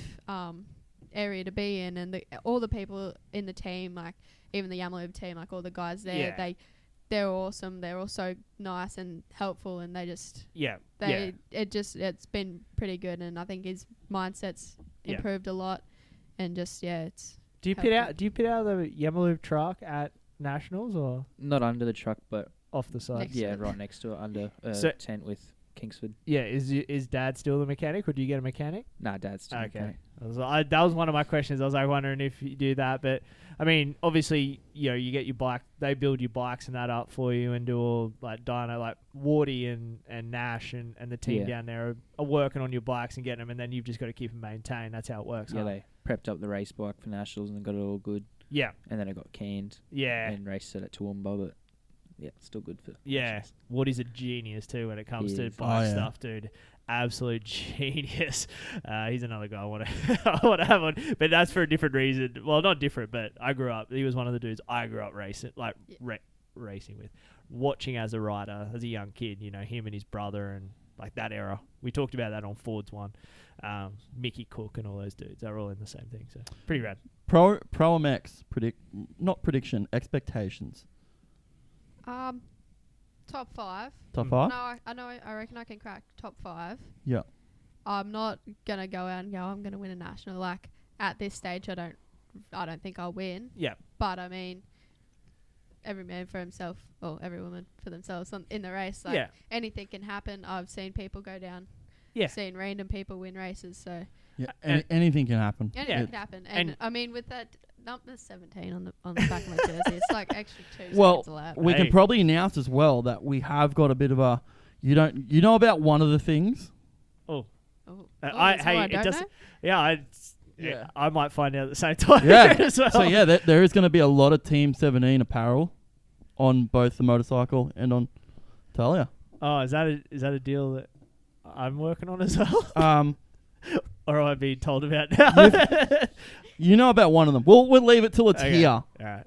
area to be in, and all the people in the team, like even the Yamaha team, like all the guys there, they're awesome. They're all so nice and helpful, and they just it's been pretty good, and I think his mindset's improved a lot, and just it's. Do you pit out the Yamaha truck at Nationals or Not under the truck, but off the side? yeah, right next to it, under So- tent with Kingsford. Yeah, is Dad still the mechanic, or do you get a mechanic? Nah, Dad's still Okay. That was one of my questions. I was like wondering if you do that, but I mean, obviously, you get your bike. They build your bikes and that up for you, and do all like dyno, like Wardy and Nash and the team down there are working on your bikes and getting them, and then you've just got to keep them maintained. That's how it works. Yeah, they prepped up the race bike for Nationals and got it all good. Yeah. And then it got canned. Yeah. And raced it at Toowoomba, but yeah, still good for. Yeah, Woody's a genius too when it comes to is. bike stuff, dude. Absolute genius. He's another guy I want to have on, but that's for a different reason. Well, not different, but I grew up. He was one of the dudes I grew up racing, like racing with, watching as a rider as a young kid. Him and his brother and like that era. We talked about that on Ford's one. Mickey Cook and all those dudes. They're all in the same thing. So pretty rad. Pro MX expectations. Top 5. Top 5? No, I reckon I can crack top 5. Yeah. I'm not gonna go out and go, I'm gonna win a national. Like at this stage, I don't think I'll win. Yeah. But I mean, every man for himself, or every woman for themselves in the race. Like anything can happen. I've seen people go down. Yeah. Seen random people win races. So. Yeah. Anything can happen. Anything can happen. And I mean, with that number 17 on the back of my jersey, it's like extra 2 seconds a lap. We can probably announce as well that we have got a bit of a. You know about one of the things. I might find out at the same time. Yeah. as well. So there is going to be a lot of Team 17 apparel on both the motorcycle and on Tahlia. Oh, is that a deal that I'm working on as well? Or am I being told about now? You know about one of them. We'll leave it till it's here.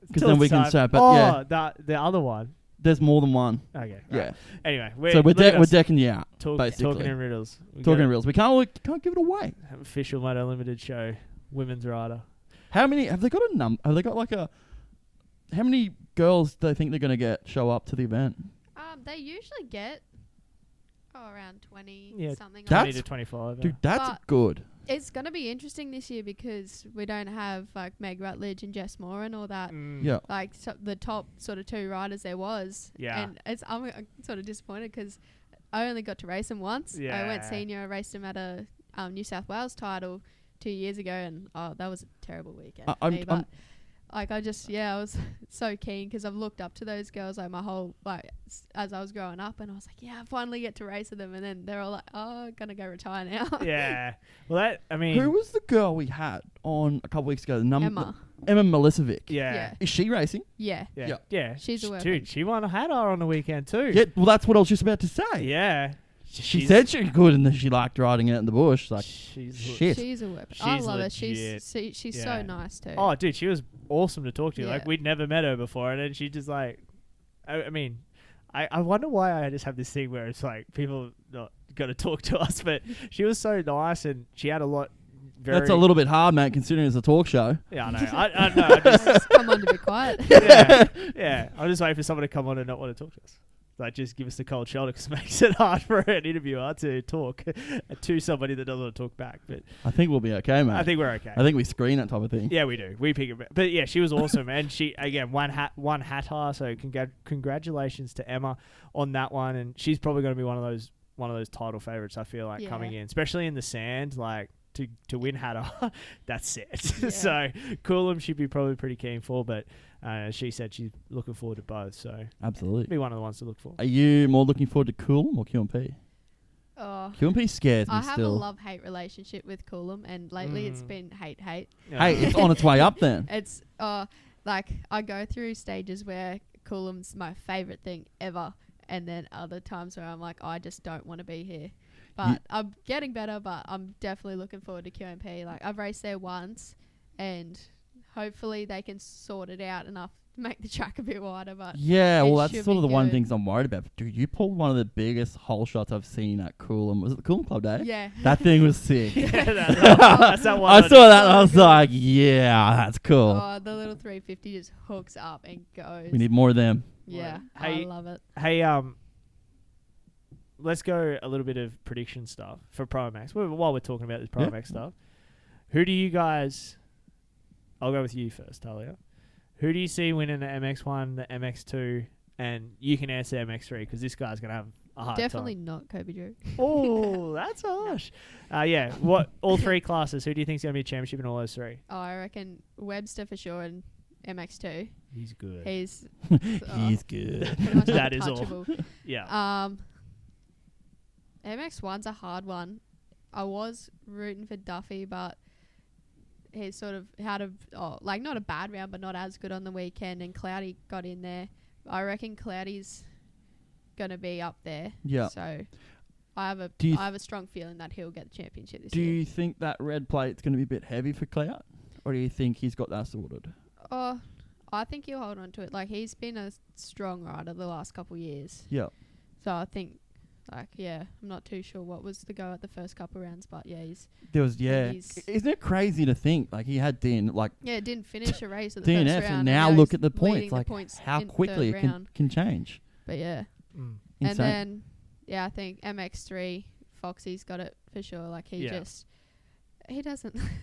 Because then we can chat. But the other one. There's more than one. Okay. Yeah. Right. Anyway, we're decking you out. Basically. Talking in riddles. Talking in riddles. We can't give it away. Official Moto Limited Show, women's rider. How many have they got a number? Have they got like a? How many girls do they think they're going to show up to the event? They usually get around 20 something. 20 to 25. Dude, that's good. It's going to be interesting this year because we don't have like Meg Rutledge and Jess Moore and all that. Yeah. Like the top sort of 2 riders there was. Yeah. And I'm sort of disappointed because I only got to race them once. Yeah. I went senior. I raced them at a New South Wales title 2 years ago, and that was a terrible weekend for me. But I was so keen because I've looked up to those girls like my whole as I was growing up, and I was like, yeah, I finally get to race with them, and then they're all like, oh, I'm gonna go retire now. Yeah. Well, who was the girl we had on a couple weeks ago? Emma Milicevic. Yeah. Is she racing? Yeah. Yeah. She's a weapon. Dude, she won a hat on the weekend too. Yeah. Well, that's what I was just about to say. Yeah. She said she could, and that she liked riding it in the bush. Like, shit. She's a weapon. I love her. She's Yeah. so nice too. Oh, dude, she was awesome to talk to. Yeah. Like, we'd never met her before, and then she just like, I mean, I wonder why I just have this thing where it's like people not got to talk to us, but she was so nice, and she had a lot. That's a little bit hard, mate, considering it's a talk show. Yeah, I know. I know. I just come on to be quiet. Yeah. I'm just waiting for someone to come on and not want to talk to us. Like, just give us the cold shoulder, because it makes it hard for an interviewer to talk to somebody that doesn't want to talk back. But I think we'll be okay, mate. I think we're okay. I think we screen that type of thing. Yeah, we do. We pick it. But yeah, she was awesome, and she again one hatter. So congratulations to Emma on that one, and she's probably going to be one of those title favorites. I feel like coming in, especially in the sand, like. To win Hatter, that's set. Yeah. So Coolum she'd be probably pretty keen for, but she said she's looking forward to both. So absolutely, be one of the ones to look for. Are you more looking forward to Coolum or QMP? QMP scares me I still. have a love-hate relationship with Coolum, and lately it's been hate. Hey, it's on its way up then. It's like I go through stages where Coolum's my favorite thing ever, and then other times where I'm like, I just don't want to be here. But I'm getting better, but I'm definitely looking forward to QMP. Like, I've raced there once, and hopefully they can sort it out enough to make the track a bit wider. But yeah, well, that's sort of the one thing I'm worried about. Dude, you pulled one of the biggest hole shots I've seen at Coolum. Was it the Coolum Club Day? Yeah. That thing was sick. That's that one. I saw that, and I was like, yeah, that's cool. Oh, the little 350 just hooks up and goes. We need more of them. Yeah, Hey, I love it. Hey, let's go a little bit of prediction stuff for Pro MX. While we're talking about this Pro MX stuff, who do you guys... I'll go with you first, Tahlia. Who do you see winning the MX1, the MX2, and you can answer MX3, because this guy's going to have a hard Definitely time. not Kobe Drew. Oh, that's harsh. Yeah, all three classes, who do you think is going to be a championship in all those three? Oh, I reckon Webster for sure and MX2. He's good. He's good. pretty much That is all. untouchable. Yeah. MX1's a hard one. I was rooting for Duffy, but he's sort of had not a bad round, but not as good on the weekend. And Cloudy got in there. I reckon Cloudy's gonna be up there. Yeah. So I have a strong feeling that he'll get the championship this year. Do you think that red plate's going to be a bit heavy for Clout, or do you think he's got that sorted? Oh, I think he'll hold on to it. Like, he's been a strong rider the last couple of years. Yeah. So I think. I'm not too sure what was the go at the first couple of rounds, but isn't it crazy to think like he had didn't finish a race at the DNF first round, and now look at the points, like points how quickly it can change. But yeah, Insane. And then I think MX3 Foxy's got it for sure. Like he doesn't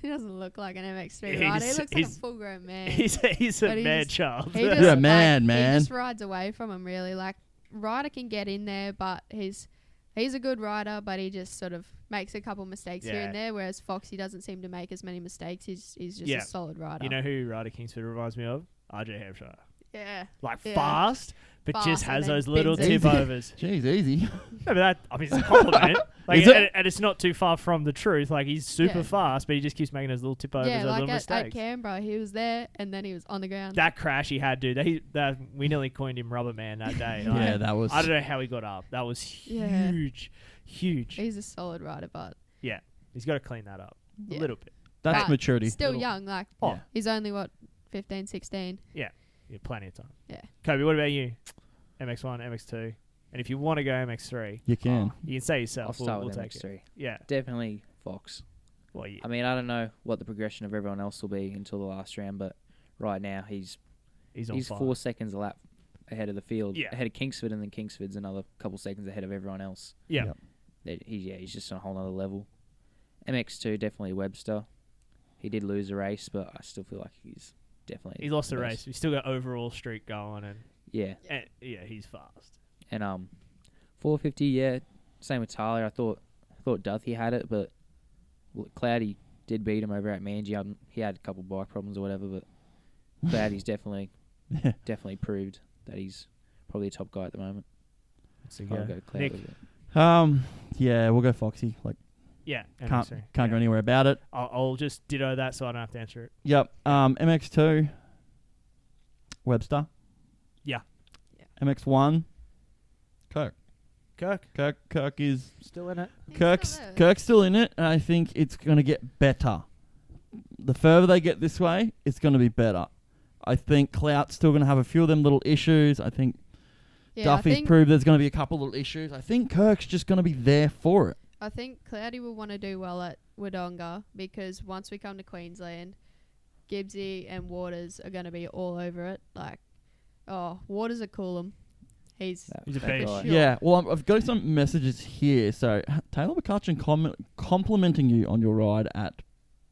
look like an MX3 rider. He looks like a full-grown man. He's a man child. You're a man. He just rides away from him really. Like, rider can get in there, but he's a good rider, but he just sort of makes a couple mistakes here and there, whereas Foxy doesn't seem to make as many mistakes. He's just a solid rider. You know who Ryder Kingsford reminds me of? RJ Hampshire. Yeah. Fast, but just has and those then little bends tip it. overs. Jeez, easy. No, but it's a compliment. Is it? And it's not too far from the truth. Like, he's super fast, but he just keeps making those little tip overs, those little at mistakes. Canberra, he was there, and then he was on the ground. That crash he had, dude, we nearly coined him Rubber Man that day. Yeah, that was... I don't know how he got up. That was huge. Huge. He's a solid rider, but... Yeah, he's got to clean that up a little bit. That's but maturity. Still young, like, he's only, 15, 16? Yeah, plenty of time. Yeah. Kobe, what about you? MX1, MX2. And if you want to go MX3, you can. You can say yourself. I'll start we'll with take MX3. It. Yeah. Definitely Fox. Well, yeah. I mean, I don't know what the progression of everyone else will be until the last round, but right now he's on fire. 4 seconds a lap ahead of the field, Yeah. ahead of Kingsford, and then Kingsford's another couple seconds ahead of everyone else. Yeah. He's just on a whole other level. MX2, definitely Webster. He did lose a race, but I still feel like he's definitely... He lost a race. He's still got overall streak going, and... Yeah. And, he's fast. And 450, same with Tahlia. I thought Duthie had it, but Cloudy did beat him over at Manji. He had a couple bike problems or whatever, but Cloudy's definitely proved that he's probably a top guy at the moment. So I'll go Cloudy. Nick? We'll go Foxy. Yeah. Can't go anywhere about it. I'll just ditto that so I don't have to answer it. Yep. MX2, Webster. Yeah. MX1, Kirk is still in it. Kirk's still in it, and I think it's going to get better. The further they get this way, it's going to be better. I think Clout's still going to have a few of them little issues. I think Duffy's proved there's going to be a couple little issues. I think Kirk's just going to be there for it. I think Cloudy will want to do well at Wodonga because once we come to Queensland, Gibbsy and Waters are going to be all over it. Waters are Coolum. He's a beast. Sure. Yeah, well, I've got some messages here. So, Taylor McCutcheon complimenting you on your ride at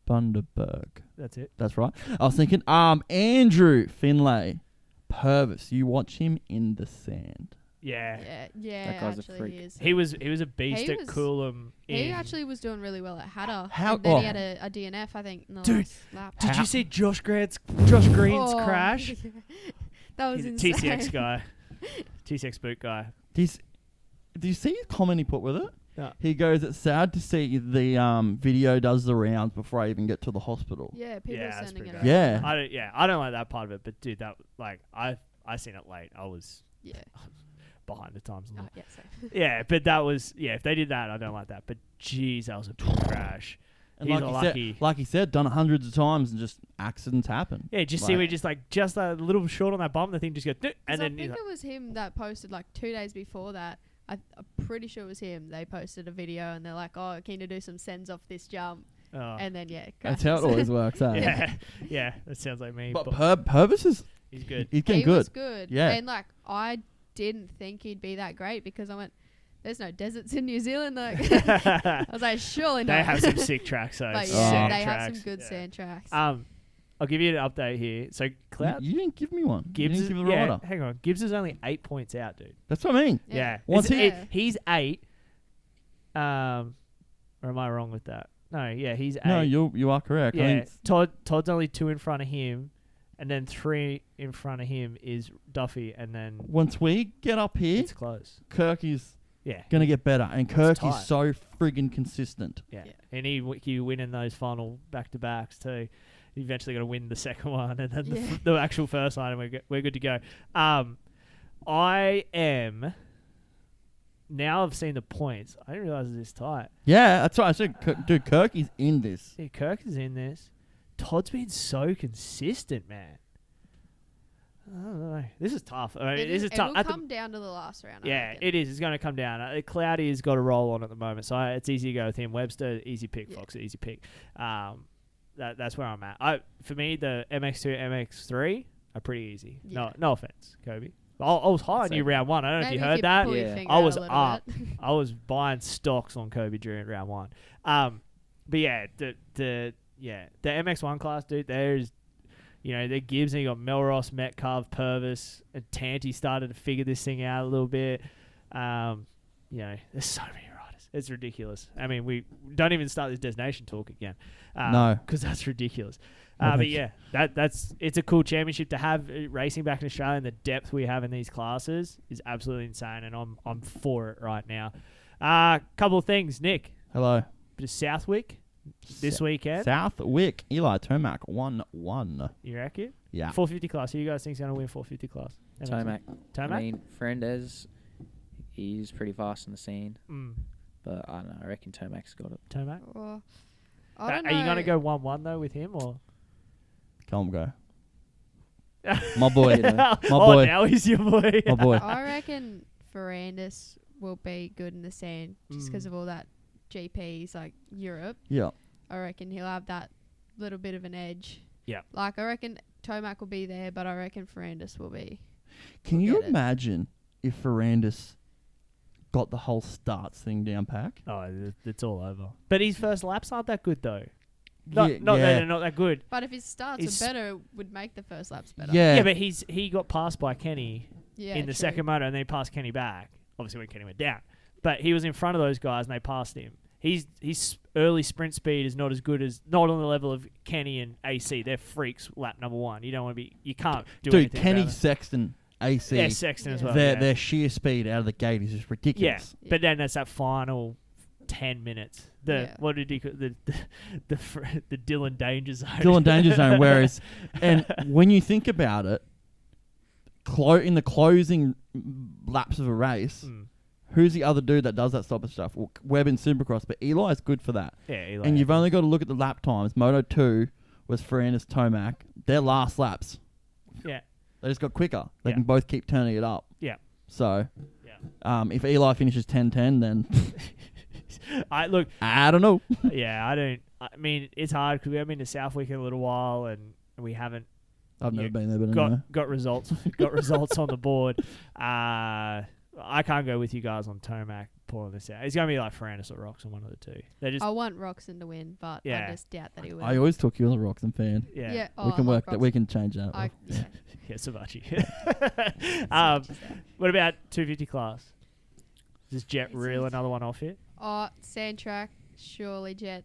Bundaberg. That's it. That's right. I was thinking, Andrew Finlay, Purvis. You watch him in the sand. Yeah. That guy's a freak. He was a beast at Coolum. He actually was doing really well at Hatter. How? And then he had a DNF, I think, in the last lap. Did you see Josh Green's crash? That was He's a insane. TCX guy. TCX boot guy. Do you see his comment he put with it? No. He goes, "It's sad to see the video does the rounds before I even get to the hospital." Yeah, people are sending it. Yeah. I don't like that part of it, but dude, that I seen it late. I was behind the times a little. Yeah, but that was if they did that, I don't like that. But geez, that was a big crash. And He's like he said, done it hundreds of times and just accidents happen. Yeah, see we just a little short on that bump, the thing just goes, and then I think it was him that posted 2 days before that. I'm pretty sure it was him. They posted a video and they're like, "Oh, keen to do some sends off this jump," and then that's how it always works. Yeah, that sounds like me. But Purvis is he's good. He's getting good. He was good. Yeah, and I didn't think he'd be that great because I went, there's no deserts in New Zealand. I was like, surely not. They have some sick tracks, though. But they have some good sand tracks. I'll give you an update here. So, Cloud... You didn't give me one. Gibbs you didn't give the rider. Hang on. Gibbs is only 8 points out, dude. That's what I mean. Yeah. He's 8. Or am I wrong with that? No, he's 8. No, you are correct. Yeah, Todd's only 2 in front of him, and then 3 in front of him is Duffy, and then... Once we get up here... It's close. Kirk is... going to get better. And Kirk is so friggin' consistent. Yeah. And he winning those final back-to-backs too. He's eventually going to win the second one and then the actual first one, and we're good to go. I am... Now I've seen the points. I didn't realize it was this tight. Yeah, that's right. I said, dude, Kirk is in this. Yeah, Kirk is in this. Todd's been so consistent, man. I don't know. This is tough. This is tough. It will come down to the last round. Yeah, it is. It's going to come down. Cloudy has got a roll on at the moment, so it's easy to go with him. Webster, easy pick. Fox, easy pick. That's where I'm at. For me, the MX2, MX3 are pretty easy. Yeah. No offense, Kobe. I was high on you round one. I don't know if you heard that. I was up. I was buying stocks on Kobe during round one. But yeah, the MX1 class, dude. There's, the Gibbs, and you got Melross, Metcalf, Purvis, and Tanti started to figure this thing out a little bit. There's so many riders. It's ridiculous. I mean, we don't even start this destination talk again. No, because that's ridiculous. But yeah, it's a cool championship to have racing back in Australia, and the depth we have in these classes is absolutely insane, and I'm for it right now. Couple of things, Nick. Hello. Bit of Southwick this weekend. Southwick, Eli Tomac 1-1. You reckon? Yeah. 450 class. Who you guys think's going to win 450 class? Tomac. Tomac? I mean, Fernandez, he's pretty fast in the scene. But I don't know. I reckon Tomac's got it. Tomac? Well, I don't know. Are you going to go 1-1 though with him, or? Come go. My boy. My boy. Now he's your boy. My boy. I reckon Ferrandis will be good in the sand just because of all that GPs like Europe. Yeah. I reckon he'll have that little bit of an edge. Yeah. I reckon Tomac will be there, but I reckon Ferrandis will be. Can you imagine if Ferrandis got the whole starts thing down pack? Oh, it's all over. But his first laps aren't that good though. They're not that good. But if his starts are better, it would make the first laps better. Yeah, but he got passed by Kenny in the true. second moto, and then he passed Kenny back. Obviously, when Kenny went down, but he was in front of those guys, and they passed him. His early sprint speed is not on the level of Kenny and AC. They're freaks. Lap number one. You don't want to be. You can't do anything. Dude, Kenny, about it. Sexton, AC. Yeah, Sexton as well. Their sheer speed out of the gate is just ridiculous. Yeah, but then that's that final 10 minutes. What did he call the Dylan Danger Zone? Dylan Danger Zone. Whereas, and when you think about it, in the closing laps of a race, who's the other dude that does that sort of stuff? Well, Webb in Supercross, but Eli's good for that. Yeah, Eli. And you've only got to look at the lap times. Moto 2 was Fernandez Tomac. Their last laps. Yeah. They just got quicker. They Yeah. can both keep turning it up. Yeah. So, if Eli finishes 10-10, then I don't know. Yeah, I don't. I mean, it's hard because we haven't been to Southwick in a little while, and we haven't. I've never been there, but anyway. got results. Got results on the board. I can't go with you guys on Tomac pulling this out. It's gonna be like Ferrandis or Roxon, one of the two. They just. I want Roxon to win, but I just doubt that he will. I always took you as a Roxon fan. Yeah. Yeah. We can work that. We can change that. Yeah. Yeah, Savachi. What about 250 class? Does Jet reel another one off here? Oh, Sandtrack, surely Jet.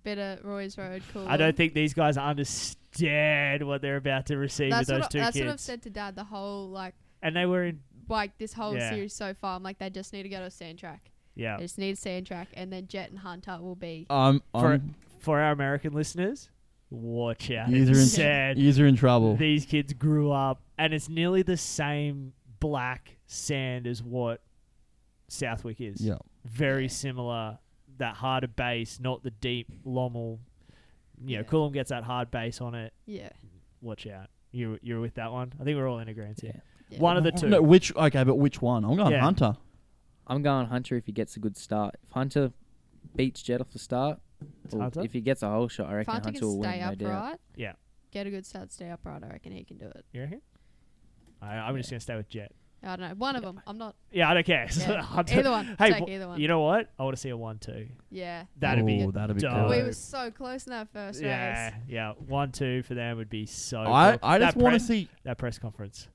Bit of Roy's Road, cool. I don't think these guys understand what they're about to receive with those two kids. That's what I've said to Dad the whole And they were in this whole series so far. I'm like, they just need to go to a Sandtrack. Yeah. They just need a Sandtrack, and then Jet and Hunter will be. For our American listeners, watch out. You're in trouble. These kids grew up, and it's nearly the same black sand as what Southwick is. Yeah. Very similar. That harder base, not the deep Lommel. Coulomb gets that hard base on it. Yeah. Watch out. You're with that one? I think we're all in agreement here. Yeah. One of the two. No, which one? I'm going Hunter. I'm going Hunter if he gets a good start. If Hunter beats Jet off the start, if he gets a whole shot, I reckon Hunter Hunter will can win. stay upright. Yeah. Get a good start, stay upright. I reckon he can do it. You reckon? I'm just going to stay with Jet. I don't know. One of them. I'm not. Yeah, I don't care. Yeah. Either one. Hey, take either one. You know what? I want to see a 1-2. Yeah. That'd be cool. We were so close in that first race. Yeah. 1-2 for them would be so I cool. just want to see that press conference.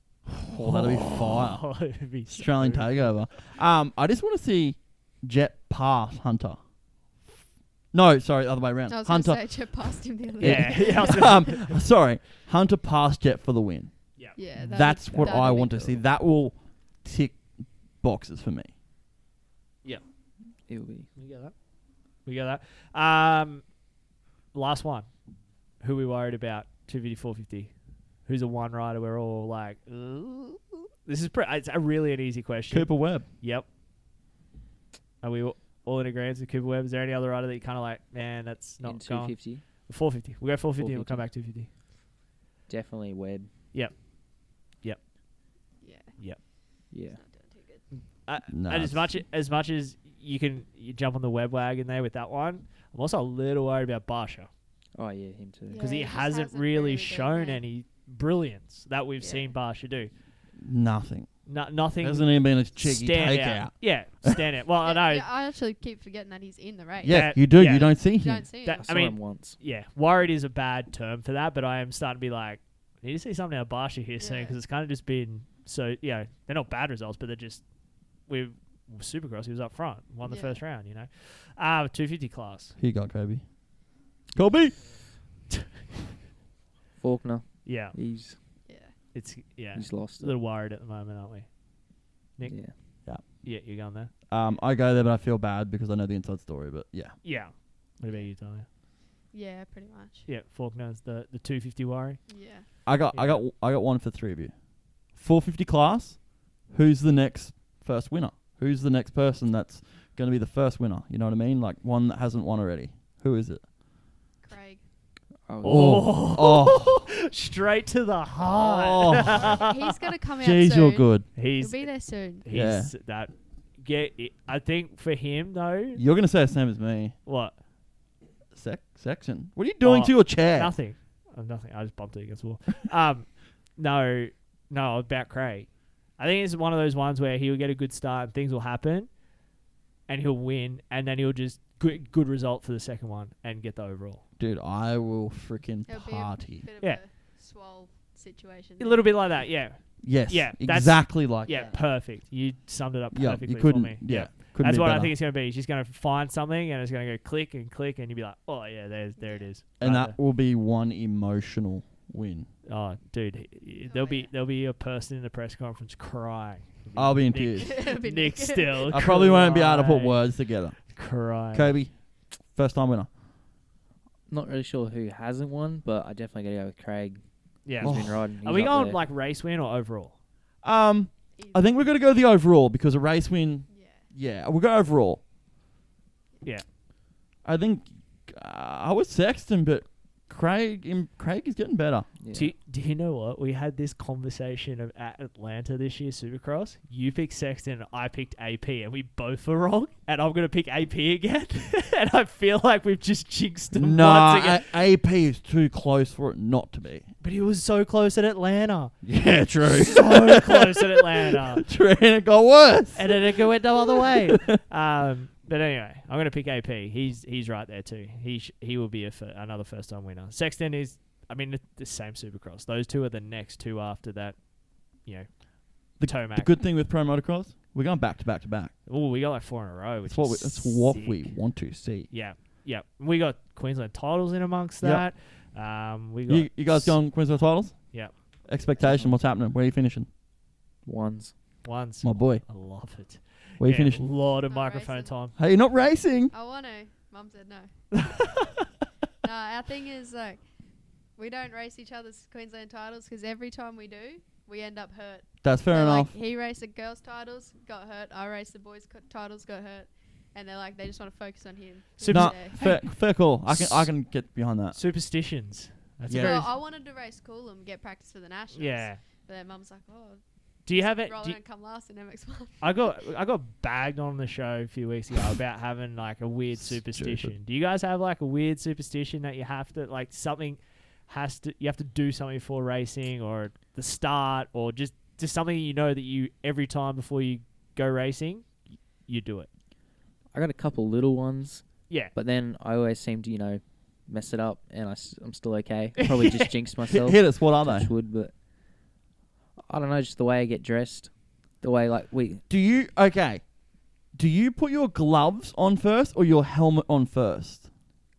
Oh, that'd be fire. It'd be Australian takeover. I just want to see Jet pass Hunter. No, sorry, the other way around. I was Hunter. Say Jet passed him the other day. Sorry, Hunter passed Jet for the win. Yeah, that's what I want to see. That will tick boxes for me. Yeah, it will be. We got that. Last one. Who we worried about? 250, 450. Who's a one rider? We're all like, ooh. This is it's a really an easy question. Cooper Webb. Yep. Are we all in agreement with Cooper Webb? Is there any other rider that you kind of like? Man, that's not in 250. 450. We'll go 450 and we'll come back 250. Definitely Webb. Yep. Yeah. And as much as you jump on the Webb wagon there with that one, I'm also a little worried about Barsha. Oh yeah, him too. Because he hasn't really shown any brilliance that we've seen Barsha do. Nothing. Nothing. Hasn't even been a cheeky takeout. Yeah, stand out. Well, I know. Yeah, I actually keep forgetting that he's in the race. Yeah, you do. Yeah. You don't see You him. don't see him. I saw him once. Yeah, worried is a bad term for that, but I am starting to be like, I need to see something out of Barsha here soon because it's kind of just been so. They're not bad results, but they're just Supercross. He was up front, won the first round. 250 class. Who you got, Kobe? Kobe. Faulkner. Yeah, he's lost. A little worried at the moment, aren't we? Nick? Yeah, you're going there. I go there, but I feel bad because I know the inside story. But yeah. What about you, Tahlia? Yeah, pretty much. Yeah, Faulkner's the 250 worry. Yeah. I got one for three of you. 450 class. Who's the next first winner? Who's the next person that's going to be the first winner? You know what I mean? Like one that hasn't won already. Who is it? Craig. Oh. Straight to the heart. He's going to come out Jeez, soon. you're good. He'll be there soon. I think for him, though. You're going to say the same as me. What? Section. What are you doing to your chair? Nothing. Nothing. I just bumped it against the wall. No, about Craig. I think it's one of those ones where he'll get a good start and things will happen and he'll win and then he'll just good result for the second one and get the overall. Dude, I will freaking party. Bit of a swole situation. A little bit like that, yeah. Yes. Yeah. Exactly like that. Yeah, perfect. You summed it up perfectly you couldn't, for me. Yeah. That's what better. I think it's going to be. He's just going to find something and it's going to go click and click and you'll be like, oh yeah, there it is. And that will be one emotional win. Oh, dude, there'll be a person in the press conference crying. I'll be in tears. Nick still. I probably won't be able to put words together. Crying. Kobe, first time winner. Not really sure who hasn't won, but I definitely got to go with Craig. Yeah, he's been riding. Are we going like race win or overall? Either I think we're going to go the overall because a race win. Yeah, we'll go overall. Yeah. I think I was Sexton, but Craig is getting better. Yeah. Do you know what? We had this conversation at Atlanta this year, Supercross. You picked Sexton, and I picked AP, and we both were wrong. And I'm going to pick AP again. And I feel like we've just jinxed him once again. AP is too close for it not to be. But he was so close at Atlanta. Yeah, true. So close at Atlanta. True, and it got worse. And then it went the other way. But anyway, I'm going to pick AP. He's right there too. He will be another first-time winner. Sexton is, the same Supercross. Those two are the next two after that, The Tomac. good thing with Pro Motocross, we're going back to back to back. Oh, we got like 4 in a row. That's what we want to see. Yeah. We got Queensland titles in amongst that. We got you guys going Queensland titles? Yeah. Expectation, what's happening? Where are you finishing? Ones. My boy. I love it. Where are you finishing? A lot of microphone time. Hey, you're not racing. I want to. Mum said no. No, our thing is like we don't race each other's Queensland titles because every time we do, we end up hurt. That's fair enough. Like, he raced the girls' titles, got hurt. I raced the boys' titles, got hurt. And they're like, they just want to focus on him. Fair call. I can get behind that. Superstitions. That's Well, I wanted to race Coolum, get practice for the Nationals. Yeah. But then Mum's like, oh. Do you have it? Roll and come last in MX1. I got bagged on the show a few weeks ago about having like a weird superstition. Do you guys have like a weird superstition that you have to like you have to do something before racing or the start or just something that you every time before you go racing you do it? I got a couple little ones. Yeah. But then I always seem to mess it up and I'm still okay. I probably just jinxed myself. Hit us. What are they? But I don't know, just the way I get dressed, the way Do you put your gloves on first or your helmet on first?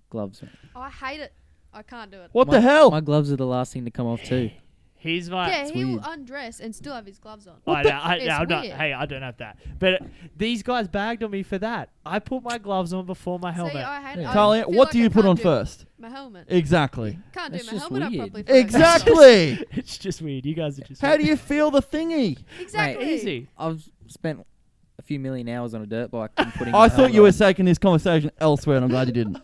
Gloves. Oh, I hate it. I can't do it. What the hell? My gloves are the last thing to come off too. He's like, yeah, he will undress and still have his gloves on. I'm not. Hey, I don't have that. But these guys bagged on me for that. I put my gloves on before my helmet. See, I hate it. Tahlia, what do you put on first? My helmet. Exactly. Can't That's do my just helmet up weird. properly. Exactly. It's just weird. You guys are just. How do you feel the thingy? Exactly. Mate, Easy. I've spent a few million hours on a dirt bike and putting. I thought you were taking this conversation elsewhere, and I'm glad you didn't.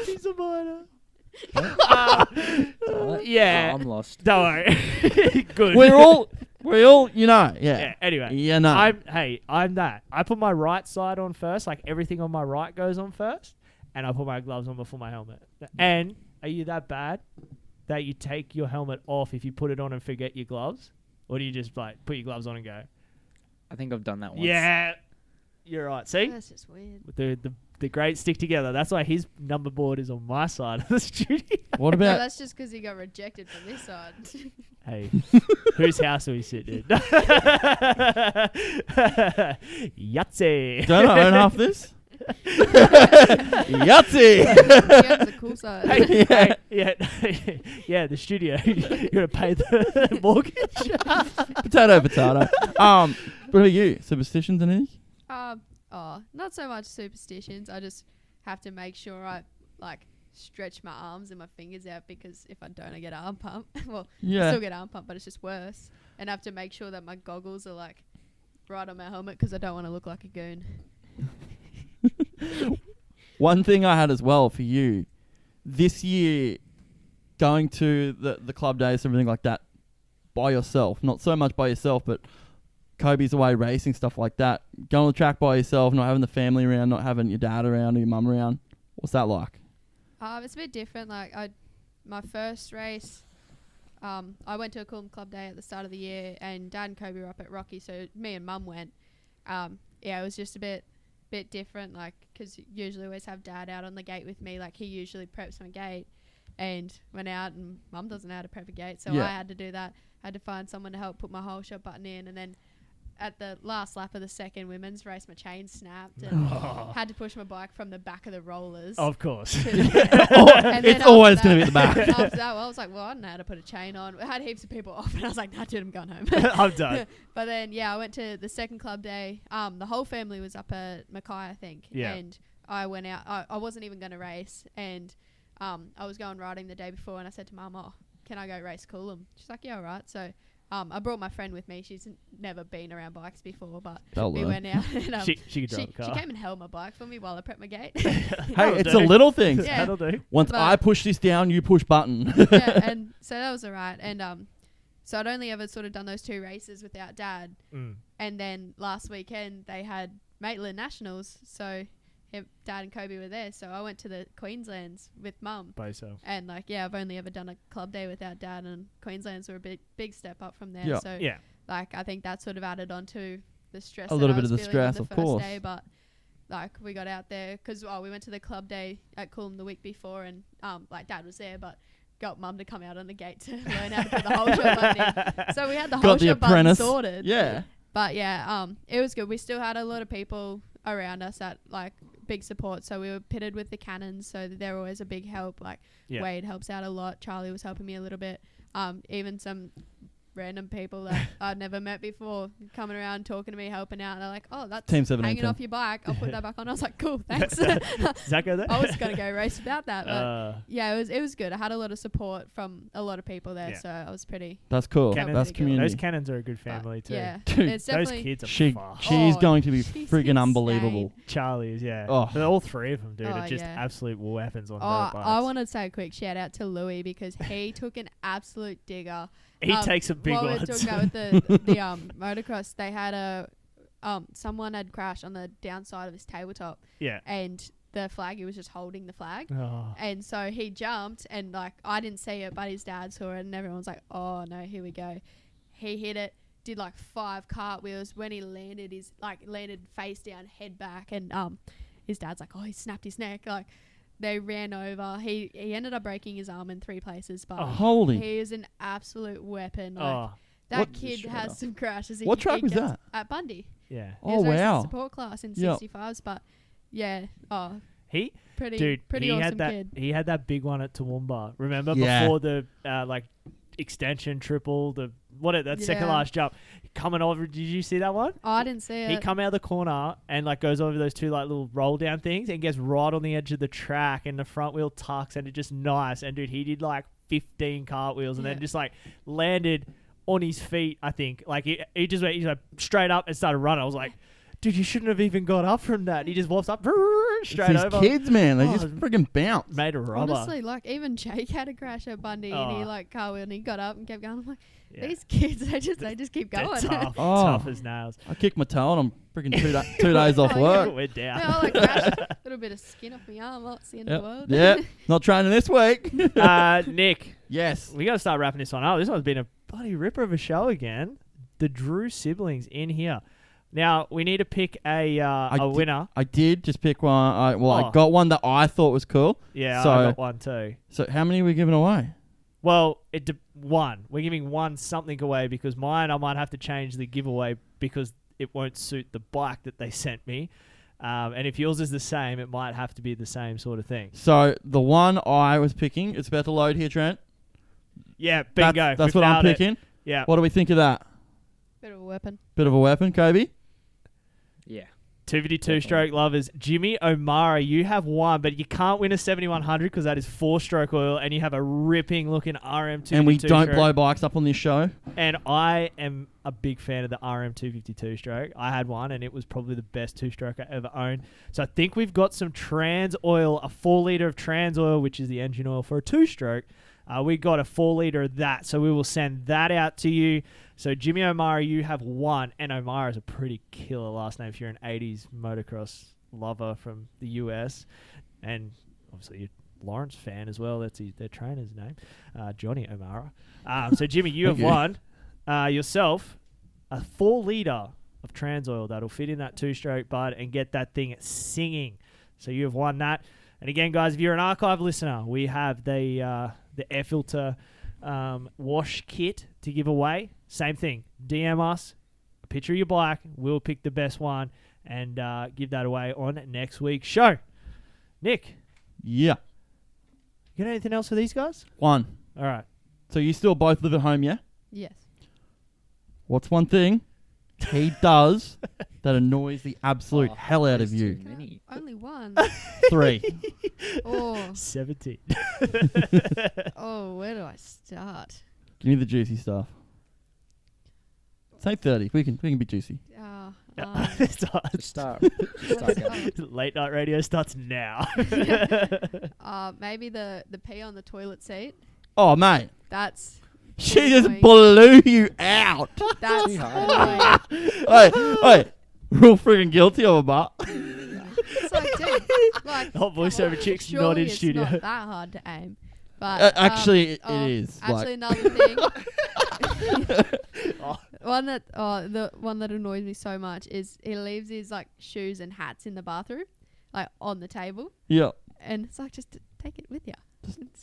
He's a minor. Yeah. I'm lost. Don't worry. Good. We're all, yeah. Anyway. Yeah, no. I'm that. I put my right side on first, like everything on my right goes on first, and I put my gloves on before my helmet. And are you that bad that you take your helmet off if you put it on and forget your gloves? Or do you just like put your gloves on and go? I think I've done that once. Yeah. You're right. See? That's just weird. The great stick together. That's why his number board is on my side of the studio. What No, about? that's just because he got rejected from this side. Hey, whose house are we sitting in? Yahtzee. Don't I own half this? Yahtzee. He owns the cool side. Yeah, the studio. You're gonna pay the mortgage. Potato. What about you? Superstitions and anything? Not so much superstitions. I just have to make sure I stretch my arms and my fingers out because if I don't, I get arm pump. Well, I still get arm pump, but it's just worse. And I have to make sure that my goggles are right on my helmet because I don't want to look like a goon. One thing I had as well for you this year, going to the club days, everything like that, by yourself. Not so much by yourself, but Kobe's away racing, stuff like that. Going on the track by yourself, not having the family around, not having your dad around or your mum around. What's that like? It's a bit different. My first race, I went to a Coolum Club Day at the start of the year, and Dad and Kobe were up at Rocky, so me and Mum went. It was just a bit different, because usually always have Dad out on the gate with me. He usually preps my gate, and went out, and Mum doesn't know how to prep a gate, so I had to do that. I had to find someone to help put my whole shot button in, and then at the last lap of the second women's race, my chain snapped and had to push my bike from the back of the rollers. Of course. It's always going to be at the back. After that, I was like, well, I don't know how to put a chain on. I had heaps of people off, and I was like, nah, dude, I'm going home. I'm done. But then, I went to the second club day. The whole family was up at Mackay, I think. Yeah. And I went out. I wasn't even going to race. And I was going riding the day before, and I said to Mum, can I go race Coolum? She's like, yeah, all right. So I brought my friend with me. She's never been around bikes before, but They'll we learn. went out. And, She could drive a she car. came and held my bike for me while I prepped my gate. Hey, it's a little thing. Yeah. That'll do. Once But- I push this down, you push button. Yeah, and so that was alright. And so I'd only ever sort of done those 2 races without Dad. And then last weekend they had Maitland Nationals, so Dad and Kobe were there. So I went to the Queenslands with Mum. By yourself. And like, yeah, I've only ever done a club day without Dad, and Queenslands were a big step up from there. Yeah. So Yeah. like, I think that sort of added on to the stress. A that little I bit of was the feeling on stress, the of first course. Day, but like, we got out there because we went to the club day at Coolum the week before, and like Dad was there, but got Mum to come out on the gate to learn how to put the whole shot button in. So we had the whole shot button sorted. Yeah. But yeah, it was good. We still had a lot of people around us at like big support. So we were pitted with the Cannons, so they're always a big help. Like Wade helps out a lot. Charlie was helping me a little bit. Even some random people that I'd never met before coming around talking to me, helping out. They're like, "Oh, that's Team 17. hanging off your bike. I'll put that back on." I was like, "Cool, thanks." Does that go there? I was gonna go race without that, but yeah, it was good. I had a lot of support from a lot of people there, so I was pretty. That's cool. Cannons, That's community. Those Cannons are a good family too. Yeah, Dude, it's those definitely. kids are She's going to be she's friggin' insane. unbelievable. Charlie is, yeah. Oh. But all 3 of them, dude, Oh, are just yeah. absolute weapons on dirt Oh, bikes. I want to say a quick shout out to Louis because he took an absolute digger. He takes some big while ones. we were talking about with the motocross, they had someone had crashed on the downside of his tabletop. Yeah. And the flaggy was just holding the flag. Oh. And so he jumped, and like, I didn't see it, but his dad saw it, and everyone's like, "Oh no, here we go." He hit it, did like 5 cartwheels. When he landed, landed face down, head back, and his dad's like, "Oh, he snapped his neck." Like, they ran over. He ended up breaking his arm in 3 places, but Holy. he is an absolute weapon. Like, Oh. that What- kid has some crashes. What track was gets that? At Bundy. Yeah. He was Oh, racing wow. support class in Yep. 65s, but yeah, He pretty dude, pretty he awesome had that kid. he had that big one at Toowoomba. Remember Yeah. before the like extension triple, that second Yeah. last jump coming over. Did you see that one? Oh, I didn't see He it. come out of the corner and like goes over those 2 like little roll down things and gets right on the edge of the track, and the front wheel tucks, and it just nice. And dude, he did like 15 cartwheels and then just like landed on his feet. I think like he just went, he's like straight up and started running. I was like, dude, you shouldn't have even got up from that. He just walks up straight These over. kids, man, they Oh, just friggin' bounce. Made a rubber. Honestly, like even Jake had a crash at Bundy, and he Oh. like carwheeled, and he got up and kept going. I'm like, Yeah. these kids, they just keep They're going. tough, Oh. tough as nails. I kicked my toe and I'm friggin' 2 days off Oh, yeah. work. We're down. Yeah, I like crashed, a little bit of skin off my arm. Well, it's the end of the world. Yep. Not training this week. Nick, Yes. we got to start wrapping this one up. This one's been a bloody ripper of a show again. The Drew siblings in here. Now we need to pick a winner. I did just pick one. I Oh. got one that I thought was cool. Yeah, So, I got one too. So how many are we giving away? Well, one. We're giving one something away because mine I might have to change the giveaway because it won't suit the bike that they sent me. And if yours is the same, it might have to be the same sort of thing. So the one I was picking, it's about to load here, Trent. Yeah, bingo. That's We what I'm found it. picking. Yeah. What do we think of that? Bit of a weapon. Bit of a weapon, Kobe? Yeah. 252 stroke lovers. Jimmy O'Mara, you have one, but you can't win a 7100 because that is 4-stroke oil, and you have a ripping looking RM252. And we don't stroke. blow bikes up on this show. And I am a big fan of the RM252 stroke. I had one, and it was probably the best 2-stroke I ever owned. So I think we've got some trans oil, a 4 litre of trans oil, which is the engine oil for a 2-stroke. We got a 4 litre of that, so we will send that out to you. So Jimmy O'Mara, you have one, and O'Mara is a pretty killer last name if you're an 80s motocross lover from the US, and obviously you're a Lawrence fan as well. That's their trainer's name, Johnny O'Mara. So Jimmy, you have one yourself, a 4 litre of trans oil that'll fit in that 2-stroke bud and get that thing singing. So you have won that. And again, guys, if you're an archive listener, we have the air filter wash kit to give away. Same thing. DM us a picture of your bike. We'll pick the best one and give that away on next week's show. Nick. Yeah. You got anything else for these guys? One. All right. So you still both live at home, yeah? Yes. What's one thing he does that annoys the absolute hell out of you? Only one. 3. Oh. 17. Oh, where do I start? Give me the juicy stuff. Say 30. We can be juicy. Start. Late night radio starts now. Maybe the pee on the toilet seat. Oh, mate. That's. She just blew you out. That's annoying. Wait. We're all freaking guilty of a butt. It's like, dude, like, hot voiceover chicks surely not in it's studio. Not that hard to aim. But actually, it is. Actually, another thing. The one that annoys me so much is he leaves his like shoes and hats in the bathroom, like on the table. Yeah. And it's like, just take it with you.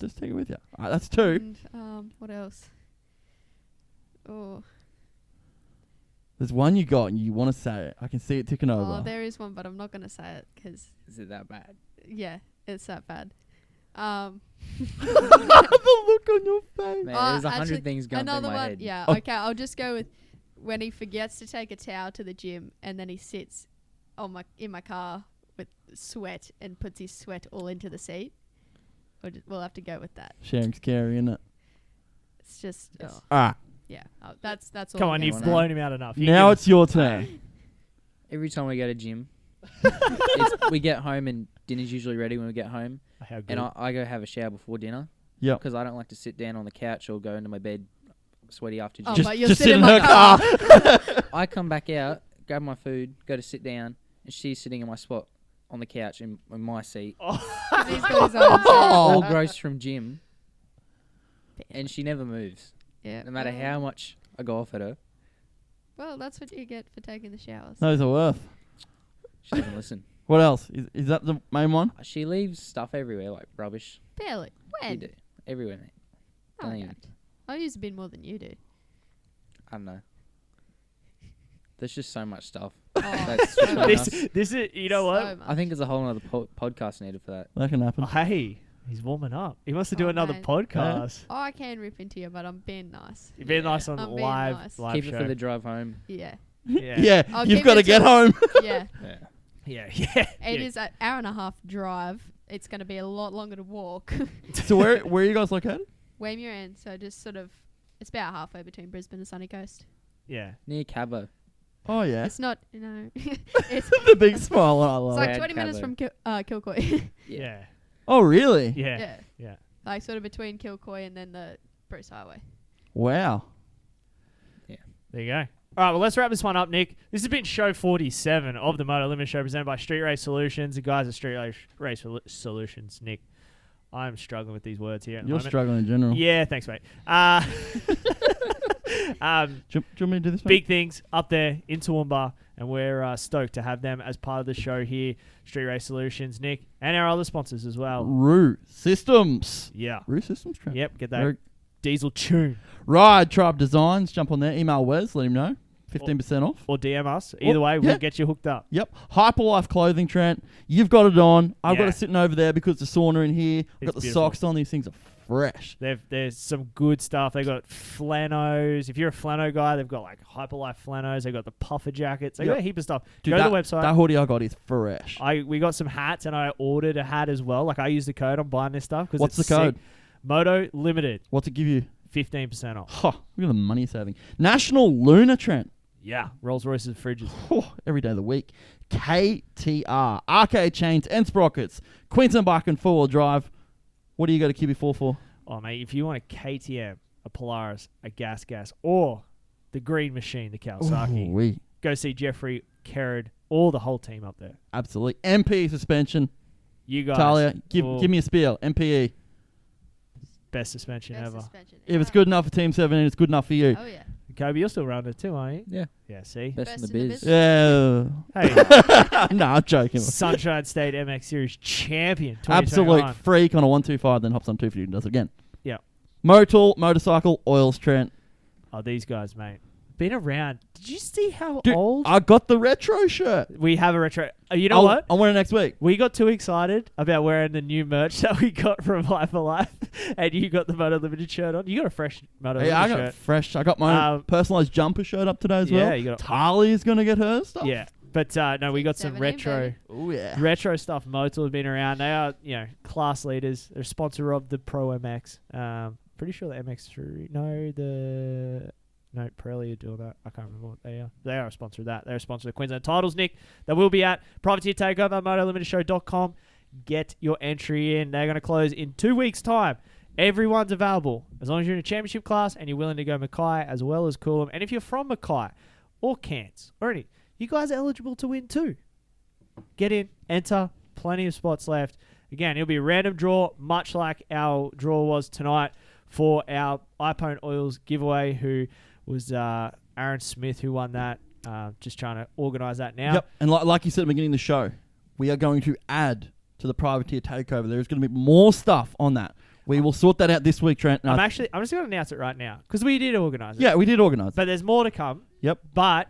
Just take it with you. That's 2. And, what else? Oh. There's one you got and you want to say it. I can see it ticking over. Oh, there is one, but I'm not going to say it because... Is it that bad? Yeah, it's that bad. The look on your face. Man, there's 100 things going through my head. Yeah, okay, I'll just go with when he forgets to take a towel to the gym and then he sits in my car with sweat and puts his sweat all into the seat. We'll have to go with that. Sharing's scary, isn't it? It's just... Yes. Yeah, that's all. Come on, you've blown him out enough. Now it's your turn. Every time we go to gym, we get home and dinner's usually ready when we get home. And I go have a shower before dinner. Yeah. Because I don't like to sit down on the couch or go into my bed sweaty after gym. Oh, but you'll just sit sit in in my her car. I come back out, grab my food, go to sit down, and she's sitting in my spot on the couch in my seat. He's got his own seat. All gross from gym. And she never moves. Yeah. No matter how much I go off at her. Well, that's what you get for taking the showers. Those are worth. She doesn't listen. What else? Is that the main one? She leaves stuff everywhere, like rubbish. Barely. You When? do. Everywhere, mate. No, I Don't even- don't. I use a bit more than you do. I don't know. There's just so much stuff. Oh, That's so between much. us. This is, you know what? So much. I think there's a whole other podcast needed for that. That can happen. Oh, hey, he's warming up. He wants to do Oh, another mate. podcast. Oh, I can rip into you, but I'm being nice. You're being nice on I'm being live nice. live Keep show. it for the drive home. Yeah. Yeah, I'll you've keep got to it get to- home. Yeah. Yeah. Yeah. It is an hour and a half drive. It's going to be a lot longer to walk. So where are you guys located? Wamuran, so just sort of, it's about halfway between Brisbane and Sunny Coast. Yeah. Near Cabo. Oh yeah. It's not, it's The big smile. I love like it. 20 minutes Cabo. from Kilcoy. Yeah. Oh really? Yeah. Yeah. Yeah. Like sort of between Kilcoy and then the Bruce Highway. Wow. There you go. All right, well, let's wrap this one up, Nick. This has been show 47 of the Moto Limited Show presented by Street Race Solutions. The guys at Street Race Solutions, Nick. I'm struggling with these words here at the You're moment. struggling in general. Yeah, thanks, mate. Do you want me to do this, mate? Big things up there in Toowoomba, and we're stoked to have them as part of the show here, Street Race Solutions, Nick, and our other sponsors as well. Roo Systems. Yeah. Roo Systems. Trent. Yep, get that Very- diesel tune. Ride Tribe Designs. Jump on there. Email Wes. Let him know. 15% off. Or DM us. Either way, yeah. we'll get you hooked up. Yep. Hyperlife Clothing, Trent. You've got it on. I've got Yeah. it sitting over there because the sauna in here. I've got the beautiful. socks on. These things are fresh. There's some good stuff. They've got flanos. If you're a flano guy, they've got like Hyperlife flanos. They've got the puffer jackets. They've Yep. got a heap of stuff. Dude, Go that, to the website. That hoodie I got is fresh. We got some hats, and I ordered a hat as well. Like I used the code. I'm buying this stuff. What's it's the code? sick. Moto Limited. What's it give you? 15% off. Huh, look at the money saving. National Lunar, Trent. Yeah. Rolls Royces fridges. Every day of the week. KTR. Arcade chains and sprockets. Queensland bike and four-wheel drive. What do you go to QB4 for? Oh, mate, if you want a KTM, a Polaris, a Gas, or the Green Machine, the Kawasaki, Ooh-wee. go see Jeffrey, Kerrod, all the whole team up there. Absolutely. MPE suspension. You guys. Tahlia, give will- me a spiel. MPE. Best suspension ever. If it's good enough for Team 7, it's good enough for you. Oh, yeah. Kobe, you're still running it too, aren't you? Yeah. Yeah, see? Best in the biz. Yeah. Hey. No, I'm joking. Sunshine State MX Series champion. Absolute 2021. freak on a 125, then hops on 250 and does it again. Yeah. Motul, motorcycle, oils, Trent. Oh, these guys, mate. Been around. Did you see how Dude, old? I got the retro shirt. We have a retro. You know what? I'll wear it next week. We got too excited about wearing the new merch that we got from Hyperlife, and you got the Moto Limited shirt on. You got a fresh Moto Yeah, I Limited got shirt. fresh. I got my own personalised jumper shirt up today as well. Yeah, you got Tahlia's going to get her stuff. Yeah. But no, we got some 17, retro, baby. Oh, yeah. retro stuff. Moto have been around. They are, class leaders. They're a sponsor of the Pro MX. Pretty sure the MX3. No, the No, Pirelli are doing that. I can't remember what they are. They are a sponsor of that. They're a sponsor of Queensland Titles, Nick. They will be at Privateer Takeover, MotoLimitedShow.com. Get your entry in. They're going to close in 2 weeks' time. Everyone's available as long as you're in a championship class and you're willing to go Mackay as well as Coolum. And if you're from Mackay or Cairns or any, you guys are eligible to win too. Get in, enter, plenty of spots left. Again, it'll be a random draw, much like our draw was tonight for our Ipone Oils giveaway, who was Aaron Smith who won that. Just trying to organise that now. Yep, and like you said at the beginning of the show, we are going to add to the Privateer Takeover. There's going to be more stuff on that. We will sort that out this week, Trent. I'm just going to announce it right now because we did organise it. Yeah, we did organise it. But there's more to come. Yep. But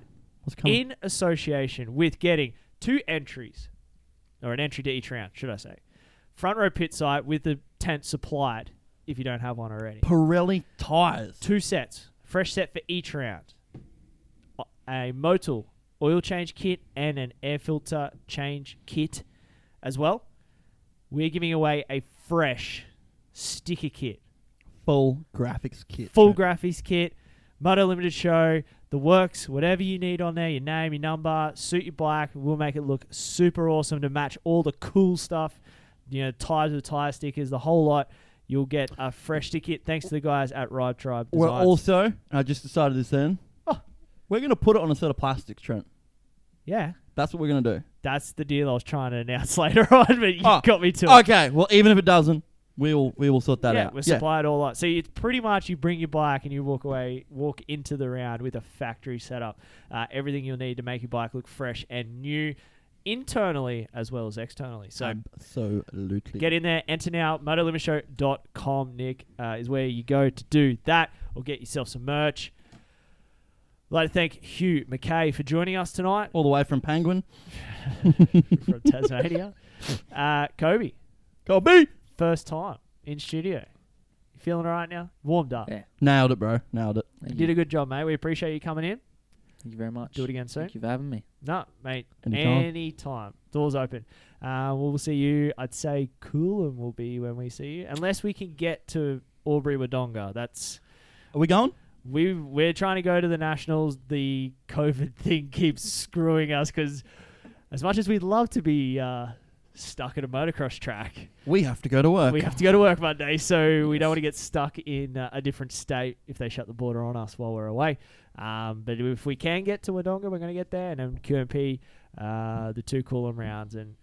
in association with getting 2 entries, or an entry to each round, should I say, front row pit site with the tent supplied if you don't have one already. Pirelli tyres. 2 sets. Fresh set for each round. A Moto oil change kit and an air filter change kit as well. We're giving away a fresh sticker kit. Full graphics kit. Full graphics kit. Moto Limited Show. The works. Whatever you need on there. Your name, your number. Suit your bike. We'll make it look super awesome to match all the cool stuff. You know, tires with tire stickers. The whole lot. You'll get a fresh sticker kit thanks to the guys at Ride Tribe Designs. We're also, I just decided this then, we're going to put it on a set of plastics, Trent. Yeah. That's what we're going to do. That's the deal I was trying to announce later on, but you got me to it. Okay, well, even if it doesn't, we will sort that out. We'll supply it all out. So it's pretty much you bring your bike and you walk into the round with a factory setup. Everything you'll need to make your bike look fresh and new internally as well as externally. So absolutely. Get in there, enter now, MotoLimitedShow.com, Nick, is where you go to do that or get yourself some merch. I'd like to thank Hugh McKay for joining us tonight. All the way from Penguin. From Tasmania. Kobe. First time in studio. You feeling all right now? Warmed up. Yeah. Nailed it, bro. Nailed it. You did a good job, mate. We appreciate you coming in. Thank you very much. Do it again soon. Thank you for having me. No, mate. Anytime. Doors open. We'll see you. I'd say Coolum will be when we see you. Unless we can get to Albury-Wodonga. Are we going? We're trying to go to the Nationals. The COVID thing keeps screwing us because as much as we'd love to be stuck at a motocross track, we have to go to work. We have to go to work Monday, so we don't want to get stuck in a different state if they shut the border on us while we're away. But if we can get to Wodonga, we're going to get there. And then QMP, the 2 Coolum rounds, and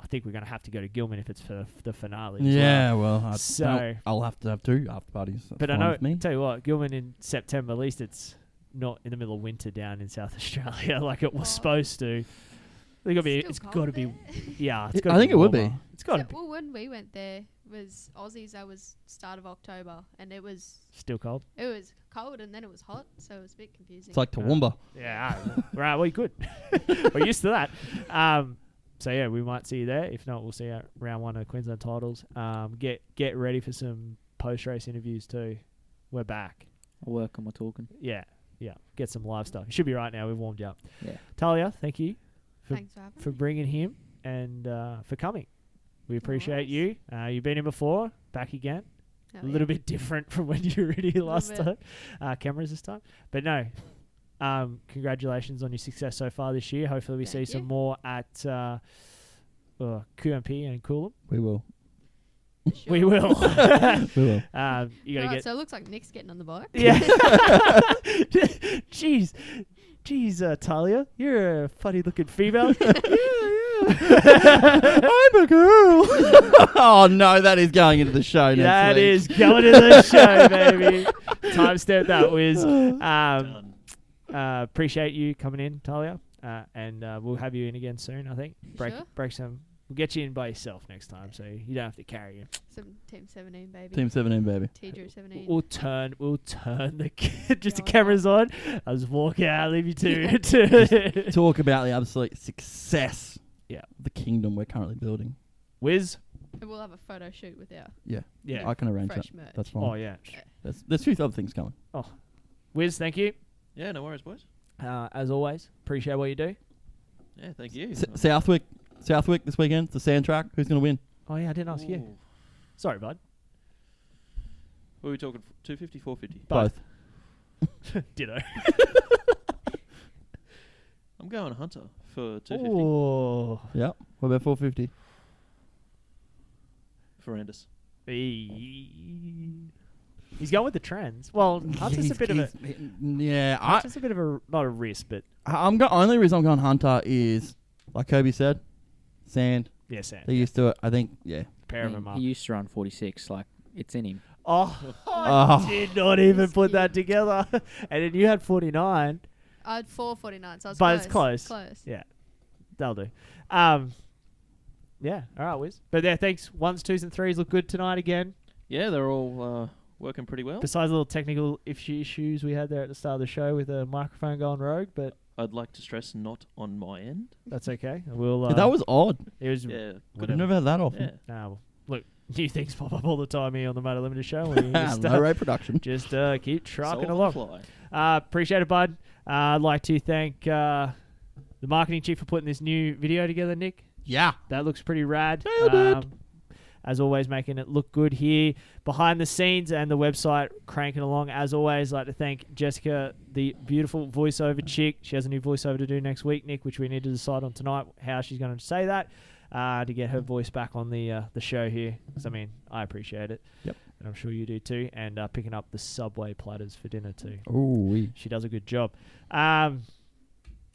I think we're going to have to go to Gilman if it's for the finale. Yeah, I'll have to have 2 after parties. But I know, tell you what, Gilman in September, at least it's not in the middle of winter down in South Australia like it was supposed to. It's got to be. Yeah, it's got. I think it would be. It's got to be. Well, when we went there was Aussies. That was start of October, and it was still cold. It was cold, and then it was hot, so it was a bit confusing. It's like Toowoomba. Yeah, right. Well, good. We're used to that. So yeah, we might see you there. If not, we'll see you at round 1 of Queensland Titles. Get ready for some post-race interviews too. We're back. I'll work on my talking. Yeah. Get some live stuff. You should be right now. We've warmed you up. Yeah. Tahlia, thank you. Thanks for having me. Bringing him and for coming. We appreciate you. You've been in before. Back again. A little bit different from when you were here last time. Cameras this time. But no. Congratulations on your success so far this year. Hopefully we see some more at QMP and Coolum. We will. Sure. We will. We will. You gotta get. So it looks like Nick's getting on the bike. Yeah. Jeez, Tahlia, you're a funny-looking female. I'm a girl. Oh no, that is going into the show next week. That is going into the show, baby. Timestamp that, Wiz. Appreciate you coming in, Tahlia, and we'll have you in again soon. I think break some. We'll get you in by yourself next time, so you don't have to carry you. Some Team 17, baby. Team 17, baby. T-Drew 17. We'll turn the cameras on. I'll just walk out, leave you to talk about the absolute success. Yeah, the kingdom we're currently building. Wiz. And we'll have a photo shoot with our yeah. I can arrange that. Merch. That's fine. Oh yeah. There's 2 other things coming. Oh, Wiz, thank you. Yeah, no worries, boys. As always, appreciate what you do. Yeah, thank you. Southwick this weekend, the sand track. Who's going to win? Oh, yeah, I didn't ask you. Sorry, bud. What are we talking? 250, 450? Both. Ditto. I'm going Hunter for 250. Ooh. Yep. What about 450? Ferrandis. He's going with the trends. Well, Hunter's a bit of a... Yeah. Hunter's a bit of a... Not a risk, but... Only reason I'm going Hunter is, like Kobe said, sand. Yeah, sand. They're used to it. I think, yeah. Pair of them up. He used to run 46. Like, it's in him. Oh, I did not even put that together. And then you had 49. I had 449, so I was but close. It's close. Close. Yeah. That'll do. Yeah. All right, Wiz. But yeah, thanks. 1s, 2s, and 3s look good tonight again. Yeah, they're all working pretty well. Besides the little technical issues we had there at the start of the show with the microphone going rogue, but I'd like to stress not on my end. that's okay. We'll. Yeah, that was odd. It was. Yeah, I've never had that often. Yeah. Well, look, new things pop up all the time here on the Moto Limited Show. No rate production. Just keep trucking Soul along. fly. Appreciate it, bud. I'd like to thank the marketing chief for putting this new video together, Nick. Yeah. That looks pretty rad. Nailed it. As always, making it look good here behind the scenes and the website cranking along. As always, I'd like to thank Jessica, the beautiful voiceover chick. She has a new voiceover to do next week, Nick, which we need to decide on tonight how she's going to say that to get her voice back on the show here. Because, I mean, I appreciate it. Yep. And I'm sure you do too. And picking up the Subway platters for dinner too. Ooh, She does a good job. Other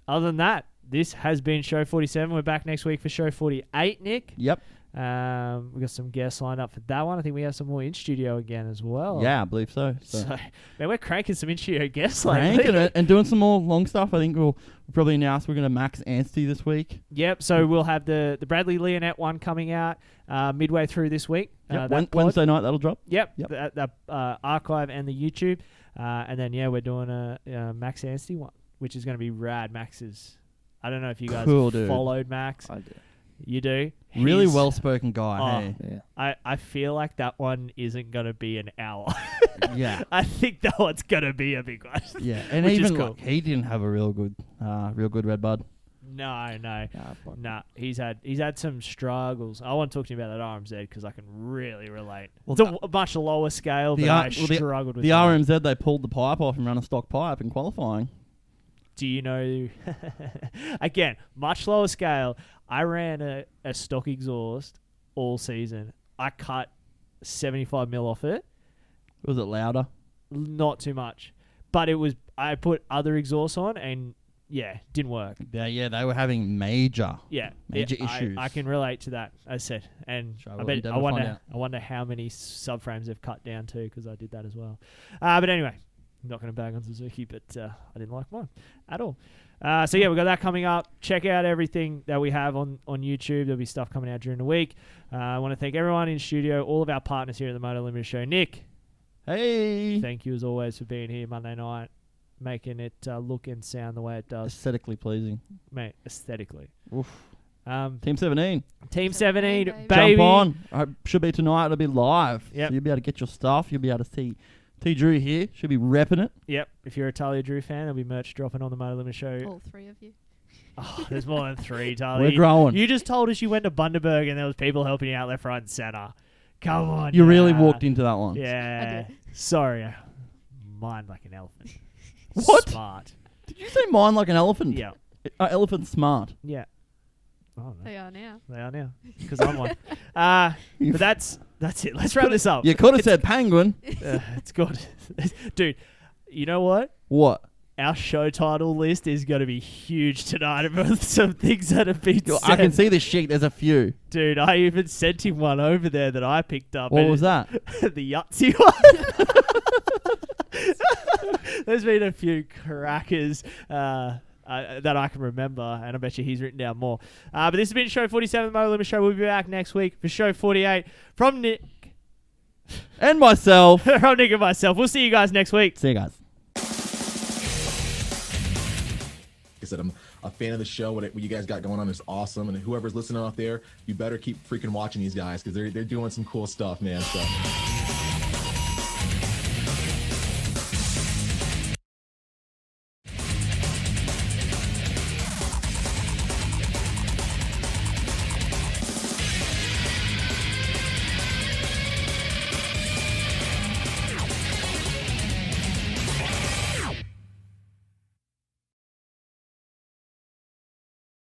than that, this has been Show 47. We're back next week for Show 48, Nick. Yep. We've got some guests lined up for that one. I think we have some more in studio again as well. Yeah, I believe so. Man, we're cranking some in studio guests Cranking lately. it and doing some more long stuff. I think we'll probably announce we're going to max Anstey this week. Yep. So we'll have the Bradley Leonette one coming out midway through this week. Yep. Wednesday night that'll drop. Yep. The archive and the YouTube, and then we're doing a Max Anstey one, which is going to be rad. Max's. I don't know if you guys followed Max. I do. You do? Really well-spoken guy. Hey. Yeah. I feel like that one isn't going to be an hour. Yeah. I think that one's going to be a big one. Yeah, and which even is cool. like, he didn't have a real good Red Bud. No. He's had some struggles. I want to talk to you about that RMZ because I can really relate. Well, it's a much lower scale, but I struggled with the that. RMZ. They pulled the pipe off and ran a stock pipe in qualifying. Do you know? Again, much lower scale. I ran a stock exhaust all season. I cut 75 mil off it. Was it louder? Not too much, but it was. I put other exhausts on, and didn't work. Yeah, they were having major issues. I can relate to that. As I said, and I wonder how many subframes they've cut down to because I did that as well. But anyway. I'm not going to bag on Suzuki, but I didn't like mine at all. So we've got that coming up. Check out everything that we have on YouTube. There'll be stuff coming out during the week. I want to thank everyone in studio, all of our partners here at the Moto Limited Show. Nick. Hey. Thank you as always for being here Monday night, making it look and sound the way it does. Aesthetically pleasing. Mate, aesthetically. Oof. Team 17. Team 17, baby. Jump on. It should be tonight. It'll be live. Yep. So you'll be able to get your stuff. You'll be able to see T. Drew here. Should be repping it. Yep. If you're a Tahlia Drew fan, there'll be merch dropping on the Moto Limited Show. All three of you. Oh, there's more than three, Tahlia. We're growing. You just told us you went to Bundaberg and there was people helping you out left, right, and center. Come on. You really walked into that one. Yeah. Sorry. Mind like an elephant. What? Smart. Did you say mind like an elephant? Yeah. Elephant smart. Yeah. Oh, no. They are now. They are now. Because I'm one. But that's it. Let's wrap this up. You could have said penguin. It's good. Dude, you know what? What? Our show title list is going to be huge tonight about some things that have been said. I can see this sheet. There's a few. Dude, I even sent him one over there that I picked up. What was that? The Yahtzee one. There's been a few crackers that I can remember, and I bet you he's written down more. But this has been Show 47 of the Moto Limited Show. We'll be back next week for Show 48 from Nick. And myself. From Nick and myself. We'll see you guys next week. See you guys. Like I said, I'm a fan of the show. What you guys got going on is awesome. And whoever's listening out there, you better keep freaking watching these guys because they're doing some cool stuff, man. So.